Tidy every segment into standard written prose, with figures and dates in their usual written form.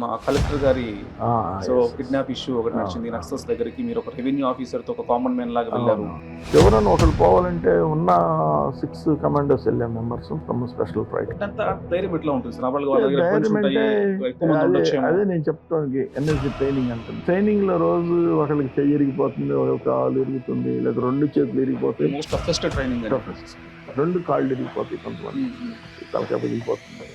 మా కలెక్టర్ గారి ఆ! యెస్. యెస్. కిడ్నాప్ ఇష్యూ ఒకటి నడిచింది. అవును. నక్సల్స్ దగ్గరికి మీరు ఒక రెవెన్యూ ఆఫీసర్‌తో ఒక కామన్ మ్యాన్ లాగా వెళ్లారు. అవును. ఎవరైనా ఒకళ్ళు పోవాలంటే ఉన్న 6 కమాండోస్ ఎళ్ళాం మెంబర్స్ ఫ్రమ్ స్పెషల్ ఫ్లైట్. అంత ధైర్యం ఎట్లా ఉంటుంది సార్? నార్మల్‌గా వాళ్ళ దగ్గర గన్స్ ధైర్యం ఉంటాయి. అంటే ఎక్కువ మంది అదే ఉండొచ్చేమో. అదే నేను చెప్తానికి ఎన్ఎస్‌జి ట్రైనింగ్ అంటుంది. ట్రైనింగ్‌లో రోజు ఒకళ్ళకి చెయ్యి ఇరిగిపోతుంది, ఒక కాలు ఇరుగుతుంది, లేదా 2 చేతులు ఇరిగిపోతాయి. మోస్ట్ టఫెస్ట్ ట్రైనింగ్ అని. 2 కాళ్ళు ఇరిగిపోతాయి కొంతమంది. హ్మ్. హ్మ్. తలకాయ పగిలిపోతుంది.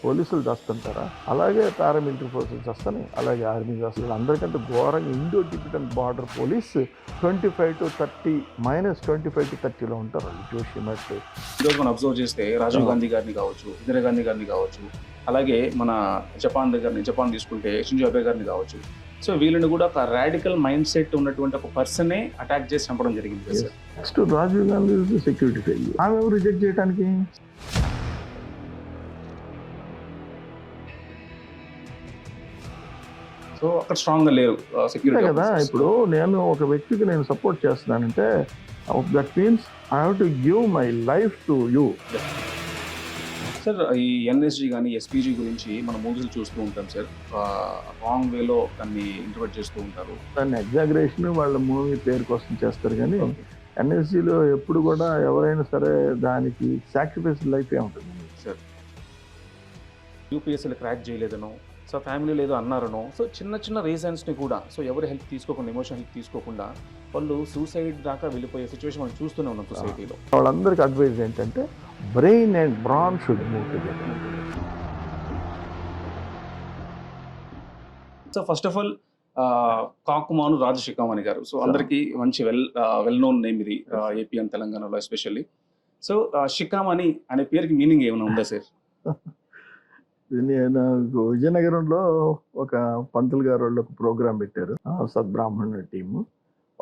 పోలీసులు చస్తుంటారా? అలాగే పారామిలిటరీ ఫోర్సెస్ చస్తున్నాయి. అలాగే ఆర్మీ చేస్తారు. అందరికంటే ఘోరంగా ఇండో టిబెటన్ బార్డర్ పోలీస్ 25-30 -25-30లో ఉంటారు వాళ్ళు జోషిమట్. ఈరోజు మనం అబ్జర్వ్ చేస్తే రాజీవ్ గాంధీ గారిని కావచ్చు, ఇందిరా గాంధీ గారిని కావచ్చు, అలాగే మన జపాన్ తీసుకుంటే షింజో అబే గారిని కావచ్చు. సో వీళ్ళని కూడా ఒక రాడికల్ మైండ్ సెట్ ఉన్నటువంటి ఒక పర్సనే అటాక్ చేసి చంపడం జరిగింది కదా sir. Next Rajiv Gandhi security fail. ఆమె ఎవరు రిజెక్ట్ చేయడానికి? సో అక్కడ స్ట్రాంగ్‌గా లేరు అంతే సెక్యూరిటీ కదా. ఆఫీసర్స్. ఇప్పుడు నేను ఒక వ్యక్తికి నేను సపోర్ట్ చేస్తున్నానంటే that means I have to give my life to you. Sir ఈ ఎన్ఎస్జీ కానీ ఎస్పీజీ గురించి మనం మూవీలు చూస్తూ ఉంటాం సార్. రాంగ్ వేలో దాన్ని ఇంటర్ప్రెట్ చేస్తూ ఉంటారు. దాన్ని ఎగ్జాగరేషన్ వాళ్ళ మూవీ పేరు కోసం చేస్తారు కానీ ఎన్ఎస్సీలో ఎప్పుడు కూడా ఎవరైనా సరే దానికి సాక్రిఫైస్ లైఫే ఉంటుంది సార్ యూపీఎస్సీలో క్రాక్ చేయలేదనో, సో ఫ్యామిలీలో ఏదో అన్నారనో, సో చిన్న చిన్న రీజన్స్ని కూడా సో ఎవరి హెల్ప్ తీసుకోకుండా, ఎమోషన్ హెల్ప్ తీసుకోకుండా వాళ్ళు సూసైడ్ దాకా వెళ్ళిపోయే సిచ్యువేషన్ మనం చూస్తూనే ఉన్నాం సొసైటీలో. వాళ్ళందరికీ అడ్వైజ్ ఏంటంటే brain and brawn should move together. So first of all Kakumanu Rajashikhamani garu, so అందరికీ మంచి వెల్ నోన్ నేమ్ ఇది ఏపీ అండ్ తెలంగాణలో ఎస్పెషల్లీ. సో శిఖామణి అనే పేరుకి మీనింగ్ ఏమైనా ఉందా సార్? నేను విజయనగరంలో ఒక పంతులు గారు వాళ్ళు ఒక ప్రోగ్రామ్ పెట్టారు, సద్బ్రాహ్మణ టీము.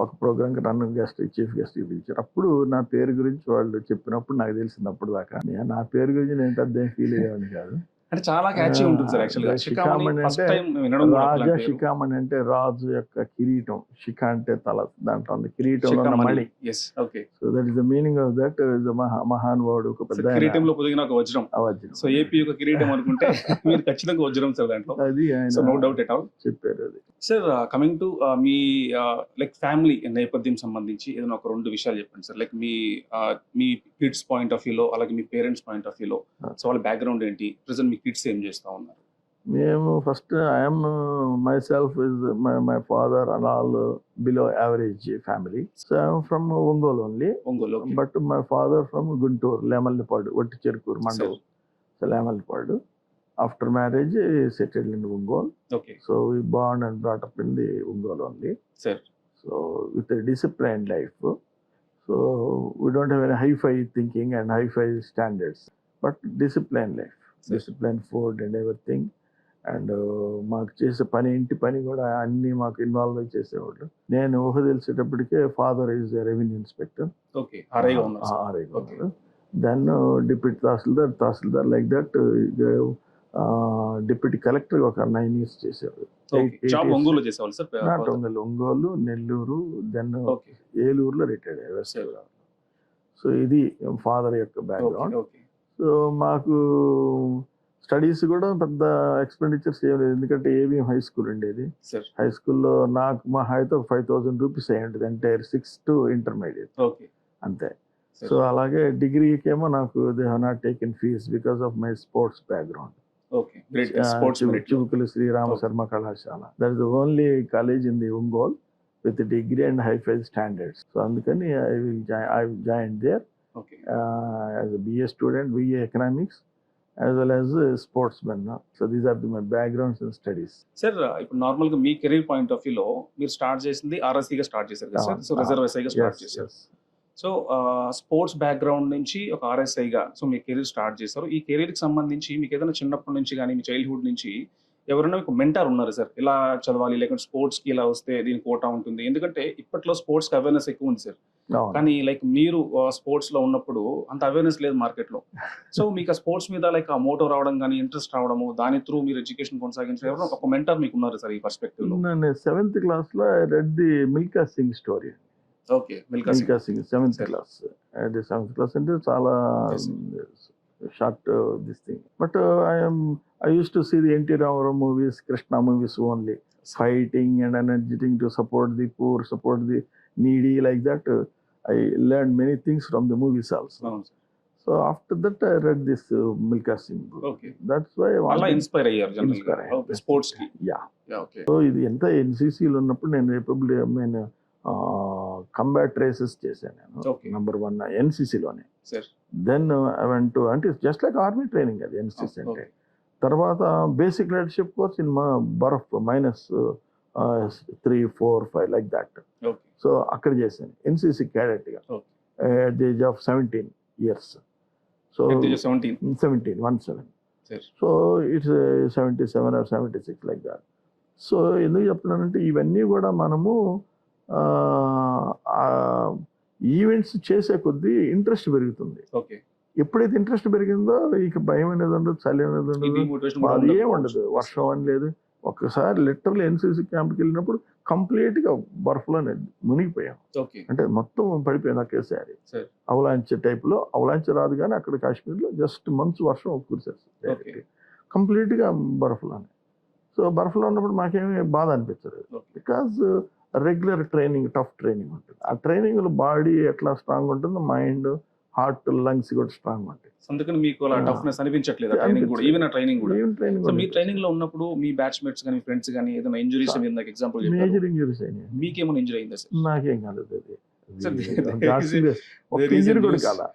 ఒక ప్రోగ్రామ్కి నన్ను చీఫ్ గెస్ట్ పిలిచారు. అప్పుడు నా పేరు గురించి వాళ్ళు చెప్పినప్పుడు నాకు తెలిసింది. అప్పుడు దాకా నా పేరు గురించి నేను పెద్ద ఫీల్ అయ్యేవాడిని కాదు. అంటే చాలా క్యాచీ ఉంటుంది సార్ యాక్చువల్గా. శిఖామణి ఫస్ట్ టైం వినడం కూడా రాజా అట్లాంటి పేరు. శిఖామణి అంటే రాజు యొక్క కిరీటం, శిఖ అంటే తల, దాంట్లో ఉంది కిరీటంలో ఉన్న శిఖామణి. మణి. Yes, okay. So that is the meaning of that. మహానుభావుడు, ఒక సో పెద్ద ఆయన. కిరీటంలో పొదిగిన ఒక వజ్రం. అవజ్రం. సో ఏపీ ఒక కిరీటం అనుకుంటే మీరు ఖచ్చితంగా వజ్రం సార్ దాంట్లో. అది సో నో ఆయన డౌట్ ఎట్ ఆల్. చెప్పారు. అది sir coming to me like family నేపథ్యం సంబంధించి ఏదైనా ఒక 2 విషయాలు చెప్పండి sir. Like me kids point of వ్యూలో, అలాగే మీ పేరెంట్స్ పాయింట్ ఆఫ్ వ్యూలో సో వాళ్ళ బ్యాక్గ్రౌండ్ ఏంటి, ప్రెసెంట్ మీ కిడ్స్ ఏం చేస్తా ఉన్నారు? మేము first I'm my self is my father and all below average family. So I'm from Ongole only, Ongole. But my father from Guntur, లేమల్లిపాడు, ఒట్టి చెరుకూరు మండలం. So లేమల్లిపాడు. After marriage, settled in Ongole. Okay. So we born and brought up in the Ongole only. Sir. So with a disciplined life. So we don't have any hi-fi thinking and hi-fi standards, but disciplined life. Sir. Disciplined food and everything. And మాకు చేసే పని, ఇంటి పని కూడా అన్నీ మాకు involve అయి చేసేవాళ్ళు. నేను ఊహ తెలిసేటప్పటికే father is revenue inspector. Okay. RI ఉన్నారు. Then deputy tahsildar like that. Deputy collector ఒక 9 years చేసేవారు. ఒంగోలు చేసేవాళ్ళు sir? Not Ongole, Nellore, then ఏలూరులో రిటైర్డ్ అయ్యారు, వెస్ట్ గోదావరి. సో ఇది ఫాదర్ యొక్క బ్యాక్గ్రౌండ్. సో మాకు స్టడీస్ కూడా పెద్ద ఎక్స్పెండిచర్స్ ఏం లేదు, ఎందుకంటే ఏవిఎం హై స్కూల్ ఉండేది. హై స్కూల్లో నాకు మా హైతో 5,000 రూపీస్ అయ్యి ఉంటుంది ఎంటైర్ 6th to intermediate అంతే. సో అలాగే డిగ్రీకేమో నాకు they have not taken fees because of my sports background. Chivukula Srirama Sharma కళాశాల, that is the only college in the Ongole with degree and hi-fi standards. So అందుకని I join there as BA student, BA economics as well as sportsman. So these are my backgrounds and studies. Sir ఇప్పుడు normal గా మీ career point of వ్యూలో మీరు start చేసింది RSC గా start చేశారు కదా sir? So reserve గా స్టార్ట్ చేశారు. సో స్పోర్ట్స్ బ్యాక్గ్రౌండ్ నుంచి ఒక RSI గా సో మీ కెరీర్ స్టార్ట్ చేశారు. ఈ కెరీర్ కి సంబంధించి మీకు ఏదైనా చిన్నప్పటి నుంచి కానీ మీ చైల్డ్హుడ్ నుంచి ఎవరైనా మీకు మెంటర్ ఉన్నారు సార్? ఇలా చదవాలి, లేకుంటే స్పోర్ట్స్ కి ఇలా వస్తే దీని కోటా ఉంటుంది, ఎందుకంటే ఇప్పట్లో స్పోర్ట్స్ కి అవేర్నెస్ ఎక్కువ ఉంది సార్. కానీ లైక్ మీరు స్పోర్ట్స్ లో ఉన్నప్పుడు అంత అవేర్నెస్ లేదు మార్కెట్ లో. సో మీకు ఆ స్పోర్ట్స్ మీద లైక్ ఆ మోటో రావడం కానీ, ఇంట్రెస్ట్ రావడము, దాని త్రూ మీరు ఎడ్యుకేషన్ కొనసాగించడం, ఎవరైనా ఒక మెంటర్ మీకు ఉన్నారు సార్ ఈ పర్స్పెక్టివ్ లో? నేను 7th class లో I read the Milkha Singh story. Okay. Milkha Singh 7th class. అది 7th class అంటే చాలా short this thing. But I used to see the N.T. Ramaram movies, Krishna movies only, fighting and energetic to support the poor, support the needy, like that. I learned many things from the movies also. So after that, I read this Milkha Singh book. Okay. That's why I అలా wanted inspire అయ్యారు general గా sports కి. yeah. Okay so ఇది ఎంత ఎన్సీసీలో ఉన్నప్పుడు నేను combat races చేశాను నేను. Okay. నెంబర్ 1 ఎన్సీసీలోనే. Sir then I went to, అంటే జస్ట్ లైక్ ఆర్మీ ట్రైనింగ్ అది ఎన్సీసీ అంటే. ఓకే తర్వాత బేసిక్ లీడర్షిప్ కోర్స్ ఇన్ బర్ఫ్ -3, 4, 5 లైక్ దట్. ఓకే సో అక్కడ చేశాను ఎన్సీసీ క్యాడెట్గా okay at the age of 17 years. So 17 17. Sir so it's 77 or 76 like that. సో ఎందుకు చెప్తున్నానంటే ఇవన్నీ కూడా మనము ఈవెంట్స్ చేసే కొద్దీ ఇంట్రెస్ట్ పెరుగుతుంది. ఓకే ఎప్పుడైతే ఇంట్రెస్ట్ పెరిగిందో ఇక భయం అనేది ఉండదు, చలి అనేది ఉండదు, డిమోటివేషన్ అది ఏం ఉండదు, వర్షం అని లేదు. ఒక్కసారి లిటరల్ ఎన్సీసీ క్యాంప్కి వెళ్ళినప్పుడు కంప్లీట్గా బర్ఫ్లోనే మునిగిపోయాం. ఓకే అంటే మొత్తం పడిపోయింది ఒకేసారి. సార్ అవలాంచ్ టైప్లో. అవలాంచ్ రాదు కానీ అక్కడ కాశ్మీర్లో జస్ట్ మంచు వర్షం కురిసేస్తుంది ఓకే కంప్లీట్గా బర్ఫ్లోనే. సో బర్ఫ్లో ఉన్నప్పుడు మాకేమీ బాధ అనిపించదు, okay because regular training, tough training ఉంటుంది. ఆ ట్రైనింగ్లో బాడీ ఎట్లా స్ట్రాంగ్ ఉంటుందో మైండ్, హార్ట్, లంగ్స్ కూడా స్ట్రాంగ్ ఉంటాయి. అందుకని మీకు అలా టఫ్నెస్ అనిపించట్లేదు ట్రైనింగ్ కూడా, ఈవెన్ ఆ ట్రైనింగ్ కూడా. సో మీ ట్రైనింగ్ లో ఉన్నప్పుడు మీ బ్యాచ్మేట్స్ కానీ ఫ్రెండ్స్ కానీ ఏదైనా ఇంజురీస్ మీద నాకు ఎగ్జాంపుల్ చెప్పారు, మేజర్ ఇంజరీస్ అయినాయి. మీకేమైనా ఇంజరీ అయిందా సార్? నాకేం కాలేదు అది. Sir, ఒక there is a ఇంజరీ కూడా news. కాలా.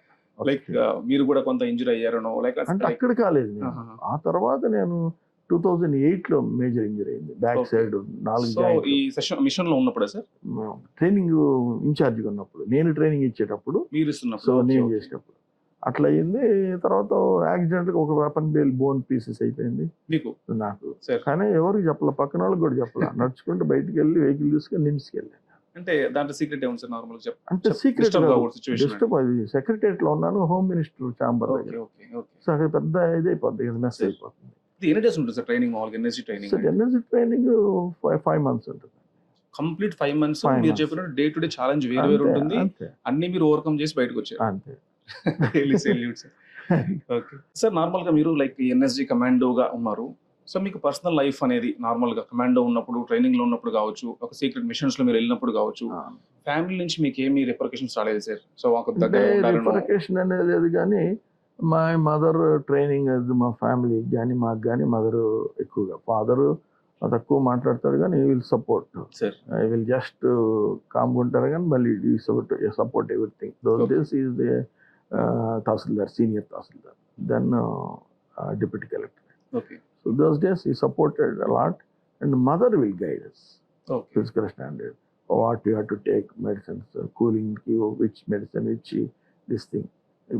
లైక్ మీరు కూడా కొంత ఇంజరీ అయ్యారనో లైక్ అంటే అక్కడ కాలేదు నేను. ఆ తర్వాత నేను 2008లో మేజర్ ఇంజరీ అయింది, బ్యాక్ Okay. సైడ్ 4 సో ఈ సెషన్ మిషన్ లో ఉన్నప్పుడే సార్ ట్రైనింగ్ ఇన్ఛార్జ్గా ఉన్నప్పుడు, నేను ట్రైనింగ్ ఇచ్చేటప్పుడు, మీరు సో ఇస్తున్నప్పుడు నేను చేసేటప్పుడు అట్లా అయింది. తర్వాత యాక్సిడెంట్గా ఒక వెపన్ బేల్ బోన్ పీసెస్ అయిపోయింది మీకు నాకు. సార్ కానీ ఎవరికి చెప్పలే, పక్కన వాళ్ళకి కూడా చెప్పలే. నడుచుకుంటూ బయటికి వెళ్ళి వెహికల్ తీసుకొని నిమ్స్కి వెళ్ళాను. అంటే దాంట్లో సీక్రెట్ ఏముంది సార్? నార్మల్ అంటే సీక్రెట్ సిచువేషన్. డిస్టర్బ్, అది సెక్రటరియట్ లో ఉన్నాను, హోమ్ మినిస్టర్ ఛాంబర్ ఓకే దగ్గర. Okay okay. సో అక్కడ పెద్ద ఇది అయిపోద్ది కదా, మెస్ అయిపోతుంది. ఇది ఎన్ని డేస్ ఉంటుంది సార్ ట్రైనింగ్? మామూలుగా NSG training so energy training 5 months ఉంటుంది. Complete 5 months. 5 మీరు months. చెప్పినట్టు డే టు డే ఛాలెంజ్ వేరు వేరు ఉంటుంది, అంతే అన్ని మీరు ఓవర్కమ్ చేసి బయటకు వచ్చారు. అంతే. ఓకే సార్, నార్మల్ గా మీరు లైక్ ఎన్ఎస్జీ కమాండోగా ఉన్నారు. సో మీకు పర్సనల్ లైఫ్ అనేది నార్మల్ గా కమాండో ఉన్నప్పుడు, ట్రైనింగ్ లో ఉన్నప్పుడు కావచ్చు, ఒక సీక్రెట్ మిషన్స్ లో మీరు వెళ్ళినప్పుడు కావచ్చు, ఫ్యామిలీ నుంచి మీకు ఏమి రిపర్కషన్స్ రాలేదు సార్? సో ఒక దగ్గర ఉండాలనో రిపర్కేషన్ అనేది లేదు, కానీ మా మదర్ ట్రైనింగ్ అది మా ఫ్యామిలీకి కానీ మాకు కానీ మదర్ ఎక్కువగా, ఫాదర్ తక్కువ మాట్లాడతాడు కానీ ఈ will support, sir I will just కామ్గా ఉంటారు కానీ మళ్ళీ support everything. Those days is the tahsildar, senior tahsildar, then deputy collector. Okay So those days he supported a lot, and mother will guide us. Okay Physical standard, what you have to take, medicines, cooling, which medicine, which this thing,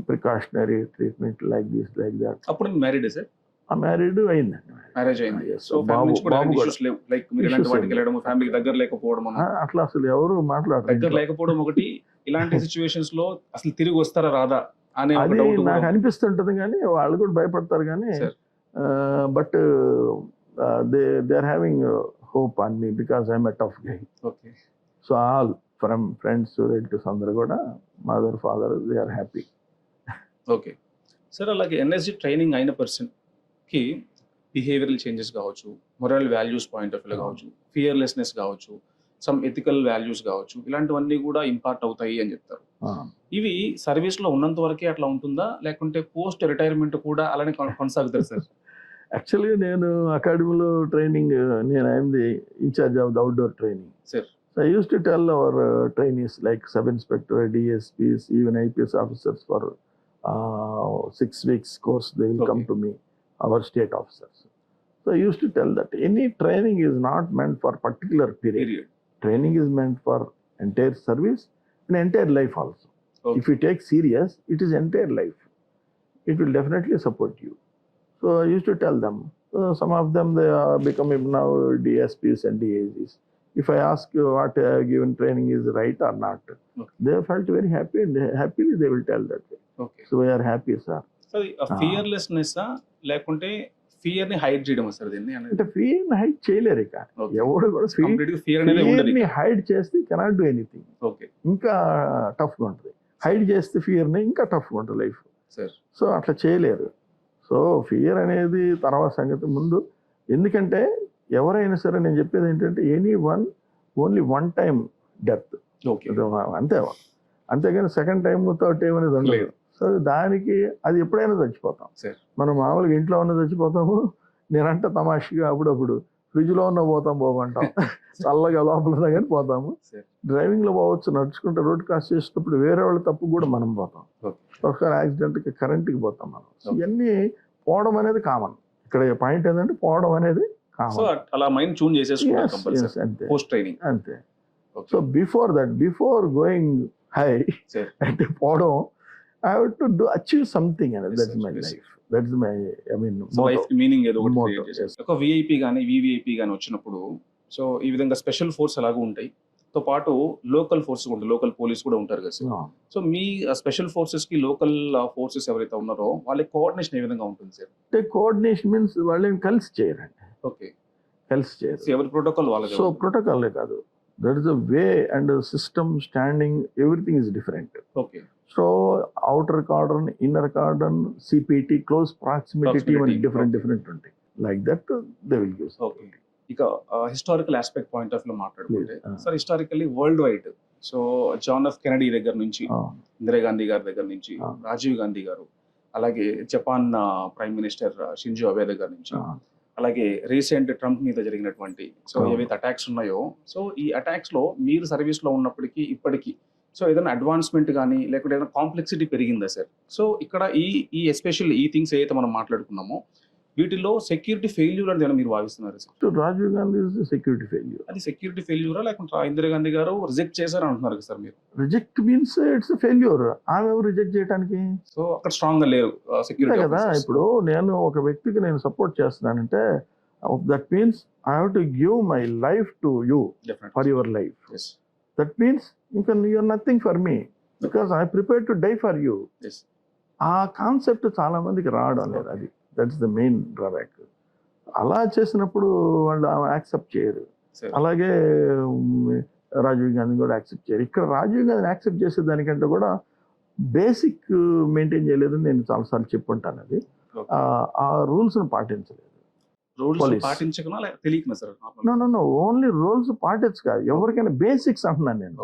precautionary treatment like this, like that. అప్పుడు married sir? Married అయిందండి. Marriage అయింది. Yes. So family నుంచి కూడా బాబు issues లేవు, like మీరు ఇలాంటి Issues వాటికి ఏం వెళ్ళడం, ఫ్యామిలీకి దగ్గర లేకపోవడం, అట్లా అసలు ఎవరు దగ్గర మాట్లాడరు. లేకపోవడం ఒకటి, ఇలాంటి సిచ్యువేషన్స్ లో అసలు తిరిగి వస్తారా రాదా అనే ఒక అది డౌట్ నాకు అనిపిస్తుంటది, కానీ వాళ్ళు కూడా భయపడతారు. కానీ Sir. But they are having hope on me because I'm a tough guy. Okay so all from friends, relatives అందరు కూడా, mother, father, they are happy. Okay sir, అలాగే ఎన్ఎస్జీ ట్రైనింగ్ అయిన పర్సన్ కి బిహేవియరల్ చేంజెస్ కావచ్చు, moral values point of view కావచ్చు, fearlessness కావచ్చు, some ethical values కావచ్చు, ఇలాంటివన్నీ కూడా ఇంపార్ట్ అవుతాయి అని చెప్తారు. ఇవి సర్వీస్ లో ఉన్నంత వరకే అట్లా ఉంటుందా, లేకుంటే పోస్ట్ రిటైర్మెంట్ కూడా అలానే కొనసాగుతారు సార్? యాక్చువల్గా నేను అకాడమీలో ట్రైనింగ్, నేను I'm the incharge of the outdoor training. Sir. So I use to tell our trainees like sub inspector, DSPs, even IPS officers for 6 weeks course they will come Okay. to me, our state officers. So I used to tell that any training is not meant for particular period. Period. Training is meant for entire service and entire life also. Okay. If you take serious, it is entire life. It will definitely support you. So I used to tell them. Some of them, they are becoming now DSPs and DAGs. If I ask you what given training is right or not, Okay. they felt very happy, and happily they will tell that way. Okay So we are happy, sir. So fearlessness లేకుంటే fear ని hide చేయడం sir దీన్ని అనేది? అంటే fear ని hide చేయలేరు ఇక. Okay. ఎవడు కూడా కంప్లీట్ గా ఫియర్ అనేది ఉండదు. ఫీర్ ని హైడ్ చేస్తే కెనాట్ డూ ఎనీథింగ్. ఓకే ఇంకా టఫ్ గా ఉంటుంది. హైడ్ చేస్తే ఫియర్ ని ఇంకా టఫ్ గా ఉంటుంది లైఫ్. సార్. సో అట్లా చేయలేరు. సో ఫియర్ అనేది తర్వాత సంగతి. ముందు ఎందుకంటే ఎవరైనా సరే నేను చెప్పేది ఏంటంటే only one time death, okay. అంతే. అంతేగాని సెకండ్ టైం థర్డ్ టైం అనేది ఉండదు. లేదు. సో దానికి అది ఎప్పుడైనా చచ్చిపోతాం. సార్. మనం మామూలుగా ఇంట్లో ఉన్న చచ్చిపోతాము, నేనంటే తమాషగా అప్పుడప్పుడు ఫ్రిడ్జ్లో ఉన్న పోతాం బాగుంటాం, చల్లగా లోపల ఉన్నా కానీ పోతాము. సార్. డ్రైవింగ్లో పోవచ్చు, నడుచుకుంటే రోడ్ క్రాస్ చేసేటప్పుడు వేరే వాళ్ళ తప్పు కూడా మనం పోతాం. ఓకే. ఒకసారి యాక్సిడెంట్కి కరెంట్కి పోతాం మనం. ఓకే. ఇవన్నీ పోవడం అనేది కామన్. ఇక్కడ పాయింట్ ఏంటంటే పోవడం అనేది సో కామన్. అలా మైండ్ ట్యూన్ చేసేసుకుంటారు కంపల్సరీ అంతే పోస్ట్ ట్రైనింగ్. అంతే. Okay. So before going high Sir. అంటే పోవడం, I have to achieve something అనేది. Yes, that's sir. My Yes, life, that's my life కి మీనింగ్ ఏదో ఒకటి Motto, క్రియేట్ చేసేసి. yes. ఒక విఐపి కానీ వివిఐపి కానీ వచ్చినప్పుడు సో ఈ విధంగా స్పెషల్ ఫోర్స్ ఎలాగూ ఉంటాయి, తో పాటు లోకల్ ఫోర్స్ కూడా ఉంటాయి, లోకల్ పోలీస్ కూడా ఉంటారు కదా సార్. సో మీ స్పెషల్ ఫోర్సెస్ కి లోకల్ ఫోర్సెస్ ఎవరైతే ఉన్నారో వాళ్ళ కోఆర్డినేషన్ ఏ విధంగా ఉంటుంది సార్? అంటే కోఆర్డినేషన్ మీన్స్ వాళ్ళని కలిసి చేయరండి, ఓకే. కలిసి చేయరు. ఎవరి ప్రోటోకాల్ వాళ్ళది. సో ప్రోటోకాలే కాదు, that is a way and system standing, everything is different. Okay. So outer cordon, inner cordon, CPT, close proximity Proximity, different ఉంటాయి. Like that they will give. Okay. ఇక హిస్టారికల్ ఆస్పెక్ట్ పాయింట్ ఆఫ్ లో మాట్లాడుకుంటే Please. Sir, historically world wide so John F Kennedy దగ్గర నుంచి, ఇందిరాగాంధీ గారి దగ్గర నుంచి, రాజీవ్ గాంధీ గారు, అలాగే Japan prime minister Shinzo Abe దగ్గర నుంచి, అలాగే రీసెంట్ ట్రంప్ మీద జరిగినటువంటి సో ఏవైతే అటాక్స్ ఉన్నాయో, సో ఈ అటాక్స్ లో మీరు సర్వీస్ లో ఉన్నప్పటికీ ఇప్పటికీ సో ఏదైనా అడ్వాన్స్మెంట్ కానీ లేకుంటే ఏదైనా కాంప్లెక్సిటీ పెరిగిందా సార్? సో ఇక్కడ ఈ ఎస్పెషల్ ఈ థింగ్స్ ఏదైతే మనం మాట్లాడుకున్నామో వీటిలో సెక్యూరిటీ ఫెయిల్యూర్ అనేది ఏమైనా మీరు భావిస్తున్నారు sir? Rajiv Gandhi security failure. అది సెక్యూరిటీ ఫెయిల్యూరా లేకుంటే ఇందిరాగాంధీ గారు రిజెక్ట్ చేశారు అంటున్నారు కదా సార్ మీరు? Reject means it's failure. ఆమె ఎవరు రిజెక్ట్ చేయడానికి? సో అక్కడ స్ట్రాంగ్ గా లేరు సెక్యూరిటీ కదా. ఇప్పుడు నేను ఒక వ్యక్తికి నేను సపోర్ట్ చేస్తున్నానంటే that means I have to give my life to you for your life. That means you're nothing for me because I prepare to die for you. ఆ కాన్సెప్ట్ చాలా మందికి రావడం లేదు. అది దట్స్ ద మెయిన్ డ్రాబ్యాక్. అలా చేసినప్పుడు వాళ్ళు accept చేయరు. అలాగే రాజీవ్ గాంధీ కూడా యాక్సెప్ట్ చేయరు. ఇక్కడ రాజీవ్ గాంధీని యాక్సెప్ట్ చేసే దానికంటే కూడా బేసిక్ మెయింటైన్ చేయలేదని నేను చాలాసార్లు చెప్పుంటాను. అది ఆ రూల్స్ను పాటించలేదు. ఓన్లీ రూల్స్ పాటించు కాదు, ఎవరికైనా బేసిక్స్ అంటున్నాను నేను.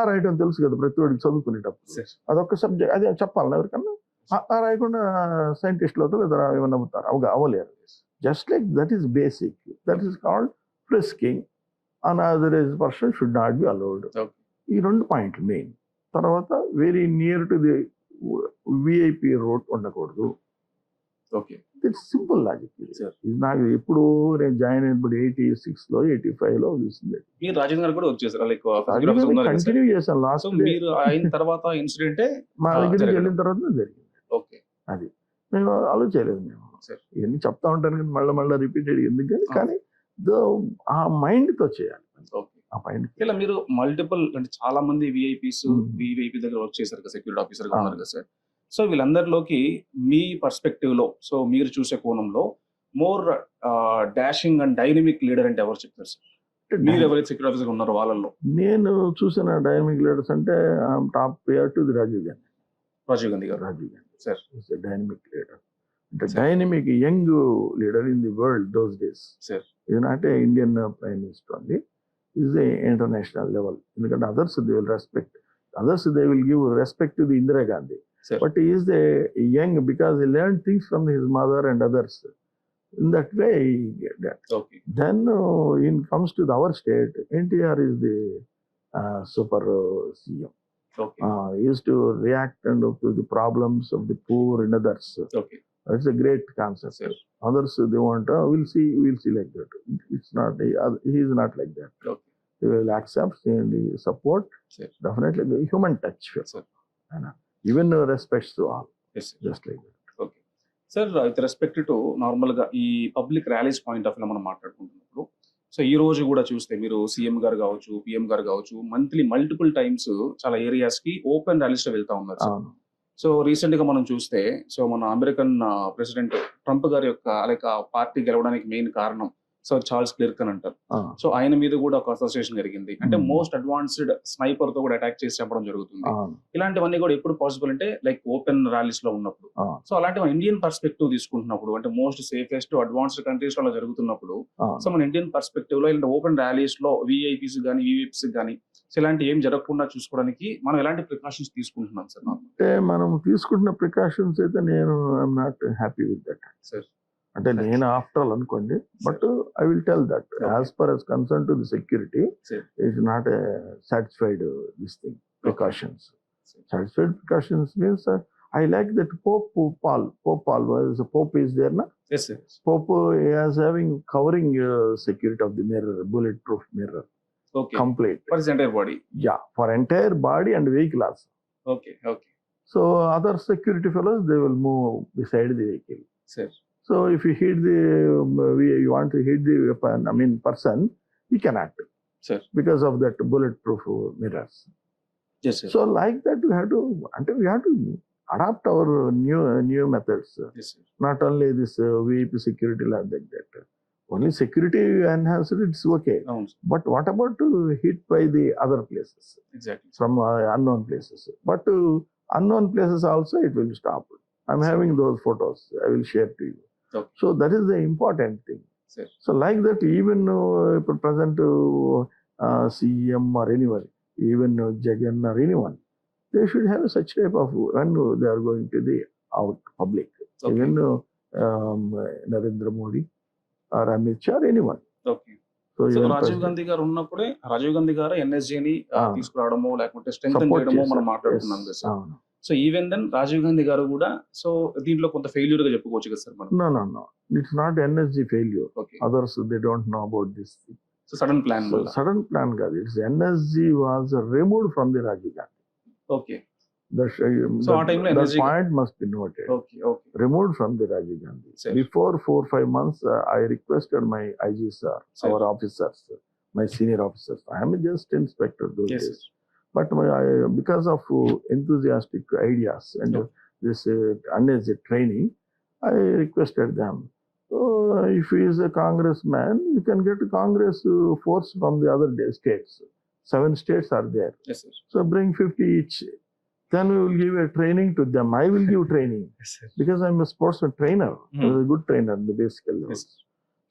రాయటం తెలుసు కదా ప్రతి వాడికి చదువుకునేటప్పుడు, అదొక సబ్జెక్ట్. అదే చెప్పాలి ఎవరికన్నా. రాయకుండా సైంటిస్టులు అవుతారు లేదా ఏమన్నా అవుతారు, అవ్వలేరు. Just like that is basic. That is called frisking. Unauthorised person should not be allowed. ఈ రెండు పాయింట్లు మెయిన్. తర్వాత very near to the VIP road ఉండకూడదు. ఓకే. It's simple logic. ఇది నాకు ఎప్పుడు నేను జాయిన్ అయినప్పుడు 86లో 85లో చూసింది. మీరు రాజేంద్ర గారు కూడా వచ్చేసారు, కంటిన్యూ చేశాను. లాస్ట్ మీరు అయిన తర్వాత ఇన్సిడెంట్ మా దగ్గరికి వెళ్ళిన తర్వాత జరిగింది. ఓకే. అది మేము ఆలోచించలేదు. మేము ఇవన్నీ చెప్తా ఉంటాను కానీ మళ్ళీ రిపీటెడ్ ఎందుకు కానీ ఆ మైండ్ తో చేయాలి. ఆ మైండ్ ఇలా మీరు మల్టిపుల్ అంటే చాలా మంది విఐపీస్ విఐపీ దగ్గర వర్క్ చేశారు కదా, సెక్యూరిటీ ఆఫీసర్ గా ఉన్నారు కదా సార్. సో వీళ్ళందరిలోకి మీ పర్స్పెక్టివ్ లో, సో మీరు చూసే కోణంలో more dashing and dynamic leader అంటే ఎవరు చెప్తారు సార్? మీరు ఎవరైతే సెక్యూరిటీ ఆఫీసర్ ఉన్నారో వాళ్ళలో నేను చూసిన డైనమిక్ లీడర్స్ అంటే top priority to Rajiv Gandhi. Rajiv Gandhi garu. Rajiv Gandhi sir dynamic leader. అంటే dynamic young leader in the world those days. Sir ఇది not Indian prime minister only, is a international level. ఎందుకంటే others they will respect, others they will give respect to the Indira Gandhi. But he is a young because he learned things from his mother and others. In that way, he get that. Okay. Then in comes to our state, NTR is the super CM. Okay. He used to react and to the problems of the poor and others. Okay. That's a great concept. Sir. Others they want, we'll see like that. It's not. He is not like that. Okay. He will accept and support. Sir. Definitely the human touch. Sir. Even respects to all. Just like that. Okay sir, with respect to నార్మల్గా ఈ public rallies point of వ్యూలో మనం మాట్లాడుకుంటున్నప్పుడు, so ఈ రోజు కూడా చూస్తే మీరు CM గారు కావచ్చు, పిఎం గారు కావచ్చు, మంత్లీ మల్టిపుల్ టైమ్స్ చాలా ఏరియాస్ కి ఓపెన్ ర్యాలీస్ లో వెళ్తా ఉన్నారు. సో రీసెంట్ గా మనం చూస్తే, సో మన అమెరికన్ ప్రెసిడెంట్ ట్రంప్ గారి యొక్క పార్టీ గెలవడానికి మెయిన్ కారణం సో చార్ల్స్ క్లిర్క్ అని అంటారు. సో ఆయన మీద కూడా ఒక అసోసియేషన్ జరిగింది. అంటే మోస్ట్ అడ్వాన్స్డ్ స్నైపర్ తో కూడా అటాక్ చేసి చెప్పడం జరుగుతుంది. ఇలాంటివన్నీ కూడా ఎప్పుడు పాసిబుల్ అంటే లైక్ ఓపెన్ ర్యాలీస్ లో ఉన్నప్పుడు. సో అలాంటి మన ఇండియన్ పర్స్పెక్టివ్ తీసుకుంటున్నప్పుడు అంటే మోస్ట్ సేఫెస్ట్ అడ్వాన్స్డ్ కంట్రీస్ లో జరుగుతున్నప్పుడు సో మన ఇండియన్ పర్స్పెక్టివ్ లో ఇలాంటి ఓపెన్ ర్యాలీస్ లో విఐపీస్ కానీ వివిప్స్ కానీ ఇలాంటి ఏం జరగకుండా చూసుకోవడానికి మనం ఎలాంటి ప్రికాషన్స్ తీసుకుంటున్నాం సార్? అంటే మనం తీసుకుంటున్న ప్రికాషన్స్ అయితే నేను I'm not happy with that sir. అంటే నేను ఆఫ్టర్ ఆల్ అనుకోండి, but I will tell that as per as concerned to the security is not a satisfied this thing precautions. Satisfied precautions means I like that Pope Paul was a Pope is there na. Yes sir. Pope is having covering security of the mirror, bulletproof mirror. Okay. Complete. For his entire body. Yeah, for entire body and vehicle also. Okay. So other security fellows, they will move beside the vehicle. Sir. So if you hit you want to hit the weapon, person, he cannot. Sir. Because of that bulletproof mirrors. Yes, sir. So like that we have to adapt our new methods. Yes, sir. Not only this VIP security like that. Only security enhanced, it's okay. But what about to hit by the other places? Exactly. From unknown places. But unknown places also it will stop. I'm having those photos. I will share to you. Okay. So that is the important thing. Sir. So like that, even present CM or anyone, even Jagan or anyone, they should have such type of when they are going to the out public. Okay. Even Narendra Modi or Amit Shah or anyone. Okay. So Rajiv Gandhi గారు ఉన్నప్పుడే రాజీవ్ గాంధీ గారు ఎన్ఎస్జీని తీసుకురావడమో లేకపోతే స్ట్రెంగ్ చేయడమో మనం మాట్లాడుతున్నాం కదా sir. So even then Rajiv Gandhi గారు కూడా సో దీంట్లో కొంత ఫెయిల్యూర్ గా చెప్పుకోవచ్చు కదా సార్ మనం? No. It's not NSG failure. Okay. Others they don't know about this thing. So sudden plan. Sudden plan కాదు. It's NSG was removed from the Rajiv Gandhi. Okay. So ఆ టైంలో that point must be noted. Okay. Removed from the Rajiv Gandhi. Sir. Before 4-5 months, I requested my IG sir, our officers, my senior officers. I am just inspector those Yes, days. But because of enthusiastic ideas and this unnecessary training, I requested them. If he is a congressman, you can get a Congress force from the other states. 7 states are there. Yes, sir. So bring 50 each. Then we will give a training to them. I will give training. Yes, sir. Because I'm a sports trainer. I was a good trainer in the basic level. Yes.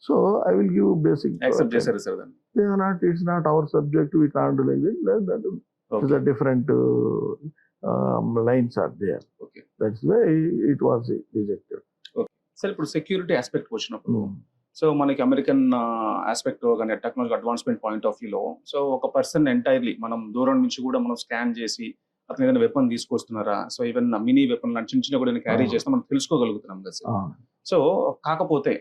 So I will give basic. Accept చేశారు sir దాన్ని. They are not. It's not our subject. We can't do like that. Okay. The different lines are there. Okay. That's why it was rejected. Okay. Sir ఇప్పుడు security aspect వచ్చినప్పుడు so మనకి American aspect కానీ technology advancement point of వ్యూలో so ఒక person entirely మనం దూరం నుంచి కూడా మనం స్కాన్ చేసి అతను ఏదైనా వెపన్ తీసుకొస్తున్నారా, సో ఈవెన్ మినీ వెపన్ లాంటి చిన్న చిన్న కూడా క్యారీ చేస్తే మనం తెలుసుకోగలుగుతున్నాం కదా సార్. సో కాకపోతే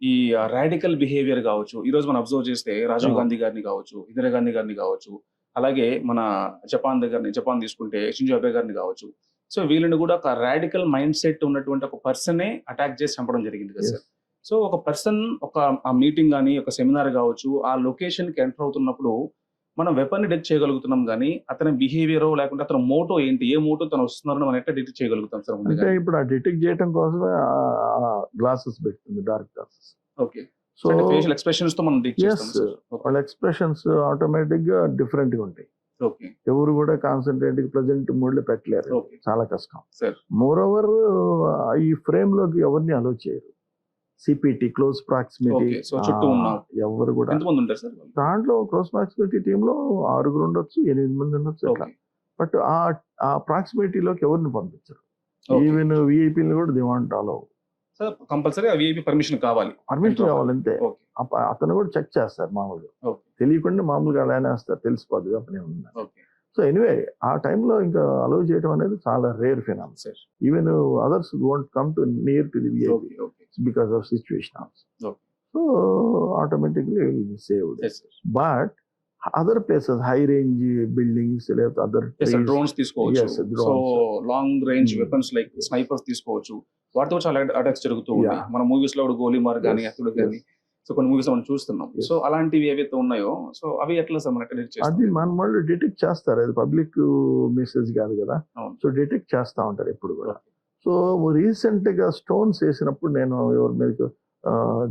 ఈ రాడికల్ బిహేవియర్ కావచ్చు, ఈ రోజు మనం అబ్జర్వ్ చేస్తే రాజీవ్ గాంధీ గారిని కావచ్చు, ఇందిరా గాంధీ గారిని కావచ్చు, అలాగే మన జపాన్ తీసుకుంటే షింజో అబే గారిని కావచ్చు, సో వీళ్ళని కూడా ఒక రాడికల్ మైండ్ సెట్ ఉన్నటువంటి ఒక పర్సనే అటాక్ చేసి చంపడం జరిగింది కదా సార్. సో ఒక పర్సన్ ఒక మీటింగ్ కానీ ఒక సెమినార్ కావచ్చు ఆ లొకేషన్ కి ఎంటర్ అవుతున్నప్పుడు మనం వెపన్ డిటెక్ట్ చేయగలుగుతున్నాం, కానీ అతని బిహేవియర్ లేకుంటే అతని మోటో ఏంటి, ఏ మోటో తను వస్తున్నారో మనం ఎట్లా డిటెక్ట్ చేయగలుగుతాం సార్? అంటే ఇప్పుడు ఆ డిటెక్ట్ చేయడం కోసమే గ్లాసెస్ పెడుతుంది, dark glasses. Okay. So facial expressions తో మనం డిటెక్ట్ చేస్తాం సార్. వాళ్ళ ఎక్స్ప్రెషన్స్ ఆటోమేటిక్ గా డిఫరెంట్ గా ఉంటాయి. ఓకే. ఎవరు కూడా కాన్సన్ట్రేట్ ప్రెజెంట్ మూడ్ లో పెట్టలేరు, చాలా కష్టం. మోర్ ఓవర్ ఈ ఫ్రేమ్ లోకి ఎవరిని అలో చేయరు. సిపిటి క్లోజ్ ప్రాక్సిమిటీ ఎవరు కూడా దాంట్లో క్లోజ్ ప్రాక్సిమిటీ టీమ్ లో 6 ఉండొచ్చు, 8 మంది ఉండొచ్చు అట్లా. బట్ ఆ ప్రాక్సిమిటీలోకి ఎవరిని పంపించరు. ఈవెన్ విఐపీని కూడా they want allow. Compulsory VIP permission కావాలంతే. అతను కూడా చెక్ చేస్తారు మామూలుగా, తెలియకుండా మామూలుగా అలా వేస్తారు, తెలిసిపోద్ది అతనే ఉన్నారు. సో ఎనీవే ఆ టైంలో ఇంకా అలౌ చేయడం అనేది చాలా rare finance. Even others won't come to near to the VIP because of situation also. So automatically it will be saved. But other places, high range buildings, other drones తీసుకోవచ్చు. So long range weapons like snipers తీసుకోవచ్చు. వాటితో చాలా attacks జరుగుతూ ఉన్నాయి. మన movies లో గోలీమార్ కానీ అతడు కానీ సో కొన్ని మూవీస్ మనం చూస్తున్నాం. సో అలాంటివి ఏవైతే ఉన్నాయో సో అవి ఎట్లా సార్ మనకి డిటెక్ట్ చేస్తారు? అది మన వాళ్ళు డిటెక్ట్ చేస్తారు, అది పబ్లిక్ మెసేజ్ కాదు కదా. సో డిటెక్ట్ చేస్తా ఉంటారు ఎప్పుడు కూడా. సో రీసెంట్ గా స్టోన్స్ వేసినప్పుడు నేను ఎవరి మీద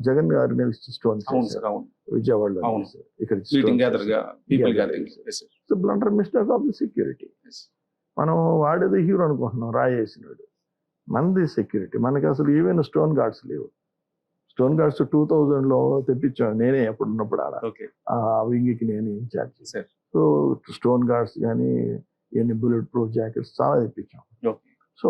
జగన్ గారిని స్టోన్ అవును సార్, అవును విజయవాడలో అవును. చేశారు. ఇక్కడ మీటింగ్ గ్యాదర్ గా people Gathering. Gathering. So blunder mistake of the security. మనం వాడేది హీరో అనుకుంటున్నాం, రాయేసినాడు. మనది సెక్యూరిటీ. మనకి అసలు ఈవెన్ స్టోన్ గార్డ్స్ లేవు. స్టోన్ గార్డ్స్ 2000లో తెప్పించాను నేనే అప్పుడు ఉన్నప్పుడు ఆడ ఓకే ఆ వింగ్కి నేను incharge. Sir. So stone guards కానీ ఎన్ని బుల్లెట్ ప్రూఫ్ జాకెట్స్ చాలా తెప్పించాం. ఓకే సో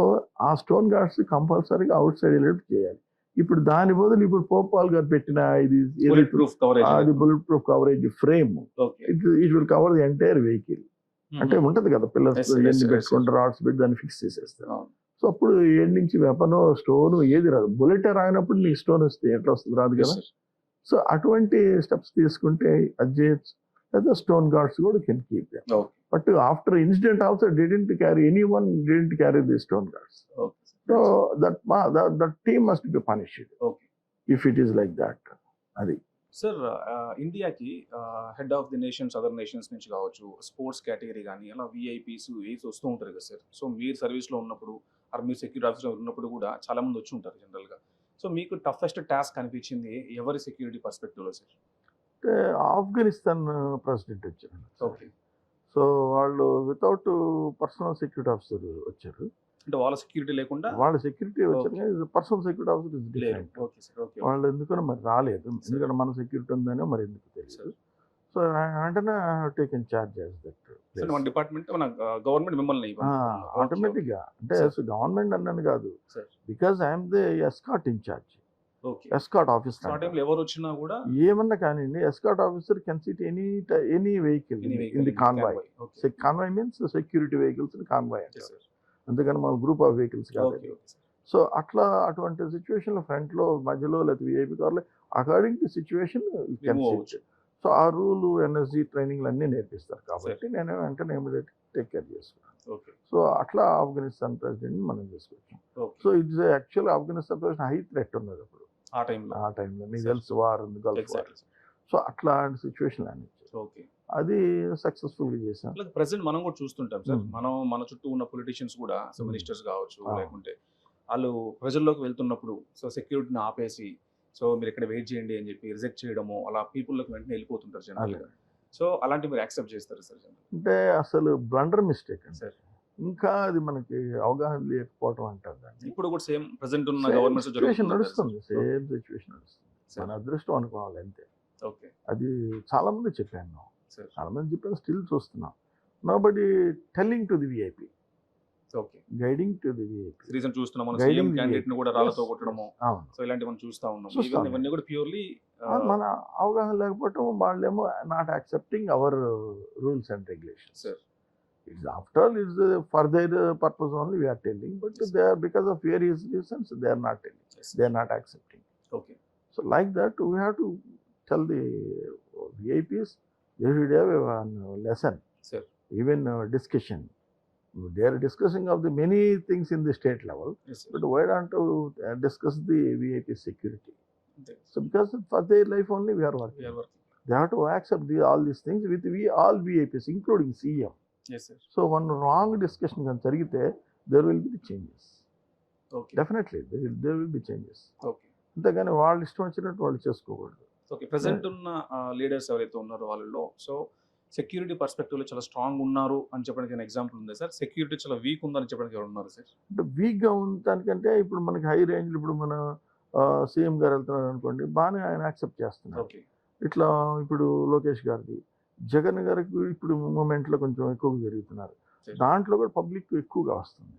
ఆ స్టోన్ గార్డ్స్ కంపల్సరీగా అవుట్ సైడ్ వెళ్ళి చేయాలి. ఇప్పుడు దాని బదులు ఇప్పుడు పోపాల్ గారు పెట్టిన ఇది బుల్లెట్ ప్రూఫ్ కవరేజ్. అది bullet proof coverage frame, okay it will cover the entire vehicle. అంటే ఉంటది కదా పిల్లర్స్ Yes, yes, ఎన్ని yes, పెట్టుకుంటే రాడ్స్ పెట్టి దాన్ని ఫిక్స్ చేసేస్తారు. సో అప్పుడు ఏడు నుంచి వెపన్ స్టోన్ ఏది రాదు. బుల్లెట్ రాగినప్పుడు నీకు స్టోన్ వస్తే ఎట్లా వస్తుంది, రాదు కదా. సో అటువంటి స్టెప్స్ తీసుకుంటే అది చేయొచ్చు. లేదా స్టోన్ గార్డ్స్ కూడా can keep them. But after incident also didn't carry the stone guards. So that team must be punished. Okay. If it is like that. అది సార్ ఇండియాకి head of the nations, other nations నుంచి కావచ్చు, sports category కానీ అలా VIPs ఏసి వస్తూ ఉంటారు కదా sir. So మీరు సర్వీస్లో ఉన్నప్పుడు ఆర్ మీరు సెక్యూరిటీ ఆఫీసర్ ఉన్నప్పుడు కూడా చాలా మంది వచ్చి ఉంటారు జనరల్గా. సో మీకు టఫెస్ట్ టాస్క్ అనిపించింది ఎవరి సెక్యూరిటీ పర్స్పెక్టివ్లో సార్? అంటే ఆఫ్ఘనిస్తాన్ ప్రెసిడెంట్ వచ్చారు. ఓకే. సో వాళ్ళు వితౌట్ పర్సనల్ సెక్యూరిటీ ఆఫీసర్ వచ్చారు. అంటే వాళ్ళ సెక్యూరిటీ లేకుండా వాళ్ళ సెక్యూరిటీ వచ్చారు కానీ personal security officer is different. Okay sir. Okay. వాళ్ళు ఎందుకని మరి రాలేదు, ఎందుకంటే మన సెక్యూరిటీ ఉందనే మరి ఎందుకు తెలియదు. సో వెంటనే టేకెన్ చార్జ్ యాజ్ దట్. మన డిపార్ట్మెంట్, మన గవర్నమెంట్ మిమ్మల్ని ఆటోమేటిక్గా అంటే గవర్నమెంట్ అన్నది కాదు, because I'm the escort incharge, escort officer. ఎవరు వచ్చినా కూడా ఏమన్నా కానివ్వండి, escort officer can sit any vehicle in the convoy. Convoy means security vehicles convoy అంటారు, అందుకని మన గ్రూప్ ఆఫ్ వెహికల్స్ కాదు. సో అట్లా అటువంటి సిచ్యువేషన్లో ఫ్రంట్లో మధ్యలో లేదా విఐపి కార్లో according to situation can sit. So ఆ రూల్ ఎన్ఎస్జీ ట్రైనింగ్లు అన్నీ నేర్పిస్తారు కాబట్టి నేను వెంటనే ఇమీడియట్ టేక్ కేర్ చేసుకున్నాను. సో అట్లా ఆఫ్ఘనిస్తాన్ ప్రెసిడెంట్ మనం చేసుకొచ్చాం. So it's actual Afghanistan president high threat ఉన్నది అప్పుడు ఆ టైంలో మీకు తెలుసు, వార్ ఉంది, గల్ఫ్ వార్. సో అట్లాంటి సిచ్యువేషన్ అనిపించింది. అది సక్సెస్ఫుల్ గా చేశాం. ప్రెసెంట్ మనం కూడా చూస్తుంటాం సార్, మన చుట్టూ ఉన్న పొలిటీషియన్స్ కూడా, మినిస్టర్స్ కావచ్చు, లేకుంటే వాళ్ళు ప్రజల్లోకి వెళ్తున్నప్పుడు సో సెక్యూరిటీని ఆపేసి సో మీరు ఇక్కడ వెయిట్ చేయండి అని చెప్పి రిజెక్ట్ చేయడము, అలా పీపుల్లోకి వెంటనే వెళ్ళిపోతుంటారు జనరల్గా. సో అలాంటి మీరు యాక్సెప్ట్ చేస్తారు సార్? అంటే అసలు బ్లండర్ మిస్టేక్ అండి సార్. ఇంకా అది మనకి అవగాహన లేకపోవడం అంటారు దాన్ని. ఇప్పుడు కూడా సేమ్ ప్రెసెంట్ ఉన్న గవర్నమెంట్ నడుస్తుంది, సేమ్ సిచ్యువేషన్ నడుస్తుంది. మన అదృష్టం అనుకోవాలి అంతే. ఓకే. అది చాలా మంది చెప్పాను, చాలా మంది చెప్పాను, స్టిల్ చూస్తున్నాం. Nobody telling to the VIP, guiding to the VIP. Reason చూస్తున్నాం మనం, సీఎం క్యాండిడేట్ ని కూడా రాళ్ళతో కొట్టడము, సో ఇలాంటివి చూస్తా ఉన్నాం. ఇవన్నీ కూడా ప్యూర్లీ మన అవగాహన లేకపోవడం, వాళ్ళేమో not accepting hour rules and regulations. It's after all, it's for their purpose only we are telling, but they are, because of various reasons, they are not telling. They are not accepting. Okay. So like that, we have to tell the VIPs, they should have a lesson. Sir. Even discussion. They are discussing of the many things in the state level, but why don't to discuss the VIP security? So because for their life only we are working. They have to accept all these things with all VIPs, including CM. Yes, sir. So one wrong discussion can jarigite, there will be changes. Okay. Definitely there will be changes. Okay. అంతేగాని వాళ్ళు ఇష్టం వచ్చినట్టు వాళ్ళు చేసుకోకూడదు. Okay. Present ఉన్న leaders ఎవరైతే ఉన్నారో వాళ్ళలో సో సెక్యూరిటీ పర్స్పెక్టివ్లో చాలా స్ట్రాంగ్ ఉన్నారు అని చెప్పడానికి ఎగ్జాంపుల్ ఉంది సార్? సెక్యూరిటీ చాలా వీక్ ఉందని చెప్పడానికి ఎవరు ఉన్నారు సార్? అంటే వీక్గా ఉండటానికంటే ఇప్పుడు మనకి హై రేంజ్, ఇప్పుడు మన సీఎం గారు వెళ్తున్నారు అనుకోండి, బాగానే ఆయన యాక్సెప్ట్ చేస్తున్నారు. ఓకే. ఇట్లా ఇప్పుడు లోకేష్ గారిది, జగన్ గారికి ఇప్పుడు మూమెంట్లో కొంచెం ఎక్కువగా జరుగుతున్నారు, దాంట్లో కూడా పబ్లిక్ ఎక్కువగా వస్తుంది.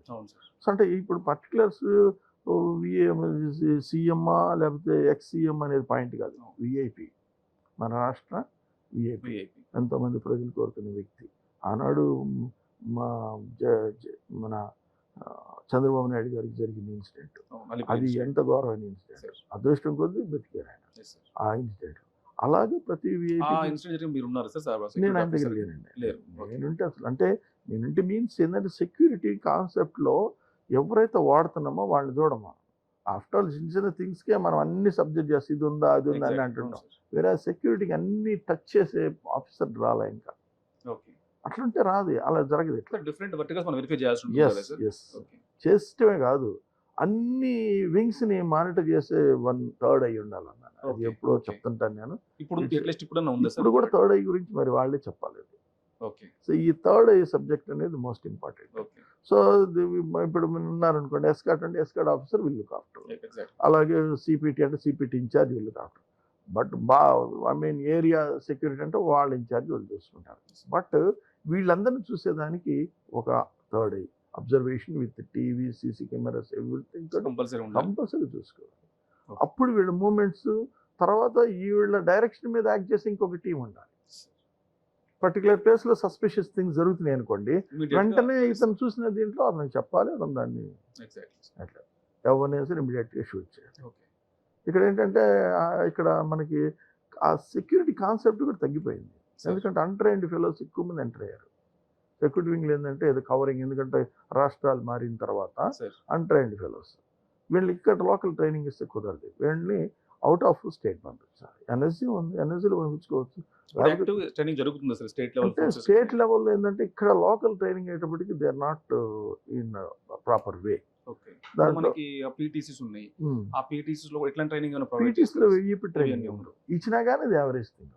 సో అంటే ఇప్పుడు పర్టికులర్స్ సీఎంఆ లేకపోతే ఎక్స్ సీఎం అనేది పాయింట్ కాదు, విఐపి, మన రాష్ట్ర విఐపి, ఎంతోమంది ప్రజలు కోరుకునే వ్యక్తి. ఆనాడు మన చంద్రబాబు నాయుడు గారికి జరిగిన ఇన్సిడెంట్, అది ఎంత గౌరవమైన ఇన్సిడెంట్, అదృష్టం కొద్దీ బతికారు ఆయన ఆ ఇన్సిడెంట్. అలాగే ప్రతి నేను ఆయన దగ్గర లేనండి. నేనుంటే అసలు అంటే నేనంటే మీన్స్ ఏంటంటే సెక్యూరిటీ కాన్సెప్ట్లో ఎవరైతే వాడుతున్నామో వాళ్ళని చూడమా. ఆఫ్టర్ ఆల్ చిన్న చిన్న థింగ్స్కే మనం అన్ని సబ్జెక్ట్ చేసి ఇది ఉందా అది ఉందా అని అంటుంటాం. వేరే సెక్యూరిటీకి అన్ని టచ్ చేసే ఆఫీసర్ రాలే ఇంకా. అట్లుంటే రాదు, అలా జరగదు. చేస్తమే కాదు, అన్ని వింగ్స్ ని మానిటర్ చేసే 1/3 అయి ఉండాలన్నాను. అది Okay, ఎప్పుడో okay. చెప్తుంటాను నేను. ఇప్పుడు It's- అట్లీస్ట్ ఇప్పుడన్నా ఉందా సార్? ఇప్పుడు కూడా థర్డ్ ఐ గురించి మరి వాళ్ళే చెప్పాలి. ఓకే, సో ఈ థర్డ్ ఐ సబ్జెక్ట్ అనేది మోస్ట్ ఇంపార్టెంట్. ఓకే, సో ఇప్పుడు ఉన్నారనుకోండి, ఎస్కాట్ అంటే escort officer will look after. Exact. అలాగే సిపిటి అంటే CPT incharge will look after. But I mean area security అంటే వాళ్ళ ఇన్ఛార్జ్ వాళ్ళు చూసుకుంటారు. బట్ వీళ్ళందరినీ చూసేదానికి ఒక third eye observation with TV, CC cameras, everything compulsory ఉండాలి. కంపల్సరీ చూసుకోవాలి. Okay. అప్పుడు వీళ్ళ మూమెంట్స్ తర్వాత ఈ వీళ్ళ డైరెక్షన్ మీద యాక్ట్ చేసి ఇంకొక టీం ఉండాలి. పర్టికులర్ ప్లేస్ లో సస్పిషియస్ థింగ్స్ జరుగుతున్నాయి అనుకోండి, Immediate గా వెంటనే ఇతను చూసిన దీంట్లో అతను చెప్పాలి, అతను దాన్ని exactly. అట్లా ఎవరినైనా సరే ఇమీడియట్ గా షూట్ చేయాలి. Okay. ఇక్కడ ఏంటంటే ఇక్కడ మనకి ఆ సెక్యూరిటీ కాన్సెప్ట్ కూడా తగ్గిపోయింది. Sir. ఎందుకంటే అన్ట్రైన్డ్ ఫెలోస్ ఎక్కువ మంది ఎంటర్ అయ్యారు. సెక్యూరిటీ వింగ్లు ఏంటంటే ఏదో కవరింగ్, ఎందుకంటే రాష్ట్రాలు మారిన తర్వాత Sir. అన్ట్రైన్డ్ ఫెలోస్ వీళ్ళు ఇక్కడ లోకల్ ట్రైనింగ్ ఇస్తే కుదరదు, వీళ్ళని అవుట్ ఆఫ్ స్టేట్ పంపించాలి. ఎన్ఎస్జీ ఉంది, ఎన్ఎస్జీలో పంపించుకోవచ్చు. యాక్టివ్ ట్రైనింగ్ జరుగుతుంది సార్ స్టేట్ లెవెల్ అంటే స్టేట్ లెవెల్లో ఏంటంటే ఇక్కడ లోకల్ ట్రైనింగ్ అయ్యేటప్పటికి they are not in proper way. Okay, దాంట్లో మనకి పీటీసీస్ ఉన్నాయి. ఆ పీటీసీస్ లో ఎట్లాంటి ట్రైనింగ్ ఏమైనా ప్రొవైడ్ పీటీస్ లో చేస్తారు? ఈపీ ట్రైనింగ్ ఉండవు. ఇచ్చినా కానీ అది యావరేజ్ థింగ్.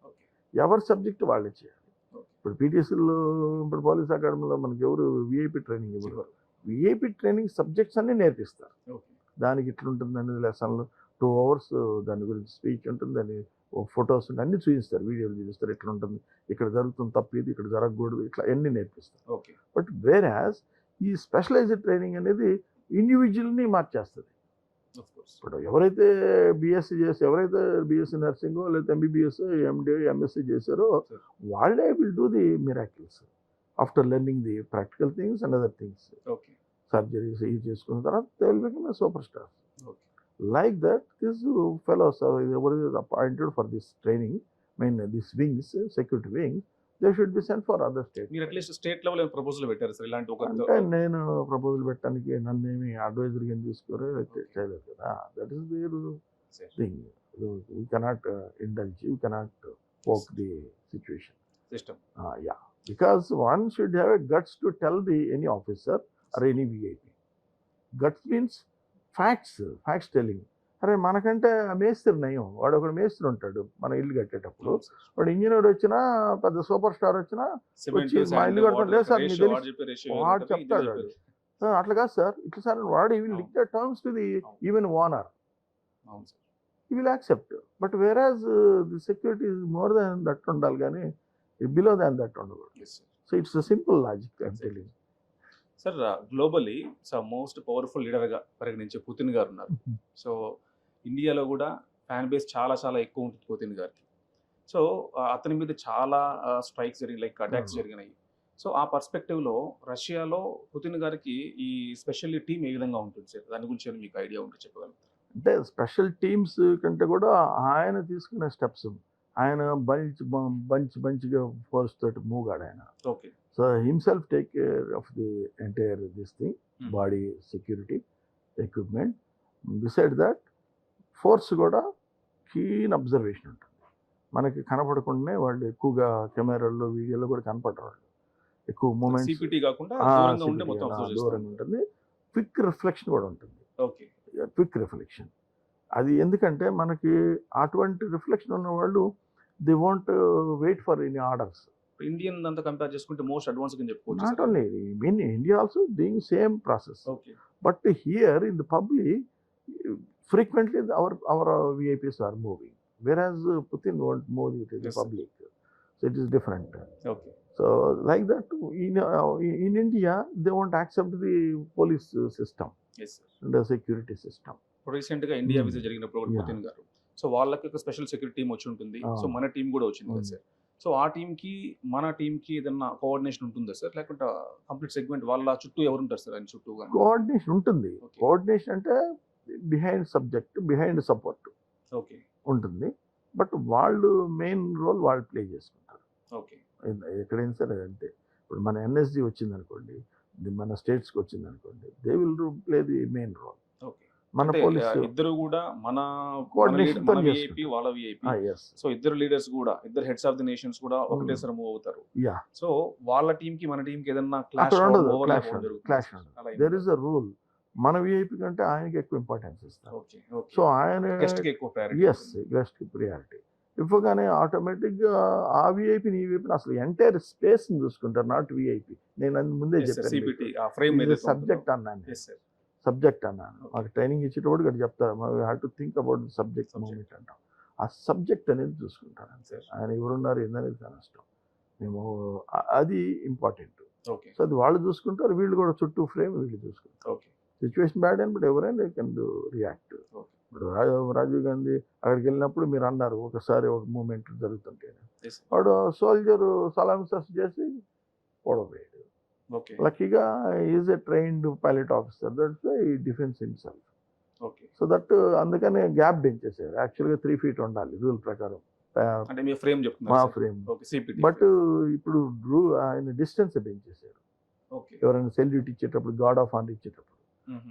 ఓకే, ఎవరి సబ్జెక్ట్ వాళ్ళే చేయాలి. ఓకే. ఇప్పుడు పీటీసీలో ఇప్పుడు పోలీస్ అకాడమీలో మనకి ఎవరు విఐపి ట్రైనింగ్ ఇవ్వరు. విఐపి ట్రైనింగ్ సబ్జెక్ట్స్ అన్ని నేర్పిస్తారు. ఓకే, దానికి ఇట్లుంటుంది అనేది లెసన్లు 2 hours దాని గురించి స్పీచ్ ఉంటుంది, దాని ఫొటోస్ అన్ని చూపిస్తారు, వీడియోలు చూపిస్తారు, ఇట్లా ఉంటుంది, ఇక్కడ జరుగుతుంది తప్పు, ఇది ఇక్కడ జరగకూడదు, ఇట్లా అన్ని నేర్పిస్తారు. ఓకే. బట్ వేరాజ్ ఈ స్పెషలైజ్డ్ ట్రైనింగ్ అనేది ఇండివిజువల్ని మార్చేస్తుంది. Of course. ఇప్పుడు ఎవరైతే బీఎస్సీ చేసి, ఎవరైతే బీఎస్సీ నర్సింగో లేదా ఎంబీబీఎస్, ఎండి, ఎంఎస్సీ చేశారో Sir. వాళ్ళే will do the miracles after learning the practical things and other things. Okay, surgeries ఇవి చేసుకున్న తర్వాత they will become A super star. Okay. Like that, these fellows are appointed for this training. I mean, these wings, security wings, they should be sent for other states. మీరు at least state level proposal పెట్టారు sir ఇలాంటి ఒక అంటే నేను proposal పెట్టడానికి నన్నేమి advisor గా తీసుకోరే చేయలేదు కదా. That is there Sir. Thing. We cannot indulge, you cannot poke the situation. System. Yeah, because one should have a guts to tell any officer or any VIP. Guts means facts telling. అరే మనకంటే మేస్త్రి నయం, వాడు ఒకడు మేస్త్రి ఉంటాడు మన ఇల్లు కట్టేటప్పుడు, వాడు ఇంజనీర్ వచ్చినా పెద్ద సూపర్ స్టార్ వచ్చినా వచ్చి మా ఇల్లు కడతాం లేదు సార్ మీకు తెలుసు, వాడు చెప్తాడు. అట్లా కాదు సార్, ఇట్లా సార్ వాడు will like the terms to the even owner, he will accept. But average the security is more than that ఉండాలి, కానీ బిలో దాన్ దట్ ఉండకూడదు. So it's a simple logic I'm telling. Sir globally most powerful లీడర్గా పరిగణించే Putin గారు ఉన్నారు. So ఇండియాలో కూడా fan base చాలా చాలా ఎక్కువ ఉంటుంది పుతిన్ గారికి. సో అతని మీద చాలా స్ట్రైక్స్ జరిగినాయి, లైక్ అటాక్స్ జరిగినాయి. సో ఆ పర్స్పెక్టివ్లో రష్యాలో పుతిన్ గారికి ఈ స్పెషల్ టీమ్ ఏ విధంగా ఉంటుంది సార్? దాని గురించి మీకు ఐడియా ఉంటే చెప్పగలుగుతారు? అంటే స్పెషల్ టీమ్స్ కంటే కూడా ఆయన తీసుకునే స్టెప్స్, ఆయన బంచ్గా ఫోర్స్ తోటి మూవ్ కాడు ఆయన. Okay. So himself take care of the entire this thing, body security equipment. Beside that, force కూడా keen observation ఉంటుంది. మనకి కనపడకుండానే వాళ్ళు ఎక్కువగా కెమెరాల్లో, వీడియోలో కూడా కనపడరు. వాళ్ళు ఎక్కువ మూమెంట్స్ సిపిటి కాకుండా దూరంగా ఉంటుంది. క్విక్ రిఫ్లెక్షన్ కూడా ఉంటుంది. Okay, quick reflection. అది ఎందుకంటే మనకి అటువంటి రిఫ్లెక్షన్ ఉన్న వాళ్ళు they want wait for any orders. Indian అంతా కంపేర్ చేసుకుంటే మోస్ట్ అడ్వాన్స్ గా చెప్పుకోవచ్చు. Not only in India also doing same process. Okay. But here in the public, frequently our VIPs are moving, whereas Putin won't move it in the public. So it is different. Okay. So like that in India they won't accept the police system. Yes sir. And the security system. Recent గా India visit జరిగినప్పుడు Putin గారు, so వాళ్ళకి ఒక special security team వచ్చి ఉంటుంది. So మన team కూడా వచ్చింది కదా సార్. సో ఆ టీంకి మన టీంకి ఏదన్నా కోఆర్డినేషన్ ఉంటుందా సార్, లేకుంటే కంప్లీట్ సెగ్మెంట్ వాళ్ళ చుట్టూ ఎవరు ఉంటారు సార్? ఆయన చుట్టూ కోఆర్డినేషన్ ఉంటుంది. కోఆర్డినేషన్ అంటే behind subject, behind support okay ఉంటుంది. బట్ వాళ్ళు మెయిన్ రోల్ వాళ్ళు ప్లే చేసుకుంటారు. ఓకే. ఎక్కడైనా సరే అంటే ఇప్పుడు మన ఎన్ఎస్జీ వచ్చింది అనుకోండి, మన స్టేట్స్కి వచ్చింది అనుకోండి, they will play the main role. Okay. మన పోలీసు ఇద్దరు కూడా మన కోఆర్డినేషన్ విఐపి, వాళ్ళ విఐపి. సో ఇద్దరు లీడర్స్ కూడా, ఇద్దరు హెడ్స్ ఆఫ్ ది నేషన్స్ కూడా ఒకటేసారి మూవ్ అవుతారు. సో వాళ్ళ టీం కి మన టీం కి ఏదన్నా క్లాష్ ఉండదు. దేర్ ఇస్ అ రూల్ మన విఐపి కంటే ఆయనకి ఎక్కువ ఇంపార్టెన్స్ ఇస్తారు. ఓకే. సో ఆయన గెస్ట్‌కి ఎక్కువ ప్రయారిటీ. ఎస్ గెస్ట్కి ప్రియారిటీ ఇవ్వగానే ఆటోమేటిక్గా ఆ విఐపిని ఈ విఐపిని అసలు ఎంటైర్ స్పేస్ని చూసుకుంటారు, నాట్ విఐపి. నేను అందు ముందే సిపిటి చెప్పాను ఆ ఫ్రేమ్ ఏదైతే సబ్జెక్ట్ ఉంటుందో. అన్నాను, Yes, sir. సబ్జెక్ట్ అన్నాను. Okay. మాకు ట్రైనింగ్ ఇచ్చేటప్పుడు ఇక్కడ చెప్తారు have to think about the subject Subject. Moment అంటాం. ఆ సబ్జెక్ట్ అనేది చూసుకుంటారు అంతే. Sir. ఆయన ఎవరున్నారు ఏందనేది కనష్టం. మేము అది ఇంపార్టెంట్. ఓకే. సో అది వాళ్ళు చూసుకుంటారు, వీళ్ళు కూడా చుట్టూ ఫ్రేమ్ వీళ్ళు చూసుకుంటారు. ఓకే. సిచ్యువేషన్ బ్యాడ్ అని బట్ ఎవరైనా కెన్ డూ రియాక్ట్. ఓకే. ఇప్పుడు రాజీవ్ గాంధీ అక్కడికి వెళ్ళినప్పుడు మీరు అన్నారు ఒకసారి ఒక మూమెంట్ జరుగుతుంటే Yes, sir. వాడు సోల్జర్ సలాం సస్ చేసి ఓడిపోయాడు. ఓకే. లక్కీగా is a trained pilot officer, that's why defence himself. Okay. So that అందుకనే గ్యాప్ పెంచేసారు. యాక్చువల్గా 3 feet ఉండాలి రూల్ ప్రకారం అంటే మీ ఫ్రేమ్ మా చెప్తున్నారు. ఫ్రేమ్. ఓకే. సిపిటి. బట్ ఇప్పుడు ఆయన డిస్టెన్స్ పెంచేసారు ఓకే. ఎవరైనా సెల్యూట్ ఇచ్చేటప్పుడు, గార్డ్ ఆఫ్ ఆనర్ ఇచ్చేటప్పుడు.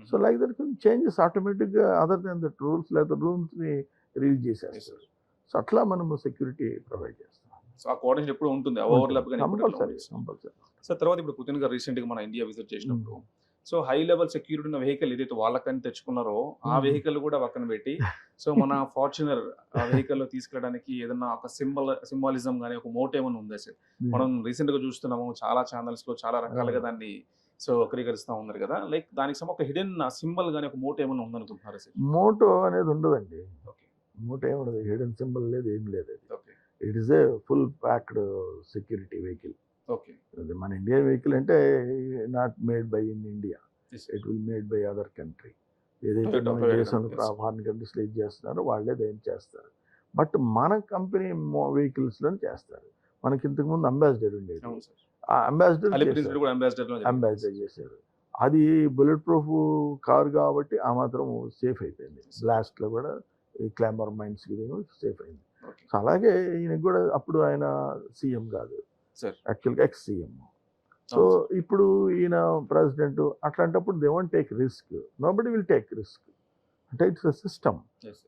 సో లైక్ దట్ కొన్ని చేంజెస్ ఆటోమేటిక్గా అదర్ దాన్ దట్ రూల్స్ లేదా రూల్స్ని రిలీజ్ చేసేస్తారు. సో అట్లా మనము సెక్యూరిటీ ప్రొవైడ్ చేస్తాం. సో ఆ కోఆర్డినేషన్ ఎప్పుడు ఉంటుంది, ఓవర్లాప్ గాని ఎప్పుడు అట్లా కంపల్సరీ ఉంటుంది. కంపల్సరీ. సో తర్వాత ఇప్పుడు పుతిన్ గారు రీసెంట్ గా మన ఇండియా విజిట్ చేసినప్పుడు సో హై లెవెల్ సెక్యూరిటీ ఉన్న వెహికల్ ఏదైతే వాళ్ళకని తెచ్చుకున్నారో ఆ వెహికల్ కూడా పక్కన పెట్టి సో మన ఫార్చునర్ ఆ వెహికల్ లో తీసుకెళ్ళడానికి ఏదన్నా ఒక సింబాలిజం గానీ ఒక మోట్ ఏమైనా ఉందా సార్? మనం రీసెంట్ గా చూస్తున్నాము చాలా ఛానల్స్ లో చాలా రకాలుగా దాన్ని సో వక్రీకరిస్తా ఉన్నారు కదా, లైక్ దానికి ఒక హిడెన్ సింబల్ గానీ ఒక మోట్ ఏమైనా ఉందనుకుంటున్నారు సార్? మోటో అనేది ఉండదండి. ఓకే. మోటో ఏముండదు, హిడెన్ సింబల్ లేదు, ఏం లేదు. అది okay. It is a full packed security vehicle. Okay. అది మన ఇండియన్ వెహికల్ అంటే not made by in India, Yes, it will made by other country. ఏదైతే Toyota, మన Toyota దేశంలో company, yes. ఫారిన్ కంట్రీస్లో ఏది చేస్తున్నారో వాళ్ళే దేని చేస్తారు. బట్ మన కంపెనీ వెహికల్స్లో చేస్తారు. మనకి ఇంతకుముందు అంబాసిడర్ ఉండేది, అవును సార్. ఆ అంబాసిడర్ అలీ ప్రిన్సిపల్ కూడా అంబాసిడర్ లో అంబాసిడర్ చేశారు. అది బుల్లెట్ ప్రూఫ్ కార్ కాబట్టి ఆ మాత్రం సేఫ్ అయిపోయింది. బ్లాస్ట్లో కూడా ఈ క్లామర్ మైన్స్కి సేఫ్ అయింది. ఓకే. సో అలాగే ఈయనకి కూడా అప్పుడు ఆయన సీఎం కాదు, సార్. యాక్చువల్గా ఎక్స్ సీఎం. సో ఇప్పుడు ఈయన ప్రెసిడెంట్, అట్లాంటప్పుడు they won't take risk, nobody will take risk. అంటే it's a system,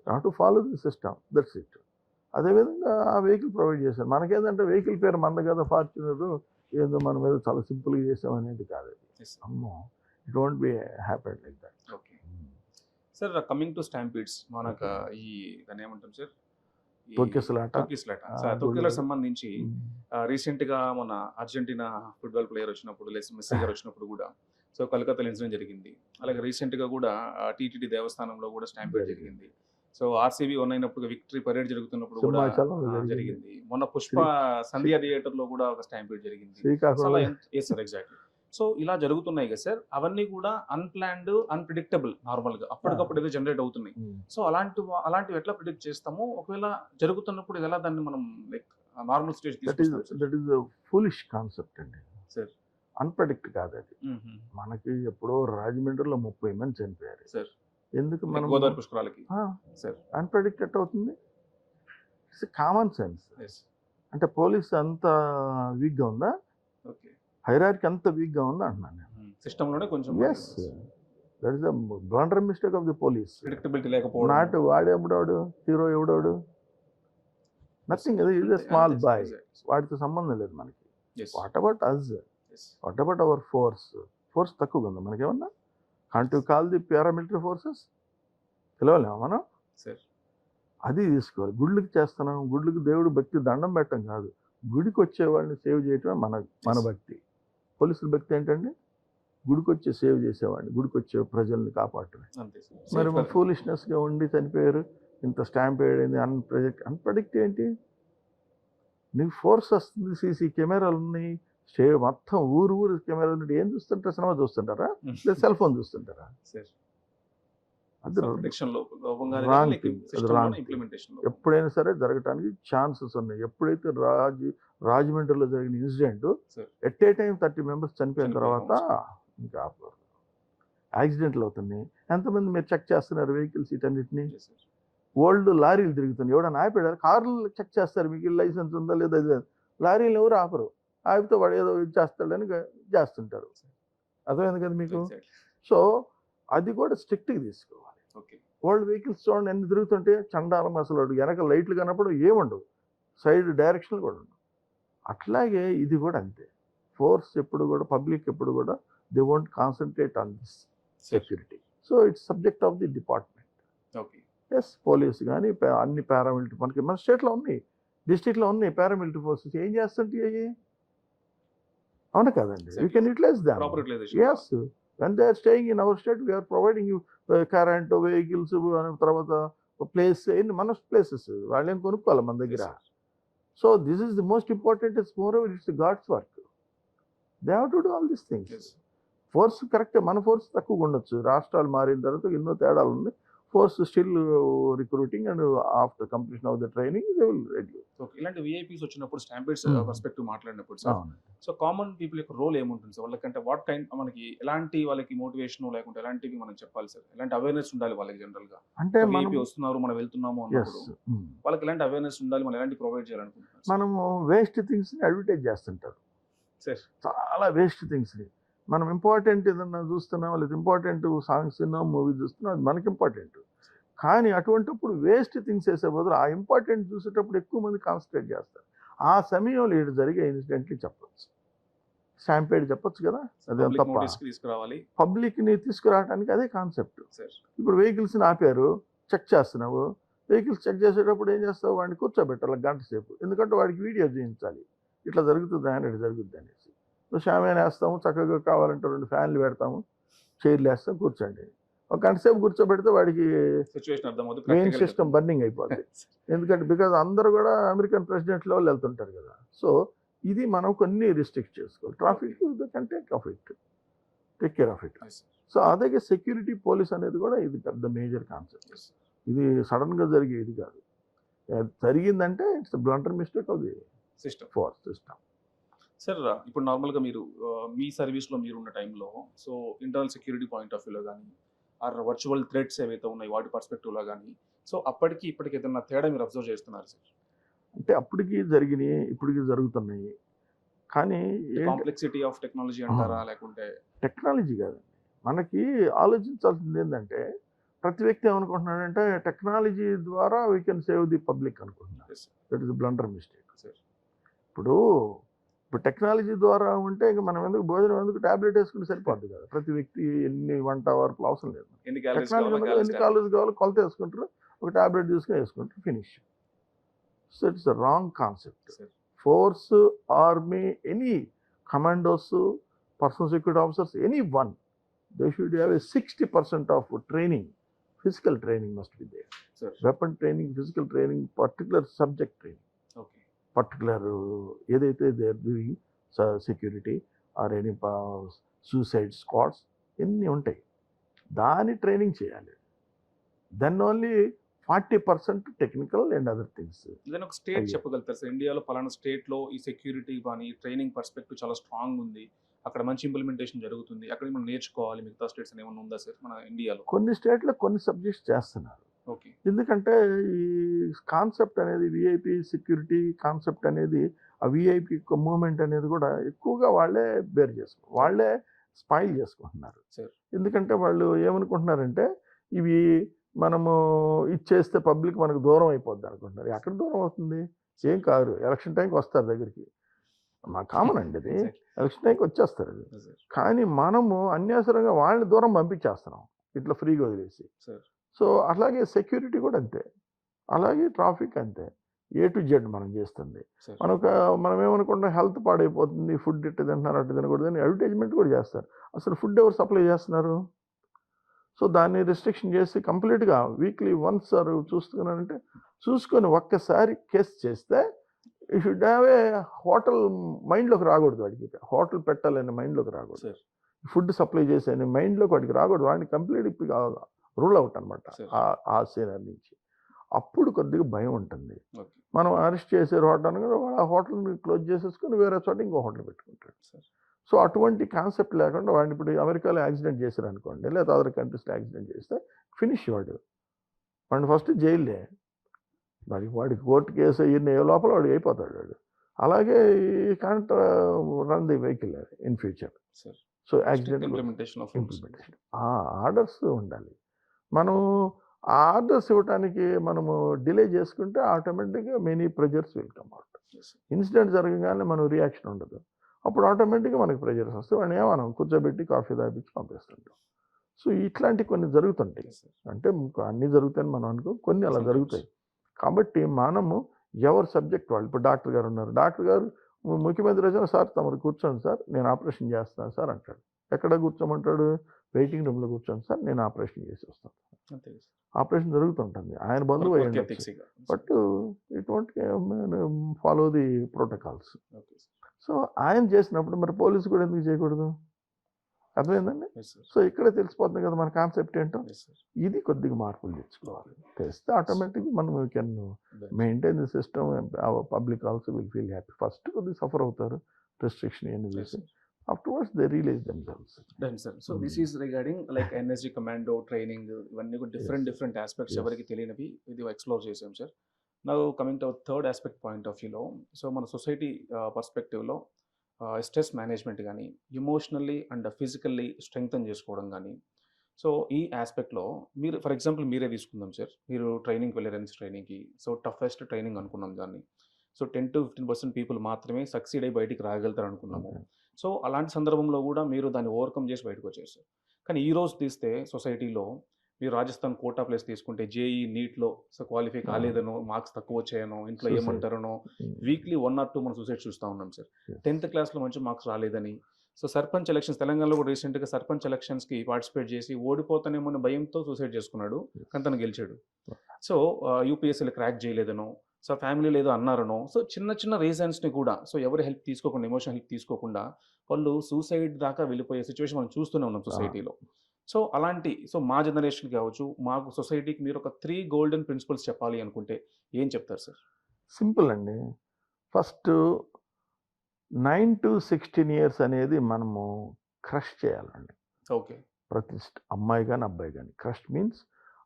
not to follow the system, that's it. అదేవిధంగా ఆ వెహికల్ ప్రొవైడ్ చేశారు. మనకేంటంటే వెహికల్ పేరు మంద కదా ఫార్చునర్, ఏదో మన మీద చాలా సింపుల్గా చేసాం అనేది కాదు అది. అమ్మో, it won't be happen like that. Okay sir. Coming to stampedes, మనకు ఈ దాన్ని ఏమంటాం సార్, తొక్కిసలాట. తొక్కిసలాట సంబంధించి రీసెంట్ గా మన అర్జెంటీనా ఫుట్బాల్ ప్లేయర్ వచ్చినప్పుడు మెస్సీ గారు వచ్చినప్పుడు కూడా సో కలకత్తాలో ఇన్సిడెంట్ జరిగింది. అలాగే రీసెంట్ గా కూడా టీటీడీ దేవస్థానంలో కూడా స్టాంపీడ్ జరిగింది. సో ఆర్సీబీ వన్ అయినప్పుడు విక్టరీ పరేడ్ జరుగుతున్నప్పుడు కూడా జరిగింది. మొన్న పుష్ప సంధ్యా థియేటర్ లో కూడా ఒక స్టాంపీడ్ జరిగింది. Sir exactly. సో ఇలా జరుగుతున్నాయి కదా సార్, అవన్నీ కూడా అన్ప్లాన్డ్, అన్ప్రిడిక్టబుల్, నార్మల్ గా అప్పటికప్పుడు ఏదో జనరేట్ అవుతున్నాయి. సో అలాంటివి ఎట్లా ప్రిడిక్ట్ చేస్తాము, ఒకవేళ జరుగుతున్నప్పుడు ఎలా దాన్ని మనం లైక్ నార్మల్ స్టేజ్ తీసుకొస్తాం? దట్ ఈస్ ఫూలిష్ కాన్సెప్ట్ అండి సార్. అన్ప్రెడిక్ట్ కాదు అది. మనకి ఎప్పుడో రాజమండ్రిలో 30 మంది చనిపోయారు సార్. ఎందుకు మనం గోదావరి పుష్కరాలకి సార్ అన్ప్రెడిక్ట్ ఎట్ అవుతుంది? It's common sense. అంటే పోలీస్ అంత వీక్గా ఉందా, ఓకే, హైరార్కీ అంత వీక్గా ఉందా అంటున్నాను నేను. సిస్టంలోనే కొంచెం yes, that is the blunder mistake of the police. Predictability లేకపోవడం. నాట్ వాడెవడాడు హీరో, ఎవడాడు నథింగ్. అది ఈజ్ ఎ స్మాల్ బాయ్, వాటితో సంబంధం లేదు మనకి. What about us, what about our force తక్కువగా ఉంది మనకేమన్నా? Can't you call the paramilitary forces? పిలవలేమా మనం? అది తీసుకోవాలి. గుడ్లకి చేస్తున్నాం, గుడ్లకి దేవుడు భక్తి దండం పెట్టడం కాదు, గుడికి వచ్చే వాళ్ళని సేవ్ చేయటమే మన భక్తి. పోలీసుల భక్తి ఏంటండి? గుడికి వచ్చి సేవ్ చేసేవాడిని, గుడికి వచ్చే ప్రజల్ని కాపాడటమే. మరి ఫూలిష్నెస్గా ఉండి చనిపోయారు, ఇంత స్టాంప్ వేయడింది. అన్ప్రెడిక్ట్ ఏంటి? నీకు ఫోర్స్ వస్తుంది, సీసీ కెమెరాలు ఉన్నాయి, మొత్తం ఊరు కెమెరాలు ఉంటే ఏం చూస్తుంటారా? సినిమా చూస్తుంటారా, లేదా సెల్ ఫోన్ చూస్తుంటారా? అది రాంగ్ థింగ్. ఎప్పుడైనా సరే జరగటానికి ఛాన్సెస్ ఉన్నాయి. ఎప్పుడైతే రాజమండ్రిలో జరిగిన incident at a time 30 members చనిపోయిన తర్వాత ఇంకా యాక్సిడెంట్లు అవుతున్నాయి. ఎంతమంది మీరు చెక్ చేస్తున్నారు వెహికల్స్ వీటన్నిటిని? ఓల్డ్ లారీలు తిరుగుతున్నాయి, ఎవడన్నా ఆపాడు? కార్లు చెక్ చేస్తారు, మీకు లైసెన్స్ ఉందా లేదా? లారీలు ఎవరు ఆపరు, ఆపితే వాడు ఏదో చేస్తాడని చేస్తుంటారు. అర్థమైంది కదా మీకు? సో అది కూడా స్ట్రిక్ట్గా తీసుకోవాలి. ఓల్డ్ వెహికల్స్ చూడండి ఎన్ని తిరుగుతుంటే చండాలం. అసలు వెనక లైట్లు కనప్పుడు ఏముండవు, సైడ్ డైరెక్షన్ కూడా ఉండవు. అట్లాగే ఇది కూడా అంతే. ఫోర్స్ ఎప్పుడు కూడా, పబ్లిక్ ఎప్పుడు కూడా they won't concentrate on this security. So it's subject of the department. Okay. Yes, police కానీ అన్ని పారామిలిటరీ మనకి మన స్టేట్లో ఉన్నాయి, డిస్ట్రిక్ట్లో ఉన్నాయి పారామిలిటరీ ఫోర్సెస్. ఏం చేస్తుంటాయి అవి? అవునా కదండి? You can utilize them. Proper utilization. Yes, when they are staying in our state we are providing you current, vehicles, తర్వాత ప్లేస్, మన ప్లేసెస్ వాళ్ళేం కొనుక్కోవాలి మన దగ్గర. So this is the most important. It's more over it's God's work. They have to do all these things. Force కరెక్టే, మన force తక్కువగా ఉండొచ్చు, రాష్ట్రాలు మారిన తర్వాత ఎన్నో తేడాలు ఉన్నాయి. Force still recruiting and after completion of the training they will reduce. ఇలాంటి విఐపీస్ వచ్చినప్పుడు స్టాంపేడ్స్ పర్స్పెక్టివ్ మాట్లాడినప్పుడు సార్, సో కామన్ పీపుల్ యొక్క రోల్ ఏముంటుంది సార్? వాళ్ళకంటే వాట్ కైండ్ మనకి ఎలాంటి వాళ్ళకి మోటివేషన్ లేకుంటే ఎలాంటివి మనం చెప్పాలి సార్? ఎలాంటి అవేర్నెస్ ఉండాలి వాళ్ళకి జనరల్ గా? అంటే విఐపీ వస్తున్నారు, మనం వెళ్తున్నాము అన్నప్పుడు వాళ్ళకి ఎలాంటి అవేర్నెస్ ఉండాలి, మనం ఎలాంటి ప్రొవైడ్ చేయాలనుకుంటున్నాం? మనము వేస్ట్ థింగ్స్ ని అడ్వర్టైజ్ చేస్తుంటారు సార్, చాలా వేస్ట్ థింగ్స్ ని. మనం ఇంపార్టెంట్ ఏదన్నా చూస్తున్నాం, లేదా ఇంపార్టెంట్ సాంగ్స్ విన్నాం, మూవీ చూస్తున్నాం, అది మనకి ఇంపార్టెంట్. కానీ అటువంటిప్పుడు వేస్ట్ థింగ్స్ వేసే బదులు ఆ ఇంపార్టెంట్ చూసేటప్పుడు ఎక్కువ మంది కాన్సన్ట్రేట్ చేస్తారు. ఆ సమయంలో ఇటు జరిగే ఇన్సిడెంట్లీ చెప్పచ్చు, స్టాంపేడ్ చెప్పొచ్చు కదా, అదే తప్ప. తీసుకురావాలి, పబ్లిక్ని తీసుకురావడానికి అదే కాన్సెప్ట్. ఇప్పుడు వెహికల్స్ని ఆపారు, చెక్ చేస్తున్నావు, వెహికల్స్ చెక్ చేసేటప్పుడు ఏం చేస్తావు? వాడిని కూర్చోబెట్టాలి గంట సేపు, ఎందుకంటే వాడికి వీడియో చూపించాలి, ఇట్లా జరుగుతుంది అని, ఇట్లా జరుగుద్ది అనేసి. షామేన్ వేస్తాము, చక్కగా కావాలంటే 2 ఫ్యాన్లు పెడతాము, చైర్లు వేస్తాం, కూర్చోండి. ఒక గంట సేపు కూర్చోబెడితే వాడికి మెయిన్ సిస్టమ్ బర్నింగ్ అయిపోద్ది. ఎందుకంటే బికాజ్ అందరూ కూడా అమెరికన్ ప్రెసిడెంట్ లెవెల్ వెళ్తుంటారు కదా. సో ఇది మనం కొన్ని రిస్ట్రిక్ట్ చేసుకోవాలి. Traffic can take care of it. So అలాగే సెక్యూరిటీ పోలీస్ అనేది కూడా ఇది పెద్ద మేజర్ కాన్సెప్ట్. ఇది సడన్గా జరిగేది కాదు, జరిగిందంటే it's blunder mistake of the force system. Sir, ఇప్పుడు నార్మల్గా మీరు మీ సర్వీస్లో మీరు ఉన్న టైంలో, so internal security point of వ్యూలో కానీ, ఆర్ వర్చువల్ థ్రెట్స్ ఏవైతే ఉన్నాయి వాటి పర్స్పెక్టివ్లో కానీ, సో అప్పటికి ఇప్పటికి ఏదైనా తేడా మీరు అబ్జర్వ్ చేస్తున్నారు సార్? అంటే అప్పటికి జరిగినాయి, ఇప్పటికి జరుగుతున్నాయి. కానీ కాంప్లెక్సిటీ ఆఫ్ టెక్నాలజీ అంటారా, లేకుంటే? టెక్నాలజీ కాదండి, మనకి ఆలోచించాల్సింది ఏంటంటే, ప్రతి వ్యక్తి ఏమనుకుంటున్నాడంటే టెక్నాలజీ ద్వారా we can save the public అనుకుంటున్నారు. That is blunder mistake. ఇప్పుడు టెక్నాలజీ ద్వారా ఉంటే ఇంకా మనం ఎందుకు భోజనం, ఎందుకు టాబ్లెట్ వేసుకుంటే సరిపోద్ది కదా. ప్రతి వ్యక్తి ఎన్ని వంట వరకు అవసరం లేదు. ఎన్ని కాలేజ్ కావాలో కొలత వేసుకుంటారు, ఒక టాబ్లెట్ తీసుకుని వేసుకుంటారు, finish. So it's a wrong concept. Force, army, any commandos, personal security officers, any one, they should have 60% of training, physical training must be there. Weapon training, physical training, particular subject training, particular ఏదైతే they are doing security or any suicide squads ఎన్ని ఉంటాయి, దాని training చేయాలి. Then only 40% technical and other things. ఏదైనా ఒక state చెప్పగలుగుతారు sir, ఇండియాలో పలానా స్టేట్లో ఈ సెక్యూరిటీ కానీ ట్రైనింగ్ పర్స్పెక్టివ్ చాలా స్ట్రాంగ్ ఉంది, అక్కడ మంచి ఇంప్లిమెంటేషన్ జరుగుతుంది, అక్కడ మనం నేర్చుకోవాలి మిగతా స్టేట్స్ ఏమైనా ఉందా సార్ మన ఇండియాలో? కొన్ని స్టేట్లో కొన్ని సబ్జెక్ట్స్ చేస్తున్నారు. ఓకే. ఎందుకంటే ఈ కాన్సెప్ట్ అనేది విఐపి సెక్యూరిటీ కాన్సెప్ట్ అనేది, ఆ విఐపి మూమెంట్ అనేది కూడా ఎక్కువగా వాళ్ళే బేర్ చేసుకుంటారు, వాళ్ళే స్పాయిల్ చేసుకుంటున్నారు. ఎందుకంటే వాళ్ళు ఏమనుకుంటున్నారంటే ఇవి మనము ఇచ్చేస్తే పబ్లిక్ మనకు దూరం అయిపోద్ది అనుకుంటున్నారు. ఎక్కడ దూరం అవుతుంది? ఏం కాదు, ఎలక్షన్ టైంకి వస్తారు దగ్గరికి, మా కామన్ అండి అది, ఎలక్షన్ టైంకి వచ్చేస్తారు అది. కానీ మనము అన్యాసరంగా వాళ్ళని దూరం పంపించేస్తున్నాం ఇట్లా ఫ్రీగా వదిలేసి. సో అట్లాగే సెక్యూరిటీ కూడా అంతే, అలాగే ట్రాఫిక్ అంతే, A to Z మనం చేస్తుంది. మనం ఏమనుకుంటాం హెల్త్ పాడైపోతుంది, ఫుడ్ ఇట్టు తింటున్నారు అట్టు తినకూడదని అడ్వర్టైజ్మెంట్ కూడా చేస్తారు. అసలు ఫుడ్ ఎవరు సప్లై చేస్తున్నారు? సో దాన్ని రిస్ట్రిక్షన్ చేసి కంప్లీట్గా వీక్లీ వన్స్ చూస్తున్నారంటే చూసుకొని ఒక్కసారి కేసు చేస్తే you should have a hotel మైండ్లోకి రాకూడదు వాడికి, హోటల్ పెట్టాలనే మైండ్లోకి రాకూడదు, ఫుడ్ సప్లై చేసే మైండ్లోకి వాడికి రాకూడదు, వాడిని కంప్లీట్ రూల్ అవుట్ అనమాట ఆ సీనర్ నుంచి. అప్పుడు కొద్దిగా భయం ఉంటుంది. మనం అరెస్ట్ చేసారు హోటల్, ఆ హోటల్ని క్లోజ్ చేసేసుకొని వేరే చోట ఇంకో హోటల్ పెట్టుకుంటాడు. సో అటువంటి కాన్సెప్ట్ లేకుండా వాడిని ఇప్పుడు అమెరికాలో యాక్సిడెంట్ చేశారు అనుకోండి, లేదా అదర్ కంట్రీస్లో యాక్సిడెంట్ చేస్తే ఫినిష్ వాడిని ఫస్ట్ జైల్లే, వాడికి కోర్టు కేసు అయ్యే లోపల వాడు అయిపోతాడు వాడు. అలాగే he can't run the vehicle in future. So accident implementation orders ఉండాలి. మనం ఆర్డర్స్ ఇవ్వడానికి మనము డిలే చేసుకుంటే ఆటోమేటిక్గా many pressures will come out. Incident జరగగానే మనం రియాక్షన్ ఉండదు, అప్పుడు ఆటోమేటిక్గా మనకి ప్రెజర్స్ వస్తే వాడిని ఏమనం కూర్చోబెట్టి కాఫీ తాపించి పంపిస్తుంటాం. సో ఇట్లాంటి కొన్ని జరుగుతుంటాయి. Yes, sir. అంటే అన్నీ జరుగుతాయని మనం అనుకో, కొన్ని అలా Sometimes. జరుగుతాయి. కాబట్టి మనము ఎవరి సబ్జెక్ట్ వాళ్ళు, ఇప్పుడు డాక్టర్ గారు ఉన్నారు, డాక్టర్ గారు ముఖ్యమంత్రి వచ్చిన సార్ తమరు కూర్చోండి సార్ నేను ఆపరేషన్ చేస్తాను సార్ అంటాడు. ఎక్కడ కూర్చోమంటాడు? వెయిటింగ్ రూమ్లో కూర్చోండి సార్ నేను ఆపరేషన్ చేసి వస్తాను. అంతే కదా sir. ఆపరేషన్ జరుగుతుంటుంది, ఆయన బంధువు Work అయ్యండి, ethics ఇక. But it want follow the protocols. Okay, sir. So ఆయన చేసినప్పుడు మరి పోలీసు కూడా ఎందుకు చేయకూడదు? అర్థమైందండి? Yes, sir. సో ఇక్కడే తెలిసిపోతుంది కదా మన కాన్సెప్ట్ ఏంటో. Yes, sir. ఇది కొద్దిగా మార్పులు తెచ్చుకోవాలి. తెస్తే ఆటోమేటిక్గా మనం we can Then, maintain the system. Public also will feel happy. First కొద్దిగా సఫర్ అవుతారు రెస్ట్రిక్షన్ ఇవన్నీ yes, చూసి, sir. Afterwards they realise themselves. Done, sir. So this is regarding like NSG commando training, ఇవన్నీ కూడా different aspects Yes. ఎవరికి తెలియనివి ఇది explore చేసాం sir. Now coming to third aspect point of వ్యూలో, సో మన సొసైటీ పర్స్పెక్టివ్లో స్ట్రెస్ మేనేజ్మెంట్ కానీ emotionally and physically strengthen చేసుకోవడం కానీ, సో ఈ ఆస్పెక్ట్లో మీరు ఫర్ ఎగ్జాంపుల్ మీరే తీసుకుందాం సార్. మీరు ట్రైనింగ్కి వెళ్ళారు ఎన్ఎస్ ట్రైనింగ్కి. సో టఫెస్ట్ ట్రైనింగ్ అనుకున్నాం దాన్ని. సో 10 to 15% పీపుల్ మాత్రమే సక్సీడ్ అయ్యి బయటికి రాగలుగుతారు అనుకున్నాము. సో అలాంటి సందర్భంలో కూడా మీరు దాన్ని ఓవర్కమ్ చేసి బయటకు వచ్చారు సార్. కానీ ఈ రోజు తీస్తే సొసైటీలో మీరు రాజస్థాన్ కోటా ప్లేస్ తీసుకుంటే జేఈ నీట్లో సో క్వాలిఫై కాలేదనో, మార్క్స్ తక్కువ వచ్చాయనో, ఇంట్లో Suicide. ఏమంటారనో, వీక్లీ 1 or 2 మనం సూసైడ్ చూస్తూ ఉన్నాం సార్. 10th క్లాస్లో మంచి మార్క్స్ రాలేదని. సో సర్పంచ్ ఎలక్షన్స్ తెలంగాణలో కూడా రీసెంట్గా సర్పంచ్ ఎలక్షన్స్కి పార్టిసిపేట్ చేసి ఓడిపోతానేమో అనే భయంతో సూసైడ్ చేసుకున్నాడు, కానీ తను గెలిచాడు. సో యూపీఎస్సీలో క్రాక్ చేయలేదనో, సో ఫ్యామిలీలో ఏదో అన్నారనో, సో చిన్న రీజన్స్ని కూడా సో ఎవరి హెల్ప్ తీసుకోకుండా, ఎమోషనల్ హెల్ప్ తీసుకోకుండా వాళ్ళు సూసైడ్ దాకా వెళ్ళిపోయే సిచ్యువేషన్ మనం చూస్తూనే ఉన్నాం సొసైటీలో. సో అలాంటి సో మా జనరేషన్ కావచ్చు, మాకు సొసైటీకి మీరు ఒక 3 golden principles చెప్పాలి అనుకుంటే ఏం చెప్తారు సార్? సింపుల్ అండి. ఫస్ట్ 9 to 16 years అనేది మనము క్రష్ చేయాలండి. ఓకే. ప్రతి అమ్మాయి కానీ అబ్బాయి కానీ క్రష్ మీన్స్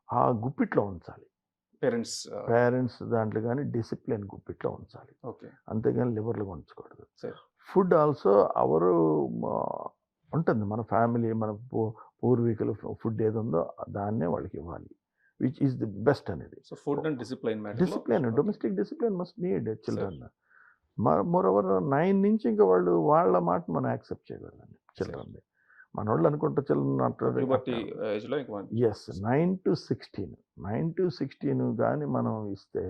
ఆ గుప్పిట్లో ఉంచాలి. పేరెంట్స్ దాంట్లో కానీ డిసిప్లిన్ గుప్పిట్లో ఉంచాలి, ఓకే. అంతేగాని లివర్లో ఉంచకూడదు. సరే. ఫుడ్ ఆల్సో అవరు ఉంటుంది, మన ఫ్యామిలీ మన పూర్వీకులు ఫుడ్ ఏది ఉందో దాన్నే వాళ్ళకి ఇవ్వాలి, విచ్ ఈస్ ది బెస్ట్ అనేది. So food and discipline discipline, domestic discipline must need children. Moreover 9 నుంచి ఇంకా వాళ్ళ మాట మనం యాక్సెప్ట్ చేయకూడదండి చిల్డ్రన్. మన వాళ్ళు అనుకుంటే చిల్డ్రన్ ఎస్ 9 to 16 కానీ మనం ఇస్తే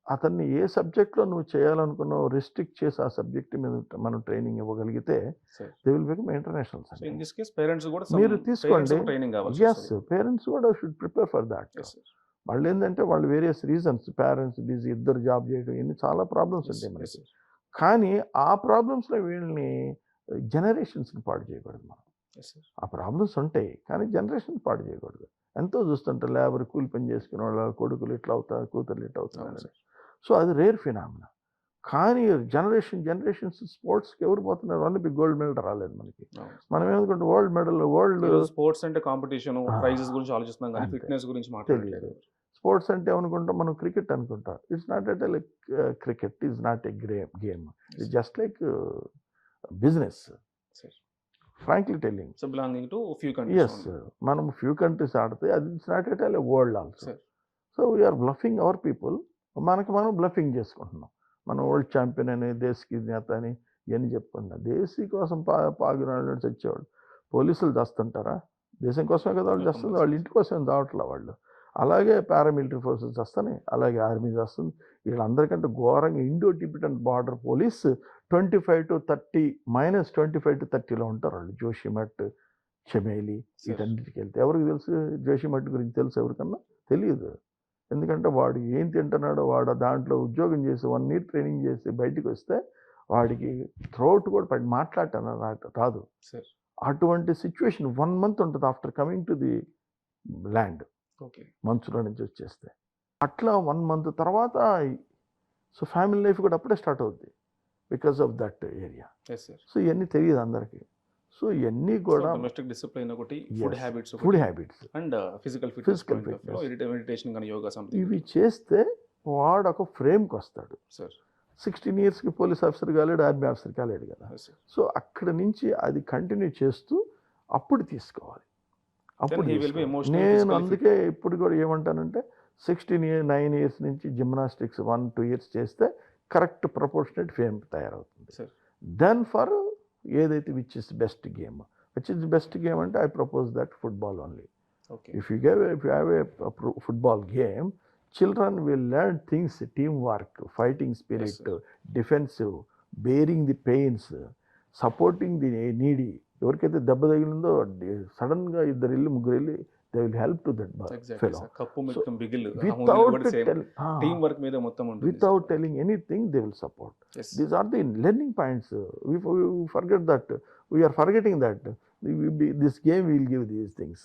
అతన్ని ఏ సబ్జెక్ట్లో నువ్వు చేయాలనుకున్నావు రిస్ట్రిక్ట్ చేసి ఆ సబ్జెక్ట్ మీద మనం ట్రైనింగ్ ఇవ్వగలిగితే దే విల్ బికమ్ ఇంటర్నేషనల్. మీరు తీసుకోండి. ఎస్, పేరెంట్స్ కూడా షుడ్ ప్రిపేర్ ఫర్ దాట్. వాళ్ళు ఏంటంటే వాళ్ళు వేరియస్ రీజన్స్, పేరెంట్స్ బిజీ, ఇద్దరు జాబ్ చేయడం, ఇన్ని చాలా ప్రాబ్లమ్స్ ఉంటాయి మనకి. కానీ ఆ ప్రాబ్లమ్స్లో వీళ్ళని జనరేషన్స్ని పాడు చేయకూడదు మనం. ఆ ప్రాబ్లమ్స్ ఉంటాయి కానీ జనరేషన్ పాడు చేయకూడదు. ఎంతో చూస్తుంటే లేబర్ కూలి పని చేసుకునే వాళ్ళ కొడుకులు ఇట్లా అవుతారు, కూతుర్లు ఇట్లా అవుతున్నారు. సో అది రేర్ ఫినామినా. కానీ జనరేషన్స్ స్పోర్ట్స్కి ఎవరు పోతున్నారు? వాళ్ళకి గోల్డ్ మెడల్ రాలేదు మనకి. మనం ఏమనుకుంటే వరల్డ్ స్పోర్ట్స్ అంటే కాంపిటీషన్, ప్రైజెస్ గురించి ఆలోచిస్తున్నాం కానీ ఫిట్నెస్ గురించి మాట్లాడలేదు. స్పోర్ట్స్ అంటే ఏమనుకుంటాం మనం? క్రికెట్ అనుకుంటాం. It's not at like cricket is not a game, it's just like business. Frankly telling, so belonging to few countries. Yes, మనం ఫ్యూ కంట్రీస్ ఆడితే అది it's not at all world also. So we're bluffing our people. మనం bluffing చేసుకుంటున్నాం. మనం world champion అని, దేశకి నేత అని ఇవన్నీ చెప్పుకుంటున్నాం. దేశీ కోసం పాగినాడు చచ్చేవాళ్ళు పోలీసులు చేస్తుంటారా? దేశం కోసమే కదా వాళ్ళు చేస్తుంది, వాళ్ళ ఇంటి కోసం దావట్లే వాళ్ళు. అలాగే పారామిలిటరీ ఫోర్సెస్ చేస్తున్నాయి, అలాగే ఆర్మీ చేస్తుంది. వీళ్ళందరికంటే ఘోరంగా Indo Tibetan border police 25 to 30 -25 to 30లో ఉంటారు వాళ్ళు. జోషిమఠ్, చెమేలి వీటన్నిటికి వెళ్తే ఎవరికి తెలుసు? జోషిమఠ్ గురించి తెలుసు ఎవరికన్నా? తెలియదు. ఎందుకంటే వాడు ఏం తింటున్నాడో, వాడు దాంట్లో ఉద్యోగం చేసి 1 year ట్రైనింగ్ చేసి బయటికి వస్తే వాడికి థ్రోట్ కూడా మాట్లాడటాను రాదు. అటువంటి సిచ్యువేషన్ 1 month ఉంటుంది after coming to the land. మంచులో నుంచి వచ్చేస్తే అట్లా 1 month తర్వాత సో ఫ్యామిలీ లైఫ్ కూడా అప్పుడే స్టార్ట్ అవుద్ది because of that area. So ఇవన్నీ తెలియదు అందరికీ. సో ఇవన్నీ కూడా డొమెస్టిక్ డిసిప్లిన్ ఒకటి, food habits and physical meditation కానీ యోగా సంథింగ్ ఇవి చేస్తే వాడు ఒక ఫ్రేమ్కి వస్తాడు. 16 yearsకి పోలీస్ ఆఫీసర్ కాలేడు, ఆర్మీ ఆఫీసర్ కాలేడు కదా. సో అక్కడ నుంచి అది కంటిన్యూ చేస్తూ అప్పుడు తీసుకోవాలి. అప్పుడు నేను అందుకే ఇప్పుడు కూడా ఏమంటానంటే 9 years నుంచి జిమ్నాస్టిక్స్ 1-2 years చేస్తే కరెక్ట్ ప్రపోర్షనేట్ ఫేమ్ తయారవుతుంది. దెన్ ఫర్ ఏదైతే which is best game. which is the best game అంటే I propose that football only. Okay. If you have a football game, children will learn things, teamwork, fighting spirit, defensive, bearing the pains, supporting the needy. ఎవరికైతే దెబ్బ తగిలిందో సడన్గా ఇద్దరు వెళ్ళి ముగ్గురు వెళ్ళి they will help to that fellow without telling anything they will support. These are the learning points. We forget that, we are forgetting that this game will give these things.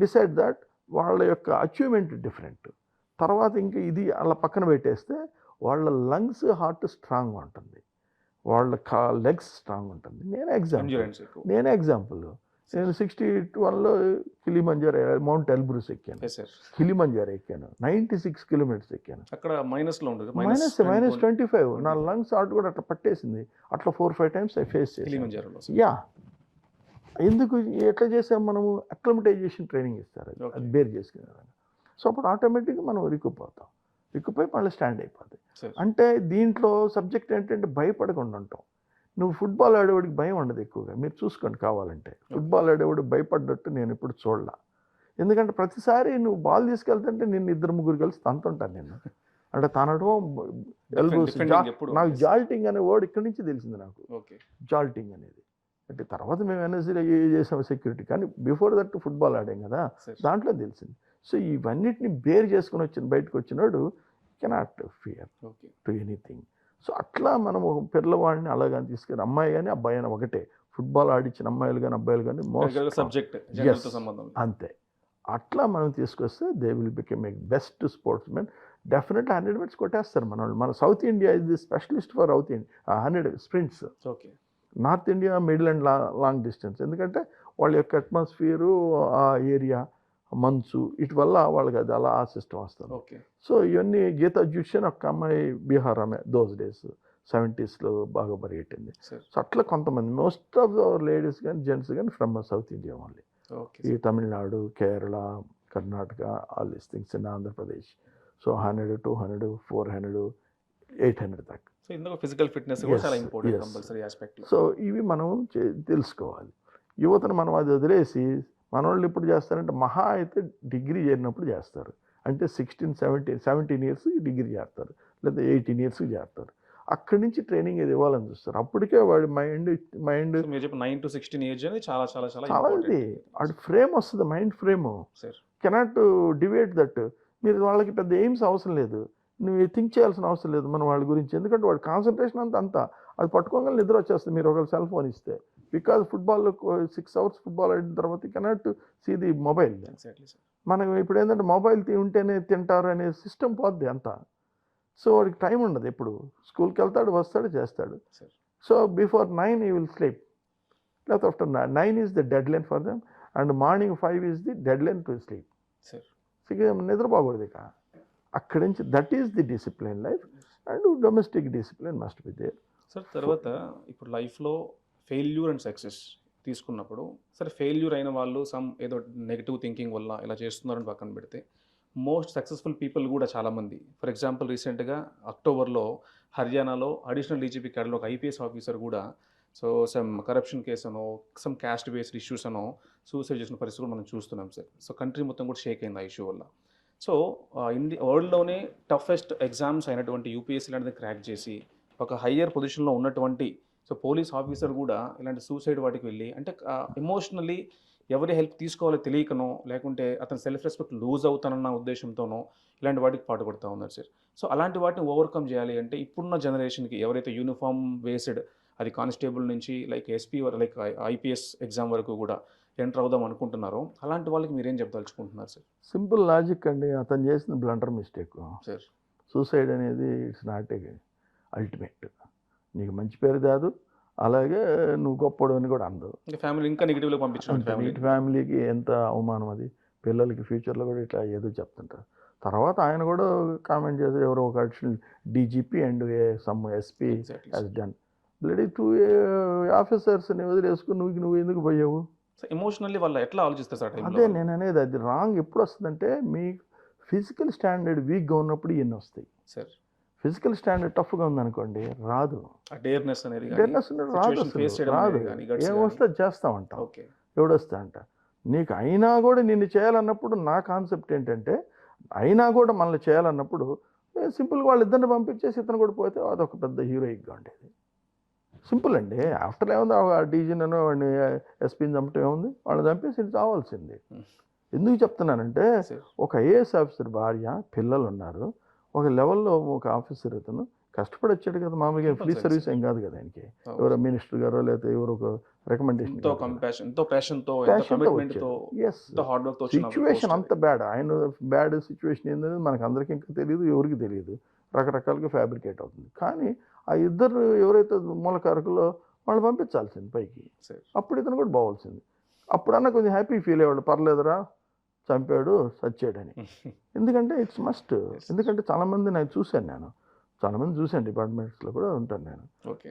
Beside that వాళ్ళ యొక్క achievement different. తర్వాత ఇంకా ఇది అలా పక్కన పెట్టేస్తే వాళ్ళ lungs heart స్ట్రాంగ్గా ఉంటుంది, వాళ్ళ లెగ్స్ స్ట్రాంగ్ ఉంటుంది. నేను ఎగ్జాంపుల్ నేను 61లో కిలిమంజారో మౌంట్ ఎల్బ్రూస్ ఎక్కాను, కిలిమంజారో ఎక్కాను, 96 కిలోమీటర్స్ ఎక్కాను. అక్కడ -25 నా లంగ్స్ హార్ట్ కూడా అట్లా పట్టేసింది. అట్లా 4-5 టైమ్స్ ఐ ఫేస్ చేశాను. యా, ఎందుకు ఎట్లా చేసాం మనము? అక్లమటైజేషన్ ట్రైనింగ్ ఇస్తారు, అది బేర్ చేసుకునేదాన్ని. సో అప్పుడు ఆటోమేటిక్గా మనం రిక్కుపోతాం, రిక్కుపోయి మళ్ళీ స్టాండ్ అయిపోతుంది. అంటే దీంట్లో సబ్జెక్ట్ ఏంటంటే భయపడకుండా ఉంటాం. నువ్వు ఫుట్బాల్ ఆడేవాడికి భయం ఉండదు ఎక్కువగా, మీరు చూసుకోండి కావాలంటే. ఫుట్బాల్ ఆడేవాడు భయపడ్డట్టు నేను ఎప్పుడు చూడలా. ఎందుకంటే ప్రతిసారి నువ్వు బాల్ తీసుకెళ్తుంటే నిన్ను 2-3 కలిసి తంతుంటాను నేను. అంటే తనడం ఎల్బోస్, నాకు జాల్టింగ్ అనే వర్డ్ ఇక్కడి నుంచి తెలిసింది నాకు, జాల్టింగ్ అనేది. అంటే తర్వాత మేము ఎన్ఎస్సీలో చేసాం సెక్యూరిటీ, కానీ బిఫోర్ దట్ ఫుట్బాల్ ఆడాం కదా, దాంట్లో తెలిసింది. సో ఇవన్నిటిని బేర్ చేసుకుని బయటకు వచ్చినాడు cannot fear to anything. So అట్లా మనం ఒక పిల్లవాడిని అలాగని తీసుకెళ్ళి, అమ్మాయి కానీ అబ్బాయి అని ఒకటే, ఫుట్బాల్ ఆడించిన అమ్మాయిలు కానీ అబ్బాయిలు కానీ అంతే. అట్లా మనం తీసుకొస్తే they will become a best sports men. Definitely 100 metres కొట్టేస్తారు మన వాళ్ళు. మన South India is the specialist for 100 sprints. North India middle and long distance, ఎందుకంటే వాళ్ళ యొక్క అట్మాస్ఫియరు, ఆ ఏరియా, మంచు, ఇటు వల్ల వాళ్ళకి అది అలా ఆ సిస్టమ్ వస్తుంది. సో ఇవన్నీ గీతా జుషన్ ఒక అమ్మాయి బీహార్ ఆమె దోస్ డేస్ 70sలో బాగా పరిగెట్టింది. సో అట్లా కొంతమంది, మోస్ట్ ఆఫ్ అవర్ లేడీస్ కానీ జెంట్స్ కానీ ఫ్రమ్ సౌత్ ఇండియా ఓన్లీ. ఈ Tamil Nadu, Kerala, Karnataka, all these things in Andhra Pradesh. So 100, 200, 400, 800 దాకా. సో ఇవి మనం తెలుసుకోవాలి. యువతను మనం అది వదిలేసి మన వాళ్ళు ఇప్పుడు చేస్తారంటే మహా అయితే డిగ్రీ చేరినప్పుడు చేస్తారు. అంటే 17 ఇయర్స్ డిగ్రీ చేస్తారు, లేదా 18 ఇయర్స్ చేస్తారు. అక్కడి నుంచి ట్రైనింగ్ ఏది ఇవ్వాలని చూస్తారు. అప్పటికే వాడి మైండ్ 9 to 16 ఏజ్ అనేది చాలా చాలా చాలా ఇది వాడి ఫ్రేమ్ వస్తుంది, mind frame. Cannot deviate that. మీరు వాళ్ళకి పెద్ద ఎయిమ్స్ అవసరం లేదు, నువ్వు థింక్ చేయాల్సిన అవసరం లేదు మన వాళ్ళ గురించి. ఎందుకంటే వాడి కాన్సన్ట్రేషన్ అంతా అది పట్టుకోగల నిద్ర వచ్చేస్తుంది మీరు ఒకవేళ సెల్ ఫోన్ ఇస్తే. బికాజ్ ఫుట్బాల్ 6 hours ఫుట్బాల్ ఆడిన తర్వాత కెనాట్ సీ ది మొబైల్. మనం ఇప్పుడు ఏంటంటే మొబైల్ ఉంటేనే తింటారు అనే సిస్టమ్ పోద్ది అంతా. సో వాడికి టైం ఉండదు, ఎప్పుడు స్కూల్కి వెళ్తాడు, వస్తాడు, చేస్తాడు. So before 9 he will sleep, లేకపోతే after 9 is the deadline for them, and morning 5 is the deadline to sleep. నిద్రపోకూడదు ఇక. అక్కడి నుంచి that is the discipline life, and domestic discipline must be there. Sir తర్వాత ఇప్పుడు లైఫ్లో ఫెయిల్యూర్ అండ్ సక్సెస్ తీసుకున్నప్పుడు, సరే ఫెయిల్యూర్ అయిన వాళ్ళు సమ్ ఏదో నెగిటివ్ థింకింగ్ వల్ల ఇలా చేస్తున్నారని పక్కన పెడితే, మోస్ట్ సక్సెస్ఫుల్ పీపుల్ కూడా చాలామంది, ఫర్ ఎగ్జాంపుల్ రీసెంట్గా అక్టోబర్లో హర్యానాలో అడిషనల్ డీజీపీ క్యాడర్లో ఒక ఐపీఎస్ ఆఫీసర్ కూడా సో సమ్ కరప్షన్ కేసు అనో, సమ్ క్యాస్ట్ బేస్డ్ ఇష్యూస్ అనో సూసైడ్ చేసిన పరిస్థితి కూడా మనం చూస్తున్నాం సార్. సో కంట్రీ మొత్తం కూడా షేక్ అయింది ఆ ఇష్యూ వల్ల. సో వరల్డ్లోనే టఫెస్ట్ ఎగ్జామ్స్ అయినటువంటి యూపీఎస్సీ లాంటిది క్రాక్ చేసి ఒక హయ్యర్ పొజిషన్లో ఉన్నటువంటి సో పోలీస్ ఆఫీసర్ కూడా ఇలాంటి సూసైడ్ వాటికి వెళ్ళి, అంటే ఎమోషనల్లీ ఎవరి హెల్ప్ తీసుకోవాలో తెలియకనో, లేకుంటే అతని సెల్ఫ్ రెస్పెక్ట్ లూజ్ అవుతానన్న ఉద్దేశంతోనో ఇలాంటి వాటికి పాటుపడుతూ ఉన్నారు సార్. సో అలాంటి వాటిని ఓవర్కమ్ చేయాలి అంటే ఇప్పుడున్న జనరేషన్కి ఎవరైతే యూనిఫామ్ బేస్డ్, అది కానిస్టేబుల్ నుంచి like SP like IPS exam వరకు కూడా ఎంటర్ అవుదాం అనుకుంటున్నారో, అలాంటి వాళ్ళకి మీరేం చెప్పదలుచుకుంటున్నారు సార్? సింపుల్ లాజిక్ అండి. అతను చేసిన బ్లండర్ మిస్టేక్ సార్. సూసైడ్ అనేది ఇట్స్ నాట్ ఏ అల్టిమేట్. నీకు మంచి పేరు కాదు, అలాగే నువ్వు గొప్పడు అని కూడా అందదు. ఫ్యామిలీ ఇంకా నెగిటివ్లో పంపించారు. ఫ్యామిలీకి ఎంత అవమానం అది. పిల్లలకి ఫ్యూచర్లో కూడా ఇట్లా ఏదో చెప్తుంటారు. తర్వాత ఆయన కూడా కామెంట్ చేశారు, ఎవరో ఒక additional DGP and some SP he's done bloody 2 ఆఫీసర్స్ని వదిలేసుకుని నువ్వు ఎందుకు పోయావు? ఎమోషనల్లీ వాళ్ళు ఎట్లా ఆలోచిస్తారు సార్? అదే నేను అనేది, అది రాంగ్. ఎప్పుడు వస్తుందంటే మీ ఫిజికల్ స్టాండర్డ్ వీక్గా ఉన్నప్పుడు ఇవన్నీ వస్తాయి సార్. ఫిజికల్ స్టాండర్డ్ టఫ్గా ఉందనుకోండి రాదు. డేర్నెస్ అనేది డేర్నెస్ రాదు, అసలు రాదు. ఏమొస్తే అది చేస్తా ఉంటాం. ఎవడొస్తా అంట నీకు అయినా కూడా నిన్ను చేయాలన్నప్పుడు నా కాన్సెప్ట్ ఏంటంటే, అయినా కూడా మనల్ని చేయాలన్నప్పుడు సింపుల్గా వాళ్ళిద్దరిని పంపించేసి ఇతను కూడా పోతే అదొక పెద్ద హీరోయిక్గా ఉండేది. సింపుల్ అండి. ఆఫ్టర్ ఏముంది ఆ డీజీని వాడిని ఎస్పీని చంపటం ఏముంది, వాళ్ళని చంపేసి ఇది చావాల్సింది. ఎందుకు చెప్తున్నానంటే ఒక ఐఏఎస్ ఆఫీసర్ భార్య పిల్లలు ఉన్నారు, ఒక లెవెల్లో ఒక ఆఫీసర్ ఇతను కష్టపడి వచ్చాడు కదా, మామూలుగా ఫ్రీ సర్వీస్ ఏం కాదు కదా ఆయనకి. ఎవరో మినిస్టర్ గారో లేకపోతే ఎవరో ఒక రికమెండేషన్. సిచ్యువేషన్ అంత బ్యాడ్, ఆయన బ్యాడ్ సిచ్యువేషన్ ఏంటనేది మనకు అందరికీ ఇంకా తెలియదు, ఎవరికి తెలియదు, రకరకాలుగా ఫ్యాబ్రికేట్ అవుతుంది. కానీ ఆ ఇద్దరు ఎవరైతే మూలకారకులో వాళ్ళు పంపించాల్సింది పైకి, అప్పుడు ఇతను కూడా బావాల్సింది. అప్పుడన్నా కొంచెం హ్యాపీ ఫీల్ అయ్యేవాడు, పర్లేదురా చంపాడు చచ్చాడని. ఎందుకంటే ఇట్స్ మస్ట్. ఎందుకంటే చాలామంది నేను చూశాను, చాలామంది చూశాను, డిపార్ట్మెంట్స్లో కూడా ఉంటాను నేను,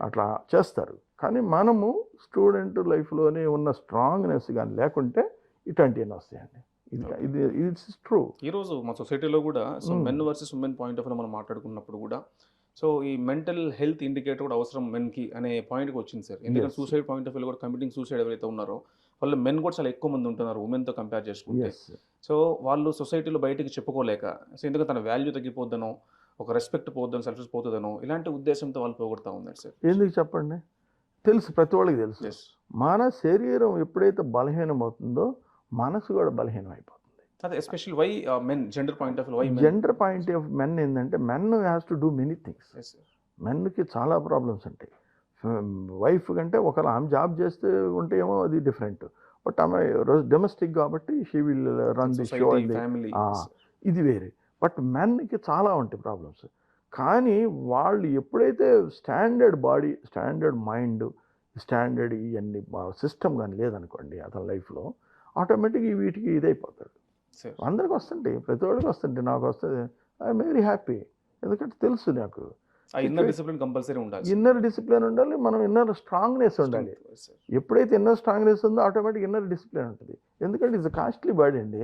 అట్లా చేస్తారు. కానీ మనము స్టూడెంట్ లైఫ్లోనే ఉన్న స్ట్రాంగ్నెస్ కానీ లేకుంటే ఇట్లాంటివన్నీ వస్తాయండి. ఇది ఇట్స్ ట్రూ. ఈరోజు మా సొసైటీలో కూడా men versus women point of మనం మాట్లాడుకున్నప్పుడు కూడా సో ఈ మెంటల్ హెల్త్ ఇండికేటర్ కూడా అవసరం మెన్కి అనే పాయింట్కి వచ్చింది సార్. ఎందుకంటే సూసైడ్ పాయింట్ ఆఫ్ వ్యూ కూడా కమిటింగ్ సూసైడ్ ఎవరైతే ఉన్నారో వాళ్ళు మెన్ కూడా చాలా ఎక్కువ మంది ఉంటున్నారు ఉమెన్తో కంపేర్ చేసుకుంటే. సో వాళ్ళు సొసైటీలో బయటికి చెప్పుకోలేక, సో ఎందుకంటే తన వాల్యూ తగ్గిపోద్దనో, ఒక రెస్పెక్ట్ పోద్దాను, సెల్ఫ్ పోతుందనో, ఇలాంటి ఉద్దేశంతో వాళ్ళు పోగొడతా ఉన్నారు సార్. ఎందుకు చెప్పండి, తెలుసు, ప్రతి వాళ్ళకి తెలుసు. మన శరీరం ఎప్పుడైతే బలహీనం అవుతుందో మనసు కూడా బలహీనం అయిపోతుంది. అదే especially why men gender point of why gender point of men ఏంటంటే men has to do many things. మెన్కి చాలా ప్రాబ్లమ్స్ ఉంటాయి. వైఫ్ కంటే ఒకవేళ ఆమె జాబ్ చేస్తే ఉంటే ఏమో అది డిఫరెంట్, బట్ ఆమె డొమెస్టిక్ కాబట్టి she will run the show, ఇది వేరే. బట్ మెన్కి చాలా ఉంటాయి ప్రాబ్లమ్స్. కానీ వాళ్ళు ఎప్పుడైతే standard body, standard mind, standard ఇవన్నీ సిస్టమ్ కానీ లేదనుకోండి అతని లైఫ్లో, ఆటోమేటిక్గా వీటికి ఇదైపోతాడు. అందరికి వస్తుంటాయి, ప్రతి ఒక్కరికి వస్తుంటాయి, నాకు వస్తుంది, ఐఎమ్ వెరీ హ్యాపీ. ఎందుకంటే తెలుసు నాకు ఇన్నర్ డిసిప్లిన్ కంపల్సరీ ఉండాలి. ఇన్నర్ డిసిప్లిన్ ఉండాలి, మనం ఇన్నర్ స్ట్రాంగ్నెస్ ఉండాలి. ఎప్పుడైతే ఇన్నర్ స్ట్రాంగ్నెస్ ఉందో ఆటోమేటిక్ ఇన్నర్ డిసిప్లిన్ ఉంటుంది. ఎందుకంటే ఇట్స్ కాస్ట్లీ బాడీ అండి,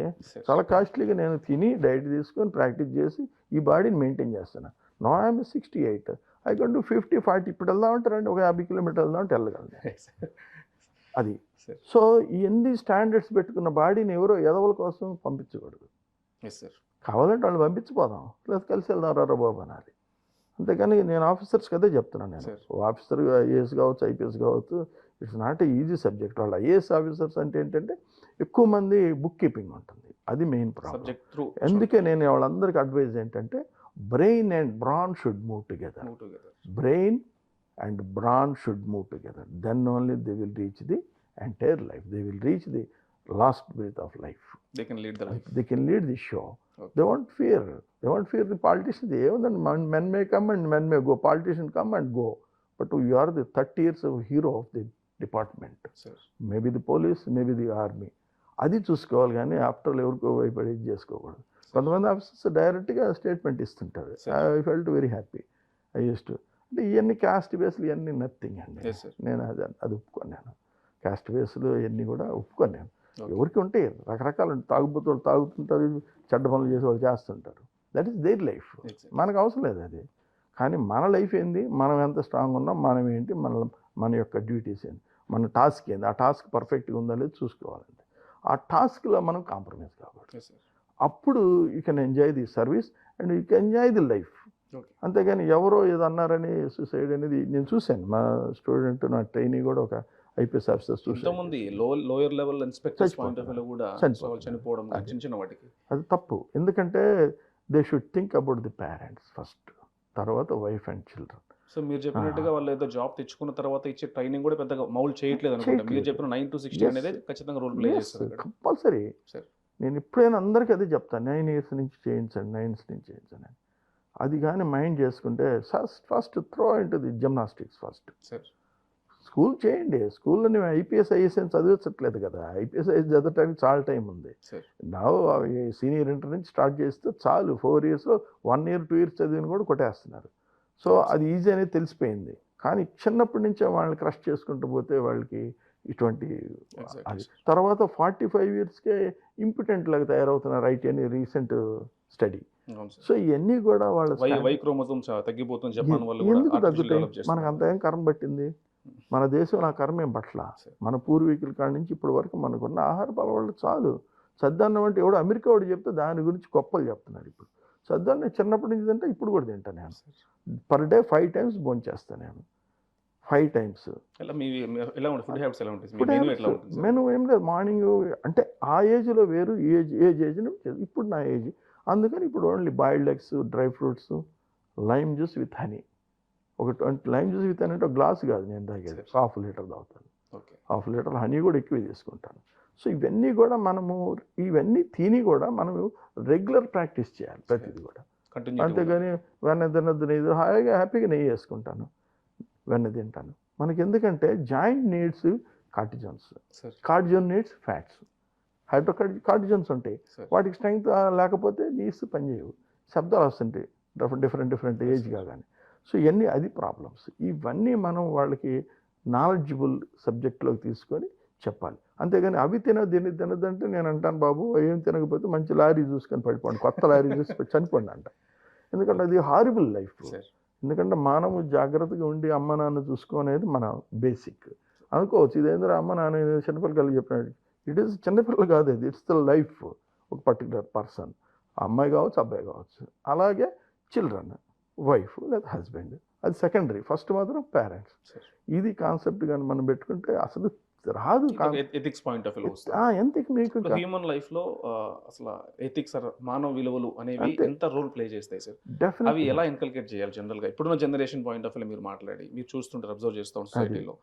చాలా కాస్ట్లీగా నేను తిని డైట్ తీసుకొని ప్రాక్టీస్ చేసి ఈ బాడీని మెయింటైన్ చేస్తాను. No I'm 68, I can do 50, 40. ఇప్పుడు వెళ్దామంటే రండి, ఒక 50 కిలోమీటర్లు వెళ్దామంటే వెళ్ళగలను. అది. సో ఇవన్నీ స్టాండర్డ్స్ పెట్టుకున్న బాడీని ఎవరో ఎదవల కోసం పంపించకూడదు. కావాలంటే వాళ్ళు పంపించిపోదాం, లేదా కలిసి వెళ్దాం రా బాబు అనాలి. అంతేకాని నేను ఆఫీసర్స్కి అదే చెప్తున్నాను. నేను ఆఫీసర్ ఐఏఎస్ కావచ్చు, ఐపీఎస్ కావచ్చు, ఇట్స్ నాట్ ఈజీ సబ్జెక్ట్. వాళ్ళు ఐఏఎస్ ఆఫీసర్స్ అంటే ఏంటంటే ఎక్కువ మంది బుక్ కీపింగ్ ఉంటుంది, అది మెయిన్ ప్రాబ్లం. అందుకే నేను వాళ్ళందరికీ అడ్వైజ్ ఏంటంటే brain and brawn should move together. Brain and brawn should move together. Then only they will reach the entire life. They will reach the last breath of life. They can lead the life. They can lead the show. Okay. They won't fear. They won't fear the politicians. Even men may come and men may go. Politicians come and go. But you are the 30 years of hero of the department. Sir. Maybe the police, maybe the army. అది చూసుకోవాలి కానీ after ఎవరికో భయపడి చేసుకోకూడదు. కొంతమంది officers డైరెక్ట్గా statement ఇస్తుంటారు. I felt very happy. I use to అంటే ఇవన్నీ క్యాస్ట్ బేస్లు ఇవన్నీ నథింగ్ అండి. నేను అది ఒప్పుకున్నాను. క్యాస్ట్ బేస్లు ఇవన్నీ కూడా ఒప్పుకున్నాను. ఎవరికి ఉంటాయి రకరకాల తాగుబోతులు తాగుతుంటారు, చెడ్డ పనులు చేసి వాళ్ళు చేస్తుంటారు. దట్ ఈస్ దేర్ లైఫ్, మనకు అవసరం లేదు అది. కానీ మన లైఫ్ ఏంది, మనం ఎంత స్ట్రాంగ్ ఉన్నాం, మనం ఏంటి, మన యొక్క డ్యూటీస్ ఏంటి, మన టాస్క్ ఏంది, ఆ టాస్క్ పర్ఫెక్ట్గా ఉందా లేదు చూసుకోవాలండి. ఆ టాస్క్లో మనం కాంప్రమైజ్ కాకూడదు. అప్పుడు you can enjoy the service and you can enjoy the life. అంతేగాని ఎవరో ఏదో అన్నారని సూసైడ్ అనేది నేను చూశాను. మా స్టూడెంట్, నా ట్రైనీ కూడా ఒక ఐపీఎస్ ఆఫీసర్ చూసాను. Lower level inspectors point of view కూడా చనిపోవడం చిన్న వాటికి అది తప్పు. ఎందుకంటే they should think about the parents first, తర్వాత వైఫ్ అండ్ చిల్డ్రన్. సో మీరు చెప్పినట్టుగా వాళ్ళు ఏదో జాబ్ తెచ్చుకున్న తర్వాత ఇచ్చే ట్రైనింగ్ కూడా పెద్దగా మౌల్డ్ చేయట్లేదు అనుకుంటా. మీరు చెప్పిన 9 to 60 అనేది ఖచ్చితంగా రోల్ ప్లే చేస్తారు కంపల్సరీ. నేను ఎప్పుడైనా అందరికీ అదే చెప్తాను, 9 years నుంచి చేయించండి, 9 years నుంచి చేయించండి. అది కానీ మైండ్ చేసుకుంటే first throw into the gymnastics first. School చేయండి, స్కూల్లో నువ్వు ఐపీఎస్ ఐఏఎస్ అని చదివించట్లేదు కదా, ఐపీఎస్ ఐఏఎస్ చదవటానికి చాలా టైం ఉంది. నా సీనియర్ ఇంటర్ నుంచి స్టార్ట్ చేస్తే చాలు, 4 years 1 year 2 years చదివిన కూడా కొట్టేస్తున్నారు. సో అది ఈజీ అనేది తెలిసిపోయింది. కానీ చిన్నప్పటి నుంచే వాళ్ళని క్రష్ చేసుకుంటూ పోతే వాళ్ళకి ఇటువంటి అది తర్వాత 45 yearsకే ఇంపిటెంట్ లాగా తయారవుతున్నారు. ఐటీ అని రీసెంట్ స్టడీ అవును సార్. సో ఇవన్నీ కూడా వాళ్ళ వై క్రోమోజోమ్ తగ్గిపోతుంది జపాన్ వాళ్ళు కూడా ఎందుకు ఆర్టిఫిషియల్ తగ్గుతాయి? డెవలప్ మనకు చేస్తున్నారు. అంత ఏం కర్మ పట్టింది? మన దేశం ఆ కర్మ ఏం పట్ల. సరే. మన పూర్వీకుల కాడి నుంచి ఇప్పటి వరకు మనకున్న ఆహార అలవాట్లు చాలు. సద్దన్నం అంటే ఎవడో అమెరికా వాడు చెప్తే దాని గురించి గొప్పలు చెప్తున్నారు ఇప్పుడు. సద్దన్నం చిన్నప్పటి నుంచి తింటే ఇప్పుడు కూడా తింటాను నేను. పర్ డే 5 టైమ్స్ భోంచేస్తాను నేను. 5 టైమ్స్. ఎలా ఎలా ఉంటుంది? ఫుడ్ హ్యాబిట్స్ ఎలా ఉంటాయి? మీ ఫుడ్ మెనూ హ్యాబిట్స్ ఎట్లా ఉంటుంది సార్? మెను ఏం లేదు. మార్నింగ్ అంటే ఆ ఏజ్‌లో వేరు, ఏజ్‌ని ఇప్పుడు నా ఏజ్. అందుకని ఇప్పుడు only boiled eggs, dry fruits, lime juice with honey. ఒక లైమ్ జ్యూస్ విత్ హనీ అంటే ఒక గ్లాస్ కాదు నేను తాగేది. హాఫ్ లీటర్ తాగుతాను. ఓకే. హాఫ్ లీటర్ హనీ కూడా ఎక్కువే తీసుకుంటాను. సో ఇవన్నీ కూడా మనము ఇవన్నీ తిని కూడా మనము రెగ్యులర్ ప్రాక్టీస్ చేయాలి ప్రతిది కూడా. అంతేగాని వెన్న తినొద్దు, నెయ్యి హాయిగా హ్యాపీగా నెయ్యి వేసుకుంటాను, వెన్న తింటాను. మనకి ఎందుకంటే joint needs కార్టిజన్స్, Cartesian needs fats, కార్టిజన్స్ ఉంటాయి. వాటికి స్ట్రెంగ్త్ లేకపోతే నీడ్స్ పనిచేయవు, శబ్దాలు వస్తుంటాయి డిఫరెంట్ ఏజ్ కాగానే. సో ఇవన్నీ అది ప్రాబ్లమ్స్. ఇవన్నీ మనం వాళ్ళకి నాలెడ్జబుల్ సబ్జెక్ట్లోకి తీసుకొని చెప్పాలి. అంతేగాని అవి తినద్దంటే నేను అంటాను, బాబు ఏం తినకపోతే మంచి లారీ చూసుకొని పడిపోండి, కొత్త లారీ చూసి చనిపోండి అంట. ఎందుకంటే అది హారిబుల్ లైఫ్. ఎందుకంటే మనము జాగ్రత్తగా ఉండి అమ్మ నాన్న చూసుకోనేది మన బేసిక్. అనుకోవచ్చు ఇదేంద్ర అమ్మ నాన్న చిన్నపిల్లలు చెప్పినట్టు, ఇట్ ఈస్ చిన్నపిల్లలు కాదు, అది ఇట్స్ ద లైఫ్. ఒక పర్టికులర్ పర్సన్, అమ్మాయి కావచ్చు అబ్బాయి కావచ్చు, అలాగే చిల్డ్రన్, వైఫ్ లేదా హస్బెండ్, అది సెకండరీ. ఫస్ట్ మాత్రం పేరెంట్స్. ఇది కాన్సెప్ట్ కానీ మనం పెట్టుకుంటే అసలు రాదు. ఎథిక్స్ పాయింట్ ఆఫ్ వ్యూ ఎంతకి మీకు హ్యూమన్ లైఫ్ లో అసలు ఎథిక్స్ మానవ విలువలు అనేవి ఎంత రోల్ ప్లే చేస్తాయి సార్? అవి ఎలా ఇన్కల్కేట్ చేయాలి జనరల్ గా? ఇప్పుడున్న జనరేషన్ పాయింట్ ఆఫ్ వ్యూ మీరు మాట్లాడి మీరు చూస్తుంటారు, అబ్జర్వ్ చేస్తూ సొసైటీలో.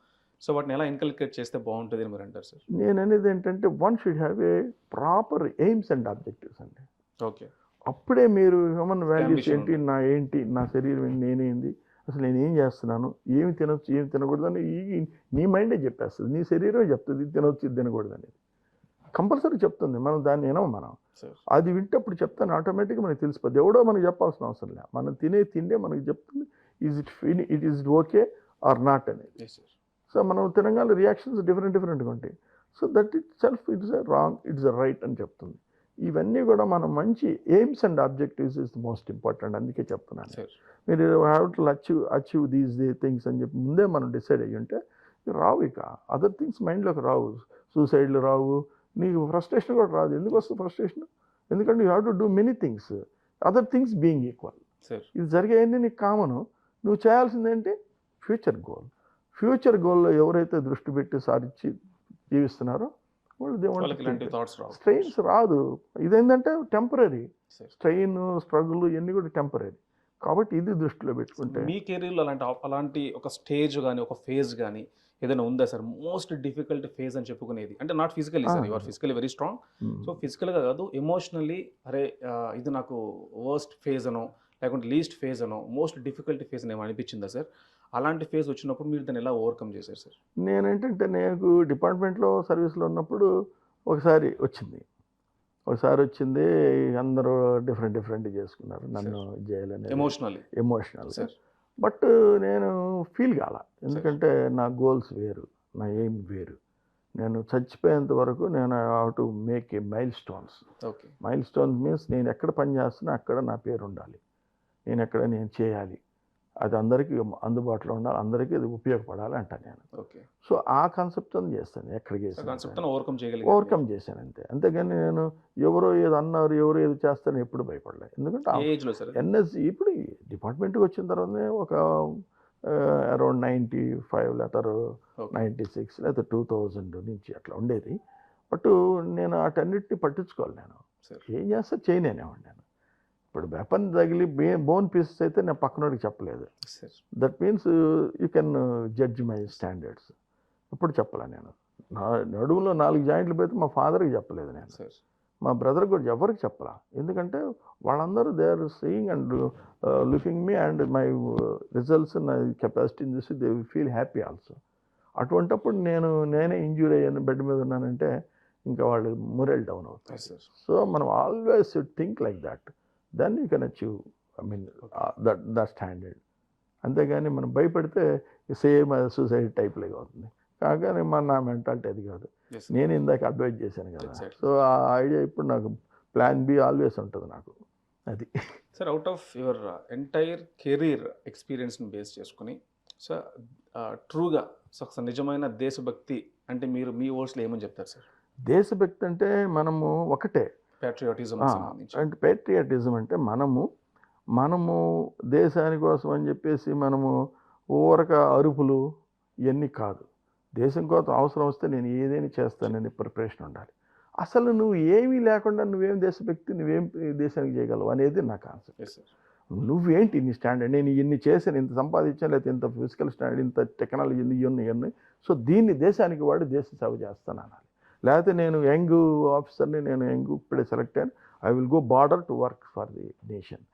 సో వాటిని ఎలా ఇన్కల్కేట్ చేస్తే బాగుంటుంది అని మీరు అంటారు సార్? నేను అనేది ఏంటంటే one should have a proper AIIMS and objectives అండి. ఓకే. అప్పుడే మీరు హ్యూమన్ వాల్యూస్ ఏంటి, నా శరీరం నేనేంది, అసలు నేను ఏం చేస్తున్నాను, ఏమి తినొచ్చు ఏమి తినకూడదు అని నీ మైండే చెప్పేస్తుంది, నీ శరీరమే చెప్తుంది ఇది తినొచ్చు ఇది తినకూడదు అనేది. కంపల్సరీ చెప్తుంది, మనం దాన్ని వినం. మనం అది వింటప్పుడు చెప్తాను ఆటోమేటిక్గా మనకి తెలిసిపోద్ది. ఎవడో మనకు చెప్పాల్సిన అవసరం లేదు, మనం తిండే మనకి చెప్తుంది it is okay or not అనేది. సో మనం తినగానే రియాక్షన్స్ డిఫరెంట్గా ఉంటాయి. So that itself it's a wrong, it's a right అని చెప్తుంది. ఇవన్నీ కూడా మనం మంచి aims and objectives is the most important. అందుకే చెప్తున్నాను, మీరు have to achieve these things అని చెప్పి ముందే మనం డిసైడ్ అయ్యి ఉంటే రావు. ఇక అదర్ థింగ్స్ మైండ్లోకి రావు, సూసైడ్లు రావు, నీకు ఫ్రస్ట్రేషన్ కూడా రాదు. ఎందుకు వస్తుంది ఫ్రస్ట్రేషన్? ఎందుకంటే you have to do many things, other things being equal. ఇది జరిగేవన్నీ నీకు కామను. నువ్వు చేయాల్సింది ఏంటి? ఫ్యూచర్ గోల్లో ఎవరైతే దృష్టి పెట్టి సాధించి జీవిస్తున్నారో వాళ్ళు స్ట్రెయిన్స్ రాదు. ఇదేంటంటే టెంపరీ స్ట్రెయిన్, స్ట్రగుల్ ఇవన్నీ కూడా టెంపరీ. కాబట్టి ఇది దృష్టిలో పెట్టుకుంటే మీ కెరీర్లో అలాంటి ఒక స్టేజ్ కానీ ఒక ఫేజ్ కానీ ఏదైనా ఉందా సార్? మోస్ట్ డిఫికల్ట్ ఫేజ్ అని చెప్పుకునేది, అంటే not physically sir, your physically very strong. So ఫిజికల్గా కాదు, ఎమోషనల్లీ అరే ఇది నాకు వర్స్ట్ ఫేజ్ అనో లేకుంటే లీస్ట్ ఫేజ్ అనో మోస్ట్ డిఫికల్ట్ ఫేజ్ అని ఏమో అనిపించిందా సార్? అలాంటి ఫేజ్ వచ్చినప్పుడు మీరు దాన్ని ఎలా ఓవర్కమ్ చేశారు సార్? నేనేంటంటే నాకు డిపార్ట్మెంట్లో సర్వీస్లో ఉన్నప్పుడు ఒకసారి వచ్చింది, అందరూ డిఫరెంట్ చేసుకున్నారు నన్ను చేయాలని ఎమోషనల్. బట్ నేను ఫీల్ కాల, ఎందుకంటే నా గోల్స్ వేరు, నా ఎయిమ్ వేరు. నేను చచ్చిపోయేంత వరకు నేను have to make a mile stones means నేను ఎక్కడ పని చేస్తున్నా అక్కడ నా పేరు ఉండాలి, నేను చేయాలి, అది అందరికీ అందుబాటులో ఉండాలి, అందరికీ అది ఉపయోగపడాలి అంటాను నేను. సో ఆ కాన్సెప్ట్తో చేస్తాను, ఎక్కడికి ఓవర్కమ్ చేశాను అంతే. అంతేగాని నేను ఎవరో ఏదో అన్నారు, ఎవరో ఏదో చేస్తారని ఎప్పుడు భయపడలేదు. ఎందుకంటే ఎన్ఎస్సి ఇప్పుడు డిపార్ట్మెంట్కి వచ్చిన తర్వాతనే ఒక అరౌండ్ 95 లేదా 96 లేదా 2000 నుంచి అట్లా ఉండేది. బట్ నేను వాటన్నిటిని పట్టించుకోవాలి. నేను ఏం చేస్తా చేయనేవాడిని. నేను ఇప్పుడు వెపన్ తగిలి బోన్ పీసెస్ అయితే నేను పక్కనోడికి చెప్పలేదు. That means you can judge my standards. ఎప్పుడు చెప్పలే నేను. నడుములో 4 జాయింట్లు పోతే మా ఫాదర్కి చెప్పలేదు నేను, మా బ్రదర్కి కూడా ఎవరికి చెప్పలా. ఎందుకంటే వాళ్ళందరూ they are seeing and looking me and my results, నా కెపాసిటీని చూసి they will feel happy also. అటువంటప్పుడు నేనే ఇంజ్యూర్ అయ్యాను, బెడ్ మీద ఉన్నానంటే ఇంకా వాళ్ళు మొరల్ డౌన్ అవుతారు. సో మనం always should think like that, then you can achieve that standard. అంతేగాని మనం భయపడితే సేమ్ సూసైడ్ టైప్లాగా అవుతుంది. కాగానే నా మెంటాలిటీ అది కాదు. నేను ఇందాక అడ్వైజ్ చేశాను కదా. సో ఆ ఐడియా ఇప్పుడు నాకు ప్లాన్ బి ఆల్వేస్ ఉంటుంది నాకు. అది. Sir out of your entire career ఎక్స్పీరియన్స్ని బేస్ చేసుకుని సార్ ట్రూగా సో నిజమైన దేశభక్తి అంటే మీరు మీ వర్డ్స్లో ఏమని చెప్తారు సార్? దేశభక్తి అంటే మనము ఒకటే. ప్యాట్రియాటిజం ఆ! సంబంధించి. అంటే పేట్రియాటిజం అంటే మనము దేశాని కోసం అని చెప్పేసి మనము ఊరక అరుపులు ఇయన్నీ కాదు. దేశం కోసం అవసరం వస్తే నేను ఏదైనా చేస్తానని ప్రిపరేషన్ ఉండాలి. అసలు నువ్వు ఏమీ లేకుండా నువ్వేం దేశభక్తి, నువ్వేం దేశానికి చేయగలవు అనేది నా కాన్సెప్ట్. Yes sir. నువ్వేంటి నీ స్టాండర్డ్? నేను ఇన్ని చేశాను, ఇంత సంపాదించాను, లేకపోతే ఇంత ఫిజికల్ స్టాండర్డ్, ఇంత టెక్నాలజీ ఉంది, ఇవన్నీ. సో దీన్ని దేశానికి వాడి దేశ సేవ చేస్తాను అనాలి. లేకపోతే నేను యంగ్ ఆఫీసర్ని, నేను యంగ్ ఇప్పుడే సెలెక్ట్ అయ్యాను, I will go border to work for the nation.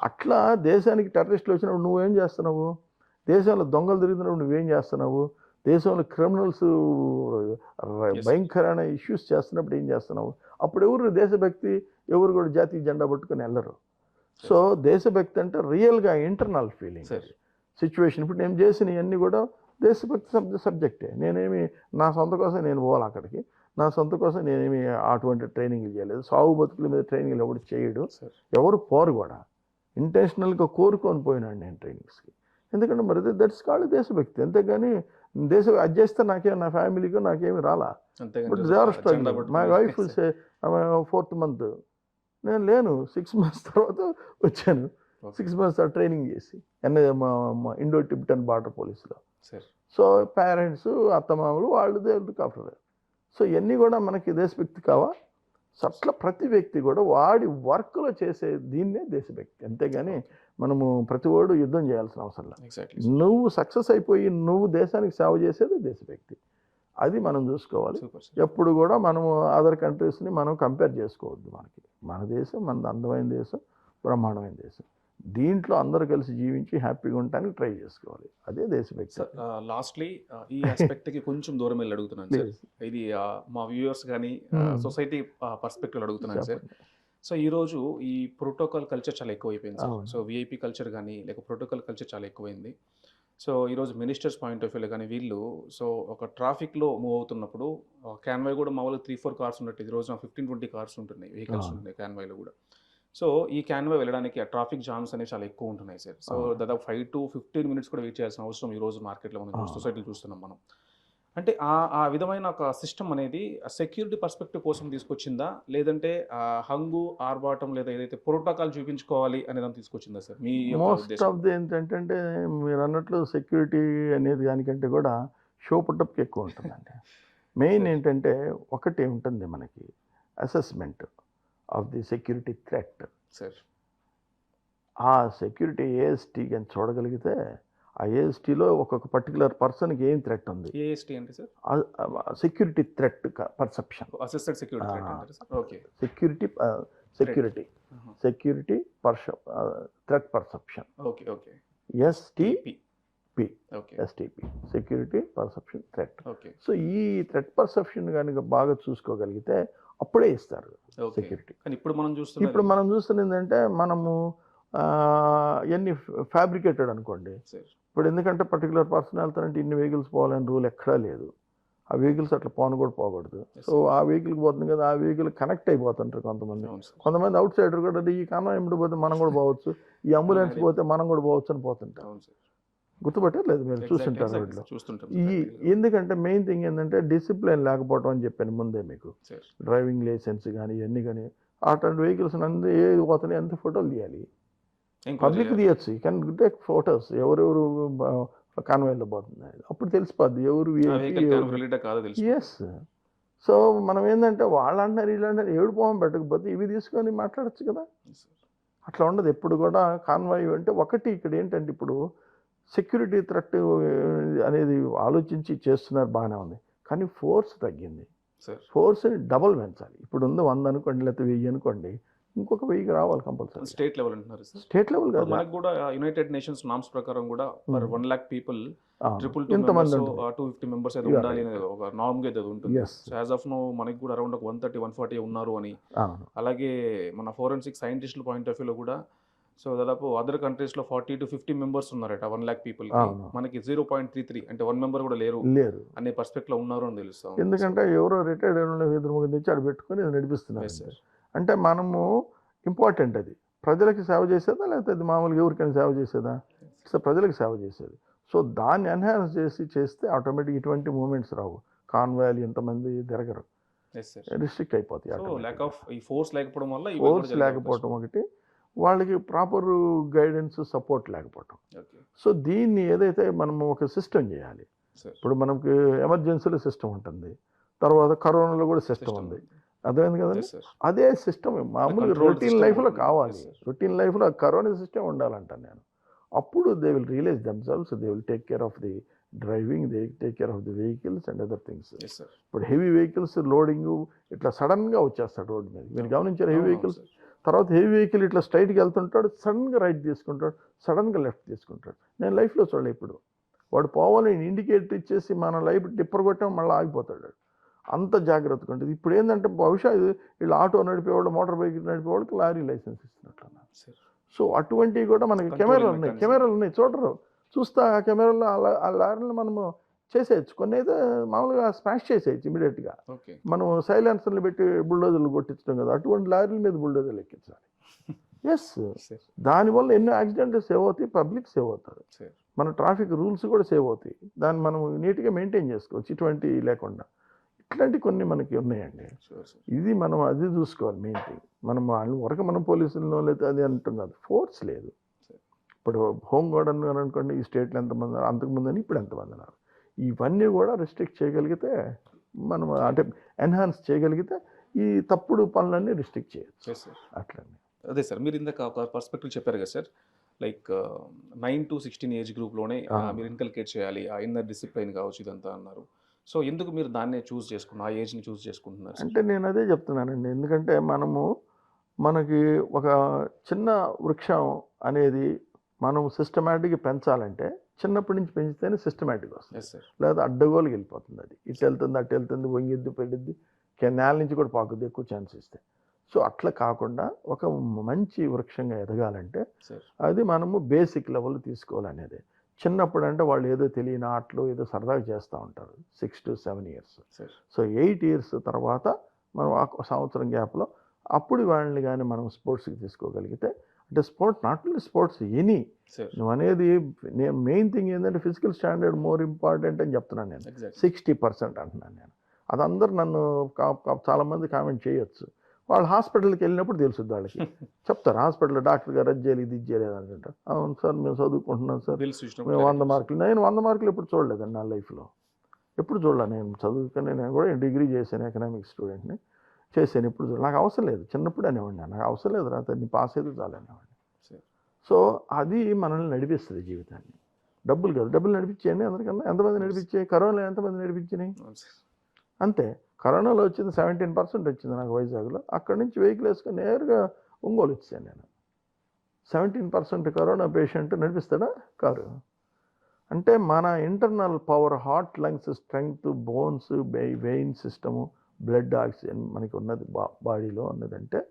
అట్లా దేశానికి టెర్రరిస్టులు వచ్చినప్పుడు నువ్వేం చేస్తున్నావు? దేశంలో దొంగలు తిరుగుతున్నప్పుడు నువ్వేం చేస్తున్నావు? దేశంలో క్రిమినల్స్ భయంకరమైన ఇష్యూస్ చేస్తున్నప్పుడు ఏం చేస్తున్నావు? అప్పుడు ఎవరు దేశభక్తి, ఎవరు కూడా జాతీయ జెండా పట్టుకొని వెళ్ళరు. సో దేశభక్తి అంటే రియల్గా ఇంటర్నల్ ఫీలింగ్ సిచ్యువేషన్. ఇప్పుడు నేను చేసిన ఇవన్నీ కూడా దేశభక్తి సబ్జెక్టే. నేనేమి నా సొంత కోసం నేను పోవాలి అక్కడికి, నా సొంత కోసం నేనేమి అటువంటి ట్రైనింగ్లు చేయలేదు. సాగు బతుకుల మీద ట్రైనింగ్లు ఎవరు చేయడు, ఎవరు పోరు కూడా. ఇంటెన్షనల్గా కోరుకొని పోయినాడు నేను ట్రైనింగ్స్కి. ఎందుకంటే మరి దట్స్ కాల్డ్ దేశభక్తి. అంతేగాని దేశం అది చేస్తే నా ఫ్యామిలీకి నాకేమి రాలా. మై వైఫ్ 4th month, నేను లేను. 6 months తర్వాత వచ్చాను. 6 months ట్రైనింగ్ చేసి ఇండో టిబెటన్ బార్డర్ పోలీసులో. సో పేరెంట్స్, అత్తమామలు వాళ్ళు కాఫర్. సో ఇవన్నీ కూడా మనకి దేశభక్తి కావా? అట్లా ప్రతి వ్యక్తి కూడా వాడి వర్క్లో చేసే దీన్నే దేశభక్తి. అంతేగాని మనము ప్రతి వాడు యుద్ధం చేయాల్సిన అవసరం లేదు. నువ్వు సక్సెస్ అయిపోయి నువ్వు దేశానికి సేవ చేసేది దేశభక్తి. అది మనం చూసుకోవాలి. ఎప్పుడు కూడా మనము అదర్ కంట్రీస్ని మనం కంపేర్ చేసుకోవద్దు. మన దేశం, మన అందమైన దేశం, బ్రహ్మాండమైన దేశం. దీంట్లో అందరూ కలిసి జీవించి హ్యాపీగా ఉండటానికి ట్రై చేసుకోవాలి. అదే దేశభక్తి. లాస్ట్లీ ఈ ఆస్పెక్ట్కి కొంచెం దూరం వెళ్ళి అడుగుతున్నాను సార్. ఇది మా వ్యూవర్స్ కానీ సొసైటీ పర్స్పెక్టివ్ అడుగుతున్నాను సార్. సో ఈరోజు ఈ ప్రోటోకాల్ కల్చర్ చాలా ఎక్కువైపోయింది సార్. సో విఐపి కల్చర్ కానీ లేక ప్రోటోకాల్ కల్చర్ చాలా ఎక్కువైంది. సో ఈరోజు మినిస్టర్స్ పాయింట్ ఆఫ్ వ్యూలో కానీ వీళ్ళు సో ఒక ట్రాఫిక్లో మూవ్ అవుతున్నప్పుడు క్యాన్వాయ్ కూడా మామూలుగా 3-4 కార్స్ ఉన్నట్టు ఈ రోజున 15-20 కార్స్ ఉంటున్నాయి, వెహికల్స్ ఉంటున్నాయి క్యాన్వాయ్లో కూడా. సో ఈ క్యాన్వాయ్ వెళ్ళడానికి ఆ ట్రాఫిక్ జామ్స్ అనేవి చాలా ఎక్కువ ఉంటున్నాయి సార్. సో దాదాపు 5 to 15 minutes కూడా వెయిట్ చేయాల్సిన అవసరం ఈ రోజు మార్కెట్లో మనం సొసైటీలో చూస్తున్నాం మనం. అంటే ఆ విధమైన ఒక సిస్టమ్ అనేది సెక్యూరిటీ పర్స్పెక్టివ్ కోసం తీసుకొచ్చిందా, లేదంటే హంగు ఆర్భాటం లేదా ఏదైతే ప్రోటోకాల్ చూపించుకోవాలి అనేది తీసుకొచ్చిందా సార్? మీ మోస్ట్ ఆఫ్ ది ఏంటంటే మీరు అన్నట్లు సెక్యూరిటీ అనేది దానికంటే కూడా షో పుట్టప్కి ఎక్కువ ఉంటుందండి. మెయిన్ ఏంటంటే ఒకటి ఉంటుంది మనకి assessment of the security threat sir. ఆ సెక్యూరిటీ ఏఎస్టీ అని చూడగలిగితే ఆ ఏఎస్టీలో ఒక్కొక్క పర్టికులర్ పర్సన్కి ఏం థ్రెట్ ఉంది. ఏఎస్టీ అంటే sir security threat perception. Assessed security threat అంటారు sir. Okay. Security threat perception. Okay okay. STP. STP security perception threat. Okay. So ఈ థ్రెట్ పర్సెప్షన్ కనుక బాగా చూసుకోగలిగితే అప్పుడే ఇస్తారు సెక్యూరిటీ. ఇప్పుడు మనం చూస్తున్నది ఏంటంటే మనము ఇవన్నీ ఫ్యాబ్రికేటెడ్ అనుకోండి. ఇప్పుడు ఎందుకంటే పర్టికులర్ పర్సన్ వెళ్తారంటే ఇన్ని వెహికల్స్ పోవాలని రూల్ ఎక్కడా లేదు. ఆ వెహికల్స్ అట్లా కూడా పోకూడదు. సో ఆ వెహికల్కి పోతుంది కదా, ఆ వెహికల్ కనెక్ట్ అయిపోతుంటారు కొంతమంది అవుట్ సైడర్ కూడా. ఈ కాన్వాయ్ ఎంబడి పోతే మనం కూడా పోవచ్చు, ఈ అంబులెన్స్ పోతే మనం కూడా పోవచ్చు అని పోతుంటాం. గుర్తుపట్టలేదు, మీరు చూస్తుంటారు వీటిలో. ఎందుకంటే మెయిన్ థింగ్ ఏంటంటే డిసిప్లిన్ లేకపోవడం అని చెప్పాను ముందే మీకు. డ్రైవింగ్ లైసెన్స్ కానీ ఇవన్నీ కానీ అటువంటి వెహికల్స్ అందు ఏది పోతున్నాయి అంత ఫోటోలు తీయాలి. పబ్లిక్ తీయచ్చు, యూ కెన్ టేక్ ఫొటోస్ ఎవరెవరు కాన్వాయ్లో పోతుంది, అప్పుడు తెలిసిపోద్ది ఎవరు. ఎస్. సో మనం ఏంటంటే వాళ్ళు అంటారు వీళ్ళు అంటారు, ఏడు పోవం పెట్టకపోతే ఇవి తీసుకొని మాట్లాడచ్చు కదా. అట్లా ఉండదు ఎప్పుడు కూడా. కాన్వాయ్ అంటే ఒకటి ఇక్కడ ఏంటంటే ఇప్పుడు సెక్యూరిటీ థ్రెట్ అనేది ఆలోచించి చేస్తున్నారు, బాగానే ఉంది. కానీ ఫోర్స్ తగ్గింది. ఫోర్స్ని డబల్ పెంచాలి. ఇప్పుడు ఉంది 100 అనుకోండి, లేకపోతే 1000 అనుకోండి, ఇంకొక 1000 రావాలి కంపల్సరీ. స్టేట్ లెవెల్ అంటున్నారు సార్. స్టేట్ లెవెల్ కాదు, మనకు కూడా యునైటెడ్ నేషన్స్ నామ్స్ ప్రకారం కూడా పర్ 1 lakh పీపుల్ 250 మెంబర్స్ అయితే ఉండాలి అనేది ఒక నార్మ్ గా అయితే ఉంటుంది. సో యాజ్ ఆఫ్ నో మనకి కూడా అరౌండ్ 130-140 ఉన్నారు అని. అలాగే మన ఫోరెన్సిక్ సైంటిస్టుల పాయింట్ ఆఫ్ వ్యూలో కూడా సో దాదాపు అదర్ కంట్రీస్ లో 40 to 50 మెంబర్స్ ఉన్నారట 1 lakh పీపుల్. మనకి 0.33 అంటే 1 మెంబర్ కూడా లేరు అనే పర్స్పెక్ట్ లో ఉన్నారు అని తెలుస్తాం. ఎందుకంటే ఎవరో రిటైర్డ్ 2 3 తెచ్చి ఆడ పెట్టుకొని నడిపిస్తున్నారు. అంటే మనము ఇంపార్టెంట్ అది ప్రజలకి సేవ చేసేదా, లేకపోతే అది మామూలుగా ఎవరికైనా సేవ చేసేదా? ఇట్స్ ప్రజలకు సేవ చేసేది. సో దాన్ని ఎన్హాన్స్ చేస్తే ఆటోమేటిక్ ఇటువంటి మూమెంట్స్ రావు. కాన్వాయ్ ఇంతమంది తిరగరు, రిస్ట్రిక్ట్ అయిపోతాయి. ఫోర్స్ లేకపోవడం వల్ల ఫోర్స్ లేకపోవటం ఒకటి, వాళ్ళకి ప్రాపర్ గైడెన్స్ సపోర్ట్ లేకపోవటం. సో దీన్ని ఏదైతే మనం ఒక సిస్టమ్ చేయాలి. ఇప్పుడు మనకి ఎమర్జెన్సీలో సిస్టమ్ ఉంటుంది, తర్వాత కరోనాలో కూడా సిస్టమ్ ఉంది, అర్థమైంది కదండి. అదే సిస్టమ్ మామూలుగా రొటీన్ లైఫ్లో కావాలి. రొటీన్ లైఫ్లో కరోనా సిస్టమ్ ఉండాలంటాను నేను. అప్పుడు they will realise themselves, they will take care of the driving, they take care of the vehicles and other things. ఇప్పుడు హెవీ వెహికల్స్ లోడింగ్ ఇట్లా సడన్గా వచ్చేస్తాడు రోడ్డు మీద, మీరు గమనించారు? హెవీ వెహికల్స్ తర్వాత హెవీ వెహికల్ ఇట్లా స్ట్రైట్కి వెళ్తుంటాడు, సడన్గా రైట్ తీసుకుంటాడు, సడన్గా లెఫ్ట్ తీసుకుంటాడు. నేను లైఫ్లో చూడలే ఇప్పుడు. వాడు పోవాలని ఇండికేటర్ ఇచ్చేసి మన లైఫ్ టిప్పర్ కొట్టాం మళ్ళీ ఆగిపోతాడు. అంత జాగ్రత్తగా ఉంటుంది. ఇప్పుడు ఏంటంటే బహుశా వీళ్ళు ఆటో నడిపేవాళ్ళు, మోటార్ బైక్ నడిపేవాళ్ళకి లారీ లైసెన్స్ ఇస్తున్నట్లు. సో అటువంటివి కూడా మనకి కెమెరాలు ఉన్నాయి చూడరు. చూస్తా ఆ కెమెరాలో ఆ లారీలు మనము చేసేయచ్చు. కొన్ని అయితే మామూలుగా స్మాష్ చేసేయచ్చు ఇమీడియట్గా. మనం సైలెన్సర్లు పెట్టి బుల్డోజర్లు కొట్టించడం కదా, అటువంటి లారీల మీద బుల్డోజర్లు ఎక్కించాలి. ఎస్, దానివల్ల ఎన్నో యాక్సిడెంట్లు సేవ్ అవుతాయి, పబ్లిక్ సేవ్ అవుతారు, మన ట్రాఫిక్ రూల్స్ కూడా సేవ్ అవుతాయి. దాన్ని మనం నీట్గా మెయింటైన్ చేసుకోవచ్చు ఇటువంటి లేకుండా. ఇట్లాంటి కొన్ని మనకి ఉన్నాయండి. ఇది మనం అది చూసుకోవాలి మెయిన్ థింగ్. మనం వరకు మనం పోలీసులను లేదా అది అంటాం కాదు, ఫోర్స్ లేదు. ఇప్పుడు హోమ్ గార్డ్ అన్నారు అనుకోండి, ఈ స్టేట్లో ఎంతమంది, అంతకుముందు అని ఇప్పుడు ఎంతమంది అన్నారు. ఇవన్నీ కూడా రిస్ట్రిక్ట్ చేయగలిగితే, మనం అంటే ఎన్హాన్స్ చేయగలిగితే ఈ తప్పుడు పనులన్నీ రిస్ట్రిక్ట్ చేయొచ్చు. అట్లనే అదే సార్, మీరు ఇందాక ఒక పర్స్పెక్టివ్ చెప్పారు కదా సార్, లైక్ 9 to 16 ఏజ్ గ్రూప్లోనే మీరు ఇన్కల్కేట్ చేయాలి, ఆ ఇన్నర్ డిసిప్లైన్ కావచ్చు ఇదంతా అన్నారు. సో ఎందుకు మీరు దాన్నే చూస్ చేసుకున్నారు, ఆ ఏజ్ని చూస్ చేసుకుంటున్నారు? అంటే నేను అదే చెప్తున్నానండి. ఎందుకంటే మనకి ఒక చిన్న వృక్షం అనేది మనం సిస్టమేటిక్గా పెంచాలంటే చిన్నప్పటి నుంచి పెంచితేనే సిస్టమేటిక్ వస్తుంది. లేదా అడ్డగోలుకి వెళ్ళిపోతుంది. అది ఇటు వెళ్తుంది, అటు వెళ్తుంది, వంగిద్ది, పెళ్ళిద్ది, నేల నుంచి కూడా పాకుద్ది ఎక్కువ ఛాన్స్ ఇస్తే. సో అట్లా కాకుండా ఒక మంచి వృక్షంగా ఎదగాలంటే అది మనము బేసిక్ లెవెల్ తీసుకోవాలనేది. చిన్నప్పుడు అంటే వాళ్ళు ఏదో తెలియని ఆటలు ఏదో సరదాగా చేస్తూ ఉంటారు 6 to 7 years. సో 8 years తర్వాత మనం సంవత్సరం గ్యాప్లో అప్పుడు వాళ్ళని కానీ మనం స్పోర్ట్స్కి తీసుకోగలిగితే, అంటే sports not only sports any, నువ్వు అనేది నేను మెయిన్ థింగ్ ఏంటంటే ఫిజికల్ స్టాండర్డ్ మోర్ ఇంపార్టెంట్ అని చెప్తున్నాను నేను. 60% అంటున్నాను నేను. అది అందరూ నన్ను చాలామంది కామెంట్ చేయొచ్చు. వాళ్ళు హాస్పిటల్కి వెళ్ళినప్పుడు తెలుసుద్ది వాళ్ళకి. చెప్తారు హాస్పిటల్లో డాక్టర్ గారు అది చేయలేదు ఇది చేయలేదు అనుకుంటా. అవును సార్ మేము చదువుకుంటున్నాం సార్, మేము 100 మార్కులు. నేను 100 మార్కులు ఎప్పుడు చూడలేదండి నా లైఫ్లో, ఎప్పుడు చూడలే. నేను చదువుకుని నేను కూడా డిగ్రీ చేశాను, ఎకనామిక్స్ స్టూడెంట్ని చేశాను. ఇప్పుడు నాకు అవసరం లేదు, చిన్నప్పుడు అనేవాడిని, నాకు అవసరం లేదు రా నీ పాస్ అయితే చాలనేవాడిని. సో అది మనల్ని నడిపిస్తుంది జీవితాన్ని. డబ్బులు కాదు, డబ్బులు నడిపించేయండి అందరికన్నా. ఎంతమంది నడిపించాయి? కరోనాలో ఎంతమంది నడిపించినాయి? అంతే. కరోనాలో వచ్చింది 17% వచ్చింది నాకు వైజాగ్లో. అక్కడి నుంచి వెహికల్ వేసుకొని నేరుగా ఒంగోలు వచ్చాను నేను. 17% కరోనా పేషెంట్ నడిపిస్తాడా కారు? అంటే మన internal power, heart, lungs strength, bones, vein system, blood oxygen మనకి ఉన్నది బాడీలో ఉన్నదంటే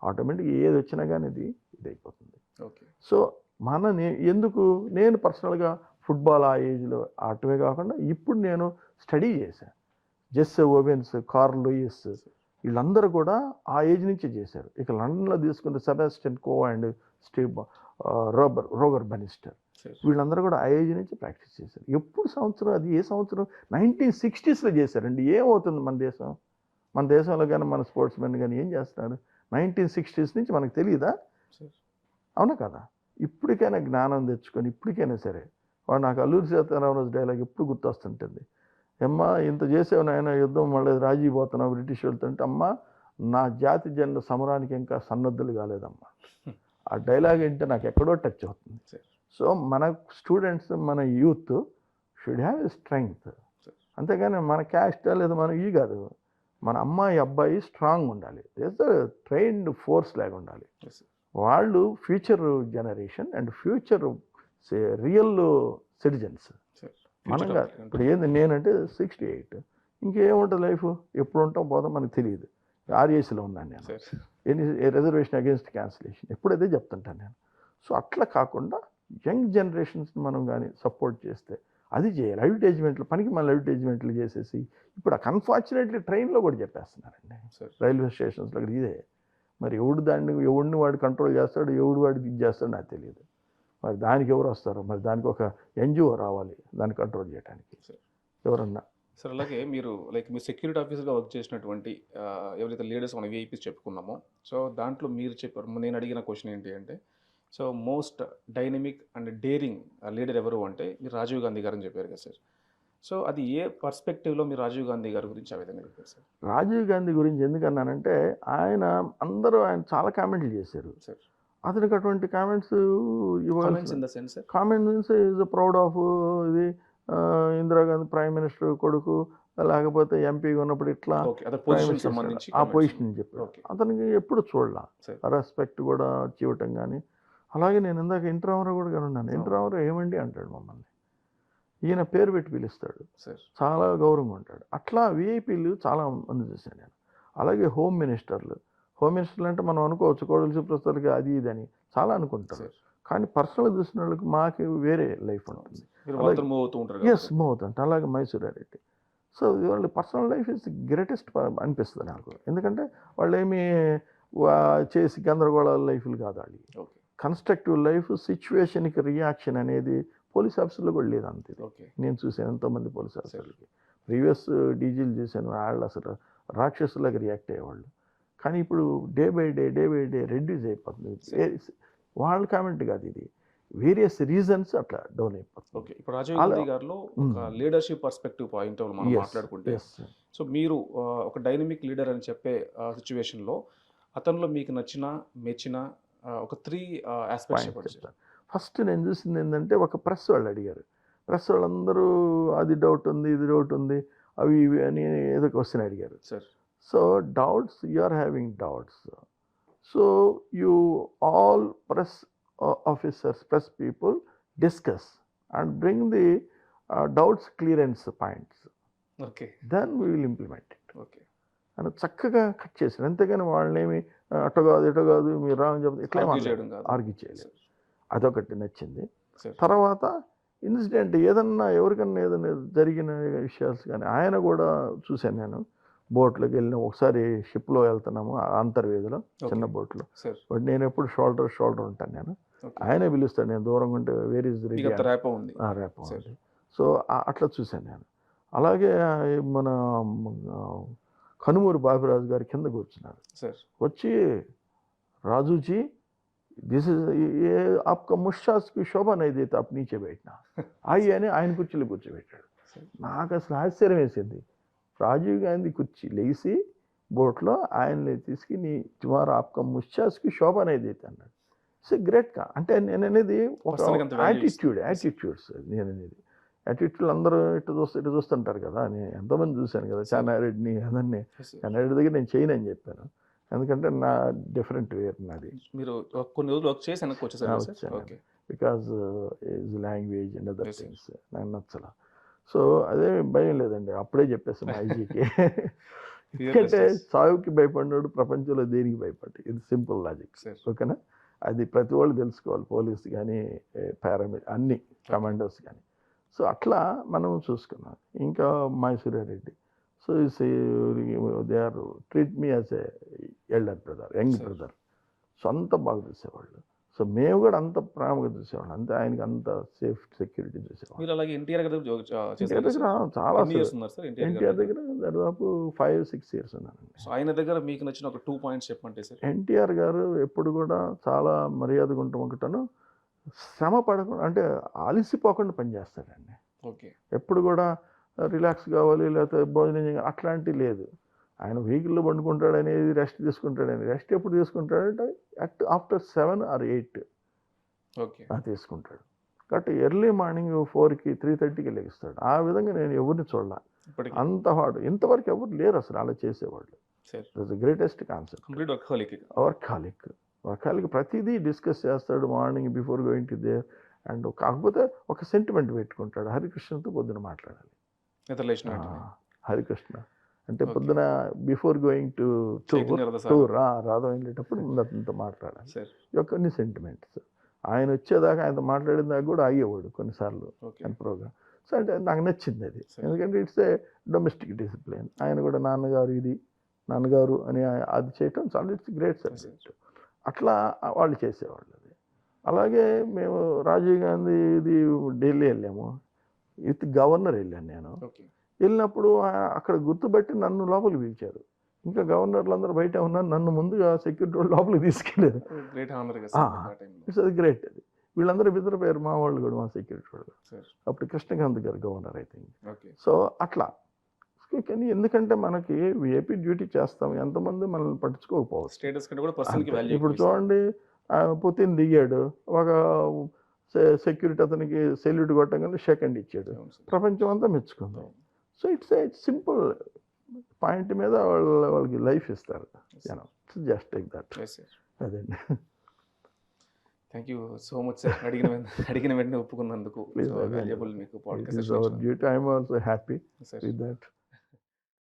ఆటోమేటిక్గా ఏది వచ్చినా కానీ ఇది అయిపోతుంది. సో ఎందుకు నేను పర్సనల్గా ఫుట్బాల్ ఆ ఏజ్లో ఆటమే కాకుండా ఇప్పుడు నేను స్టడీ చేశాను. జెస్సే ఓవెన్స్, కార్ల్ లూయిస్ వీళ్ళందరూ కూడా ఆ ఏజ్ నుంచే చేశారు. ఇక లండన్లో తీసుకుంటే Sebastian Coe and Steve Roger Bannister వీళ్ళందరూ కూడా ఆ ఏజ్ నుంచి ప్రాక్టీస్ చేశారు. ఎప్పుడు సంవత్సరం అది ఏ సంవత్సరం? 1960sలో చేశారండి. ఏమవుతుంది మన దేశంలో కానీ మన స్పోర్ట్స్ మెన్ కానీ ఏం చేస్తున్నారు? 1960s నుంచి మనకు తెలియదా? అవునా కదా? ఇప్పటికైనా జ్ఞానం తెచ్చుకొని ఇప్పటికైనా సరే, వాడు నాకు అల్లూరి సీతారామరాజు డైలాగ్ ఎప్పుడు గుర్తొస్తుంటుంది. అమ్మా ఇంత చేసేవు నాయన యుద్ధం, మళ్ళీ రాజీ పోతున్నావు బ్రిటిష్ వెళ్తుంటే, అమ్మ నా జాతి జనుల సమరానికి ఇంకా సన్నద్ధులు కాలేదమ్మా. ఆ డైలాగ్ ఏంటంటే నాకు ఎక్కడో టచ్ అవుతుంది. సో మన స్టూడెంట్స్, మన youth should have a strength. అంతేగాని మన క్యాస్ట్ లేదా మన ఈ కాదు, మన అమ్మాయి అబ్బాయి స్ట్రాంగ్ ఉండాలి. ట్రైన్డ్ ఫోర్స్ లాగా ఉండాలి. వాళ్ళు future generation and future real citizens. మనంగా ఇప్పుడు ఏంది, నేనంటే 68, ఇంకేముంటుంది లైఫ్, ఎప్పుడు ఉంటాం పోదాం మనకు తెలియదు. ఆర్ఏసీలో ఉన్నాను నేను, రిజర్వేషన్ అగేన్స్ట్ క్యాన్సిలేషన్ ఎప్పుడైతే చెప్తుంటాను నేను. సో అట్లా కాకుండా యంగ్ జనరేషన్స్ మనం కానీ సపోర్ట్ చేస్తే అది చేయాలి. అడ్వర్టైజ్మెంట్లు పనికి మళ్ళీ అడ్వర్టైజ్మెంట్లు చేసేసి ఇప్పుడు అన్ఫార్చునేట్లీ ట్రైన్లో కూడా చెప్పేస్తున్నారండి, రైల్వే స్టేషన్స్లో ఇదే మరి ఎవడిని వాడు కంట్రోల్ చేస్తాడు, ఎవడు వాడికి ఇది చేస్తాడు నాకు తెలియదు. మరి దానికి ఎవరు వస్తారు? మరి దానికి ఒక ఎన్జిఓ రావాలి దాన్ని కంట్రోల్ చేయడానికి ఎవరన్నా. సార్ అలాగే మీరు మీరు సెక్యూరిటీ ఆఫీసర్గా వర్క్ చేసినటువంటి ఎవరైతే లీడర్స్ మన విఐపీస్ చెప్పుకున్నామో, సో దాంట్లో మీరు చెప్పారు, నేను అడిగిన క్వశ్చన్ ఏంటి అంటే, so most dynamic and daring leader ఎవరు అంటే మీరు రాజీవ్ గాంధీ గారు అని చెప్పారు కదా సార్. సో అది ఏ పర్స్పెక్టివ్లో మీరు రాజీవ్ గాంధీ గారి గురించి ఆ విధంగా చెప్పారు సార్? రాజీవ్ గాంధీ గురించి ఎందుకన్నానంటే ఆయన చాలా కామెంట్లు చేశారు సార్. అతనికి అటువంటి comments comments in the sense comments is proud of ఇది ఇందిరాగాంధీ ప్రైమ్ మినిస్టర్ కొడుకు, లేకపోతే ఎంపీగా ఉన్నప్పుడు ఇట్లా ఆ పొజిషన్ చెప్పారు. అతనికి ఎప్పుడు చూడాల రెస్పెక్ట్ కూడా చూడటం కానీ. అలాగే నేను ఇందాక ఇంటర్వ్యూలో కూడా కనున్నాను. ఇంటర్వ్యూలో ఏమండి అంటాడు మమ్మల్ని, ఈయన పేరు పెట్టి పిలుస్తాడు, చాలా గౌరవంగా ఉంటాడు. అట్లా విఐపీలు చాలా మంది చూశాను నేను. అలాగే హోమ్ మినిస్టర్లు అంటే మనం అనుకోవచ్చు కోడలి సుప్రసాద్కి అది ఇది అని చాలా అనుకుంటారు, కానీ పర్సనల్ చూసిన వాళ్ళకి మాకు వేరే లైఫ్ ఉంటుంది. ఎస్ మూవ్ అవుతుంట. అలాగే మైసూరారెడ్డి. సో వాళ్ళ పర్సనల్ లైఫ్ ఇస్ గ్రేటెస్ట్ అనిపిస్తుంది నాకు. ఎందుకంటే వాళ్ళు ఏమి చేసి గందరగోళాల లైఫ్లు కాదు వాళ్ళు. కన్స్ట్రక్టివ్ లైఫ్, సిచ్యువేషన్కి రియాక్షన్ అనేది పోలీస్ ఆఫీసర్లు కూడా లేదు అంతే. నేను చూసాను ఎంతోమంది పోలీస్ ఆఫీసర్లకి, ప్రీవియస్ డీజీలు చూశాను, వాళ్ళు అసలు రాక్షసులాగా రియాక్ట్ అయ్యేవాళ్ళు. కానీ ఇప్పుడు డే బై డే రెడ్యూస్ అయిపోతుంది. వాళ్ళ కామెంట్ కాదు ఇది, వేరియస్ రీజన్స్ అట్లా డౌన్ అయిపోతుంది. ఓకే, ఇప్పుడు రాజీవ్ గాంధీ గారిలో ఒక లీడర్షిప్ పర్స్పెక్టివ్ పాయింట్ మనం మాట్లాడుకుంటే, సో మీరు ఒక డైనమిక్ లీడర్ అని చెప్పే సిచ్యువేషన్లో అతనిలో మీకు నచ్చిన మెచ్చిన ఒక 3 ఆస్పెక్ట్స్ చెప్పండి. ఫస్ట్ నేను చూసింది ఏంటంటే, ఒక ప్రెస్ వాళ్ళు అడిగారు. ప్రెస్ వాళ్ళందరూ అది డౌట్ ఉంది, ఇది డౌట్ ఉంది, అవి ఇవి అని ఏదో క్వశ్చన్ అడిగారు sir. So doubts, you are having doubts, so you all press officers, press people discuss and bring the doubts clearance points. Okay. Then we will implement it. Okay. అని చక్కగా కట్ చేశారు. అంతేగాని వాళ్ళనేమి అటు కాదు ఇటు కాదు మీరు రాంగ్ చెప్తే ఇట్లా ఆర్గ్యూ చేయలేదు. అదొకటి నచ్చింది. తర్వాత ఇన్సిడెంట్ ఏదన్నా ఎవరికన్నా ఏదైనా జరిగిన విషయాలు కానీ ఆయన కూడా చూశాను నేను. బోట్లోకి వెళ్ళిన ఒకసారి షిప్లో వెళ్తున్నాము అంతర్వేదిలో చిన్న బోట్లో, బట్ నేను ఎప్పుడు షోల్డర్ ఉంటాను నేను. ఆయనే పిలుస్తాడు, నేను దూరంగా ఉంటే వేర్ ఇస్ రేపో ఉంది. సో అట్లా చూశాను నేను. అలాగే మన కనుమూరి బాపిరాజు గారి కింద కూర్చున్నారు. వచ్చి రాజుజీ దిస్ ఇస్ ఏ ఆప్కా ముషాస్కి శోభ నైతే అప్ నీచే పెట్టినా అయ్యి అని ఆయన కుర్చీలో కూర్చోబెట్టాడు. నాకు అసలు ఆశ్చర్యం వేసింది. రాజీవ్ గాంధీ కుర్చీ లేచి బోట్లో ఆయన్ని తీసుకుని టుమారో ఆప్కా ముషాస్కి శోభ నైతే అన్నాడు. సో గ్రేట్గా అంటే నేను అనేది ఒక యాటిట్యూడ్స్ నేను అనేది యాటిట్యూడ్ అందరూ ఇటు చూస్తుంటారు కదా. నేను ఎంతోమంది చూశాను కదా, చెన్నారెడ్డిని అదన్నీ. చెన్నారెడ్డి దగ్గర నేను చేయను అని చెప్పాను, ఎందుకంటే నా డిఫరెంట్ వేర్ నాది. మీరు కొన్ని రోజులు వర్క్ చేసి వచ్చాను because is language and other things నాకు నచ్చల. సో అదే భయం లేదండి, అప్పుడే చెప్పేస్తాను ఐజీకి. ఎందుకంటే సాగుకి భయపడినాడు ప్రపంచంలో దేనికి భయపడి, ఇది సింపుల్ లాజిక్. ఓకేనా, అది ప్రతి వాళ్ళు తెలుసుకోవాలి, పోలీస్ కానీ అన్ని కమాండర్స్ కానీ. సో అట్లా మనం చూసుకున్నాం. ఇంకా Mysura Reddy, so they are treat me as a elder brother, young brother. So అంత బాగా చూసేవాళ్ళు. సో మేము కూడా అంత ప్రేమగా చూసేవాళ్ళం, అంతే ఆయనకి అంత సేఫ్ సెక్యూరిటీ చూసేవాళ్ళం. ఎన్టీఆర్ దగ్గర చాలా ఎన్టీఆర్ దగ్గర దాదాపు 5-6 years ఉన్నాను. ఆయన దగ్గర మీకు నచ్చిన ఒక 2 points చెప్పండి సార్. ఎన్టీఆర్ గారు ఎప్పుడు కూడా చాలా మర్యాదగా ఉంటాం, ఒకటను శ్రమ పడకుండా అంటే అలసిపోకుండా పనిచేస్తాడండి. ఓకే, ఎప్పుడు కూడా రిలాక్స్ కావాలి లేకపోతే భోజనం చేయాలి అట్లాంటివి లేదు. ఆయన వెహికల్లో పండుకుంటాడు అనేది, రెస్ట్ తీసుకుంటాడని. రెస్ట్ ఎప్పుడు తీసుకుంటాడంటే ఆఫ్టర్ 7 or 8 ఓకే తీసుకుంటాడు. కాబట్టి ఎర్లీ మార్నింగ్ 4కి 3:30కి లెగిస్తాడు. ఆ విధంగా నేను ఎవరిని చూడాల, అంత హార్డ్ ఇంతవరకు ఎవరు లేరు అసలు అలా చేసేవాళ్ళు. That's the greatest concept. Workaholic ప్రతిదీ డిస్కస్ చేస్తాడు morning before going to there. And కాకపోతే ఒక సెంటిమెంట్ పెట్టుకుంటాడు, హరికృష్ణతో పొద్దున మాట్లాడాలి. హరికృష్ణ అంటే పొద్దున before going to tour Radha వెళ్ళేటప్పుడు ముందు అతనితో మాట్లాడాలి. కొన్ని సెంటిమెంట్స్ ఆయన వచ్చేదాకా ఆయనతో మాట్లాడిన దాకా కూడా అయ్యేవాడు కొన్నిసార్లు ప్రోగ్రామ్. సో అంటే నాకు నచ్చింది అది, ఎందుకంటే ఇట్స్ ఏ డొమెస్టిక్ డిసిప్లిన్. ఆయన కూడా నాన్నగారు ఇది నాన్నగారు అని అది చేయటం చాలా ఇట్స్ గ్రేట్ సబ్జెక్ట్. అట్లా వాళ్ళు చేసేవాళ్ళు అది. అలాగే మేము రాజీవ్ గాంధీది ఢిల్లీ వెళ్ళాము. విత్ గవర్నర్ వెళ్ళాను నేను. ఓకే. వెళ్ళినప్పుడు అక్కడ గుర్తుపట్టి నన్ను లోపలికి పిలిచారు. ఇంకా గవర్నర్లు అందరూ బయట ఉన్నారు, నన్ను ముందుగా సెక్యూరిటీ వాళ్ళు లోపలికి తీసుకెళ్ళారు. గ్రేట్ హానర్ ఇట్స్ అది గ్రేట్ అది. వీళ్ళందరూ బిద్దరిపోయారు, మా వాళ్ళు కూడా, మా సెక్యూరిటీ వాళ్ళు. సార్. అప్పుడు కృష్ణకాంత్ గారు governor I think. Okay. So అట్లా కానీ ఎందుకంటే మనకి ఏపీ డ్యూటీ చేస్తాం, ఎంతమంది మనల్ని పట్టించుకోకపోవచ్చు. స్టేటస్ కంటే కూడా పర్సన్కి వాల్యూ. ఇప్పుడు చూడండి, పుతిన్ దిగాడు, ఒక సెక్యూరిటీ అతనికి సెల్యూట్ కొట్టగానే సెకండ్ ఇచ్చాడు, ప్రపంచం అంతా మెచ్చుకుంది. సో ఇట్స్ సింపుల్ పాయింట్ మీద వాళ్ళకి లైఫ్ ఇస్తారు. Just like that. అదండి. Thank you so much sir. అడిగిన వెంటనే ఒప్పుకున్నందుకు. వాల్యుబుల్ మీకు podcast. I'm also happy with that.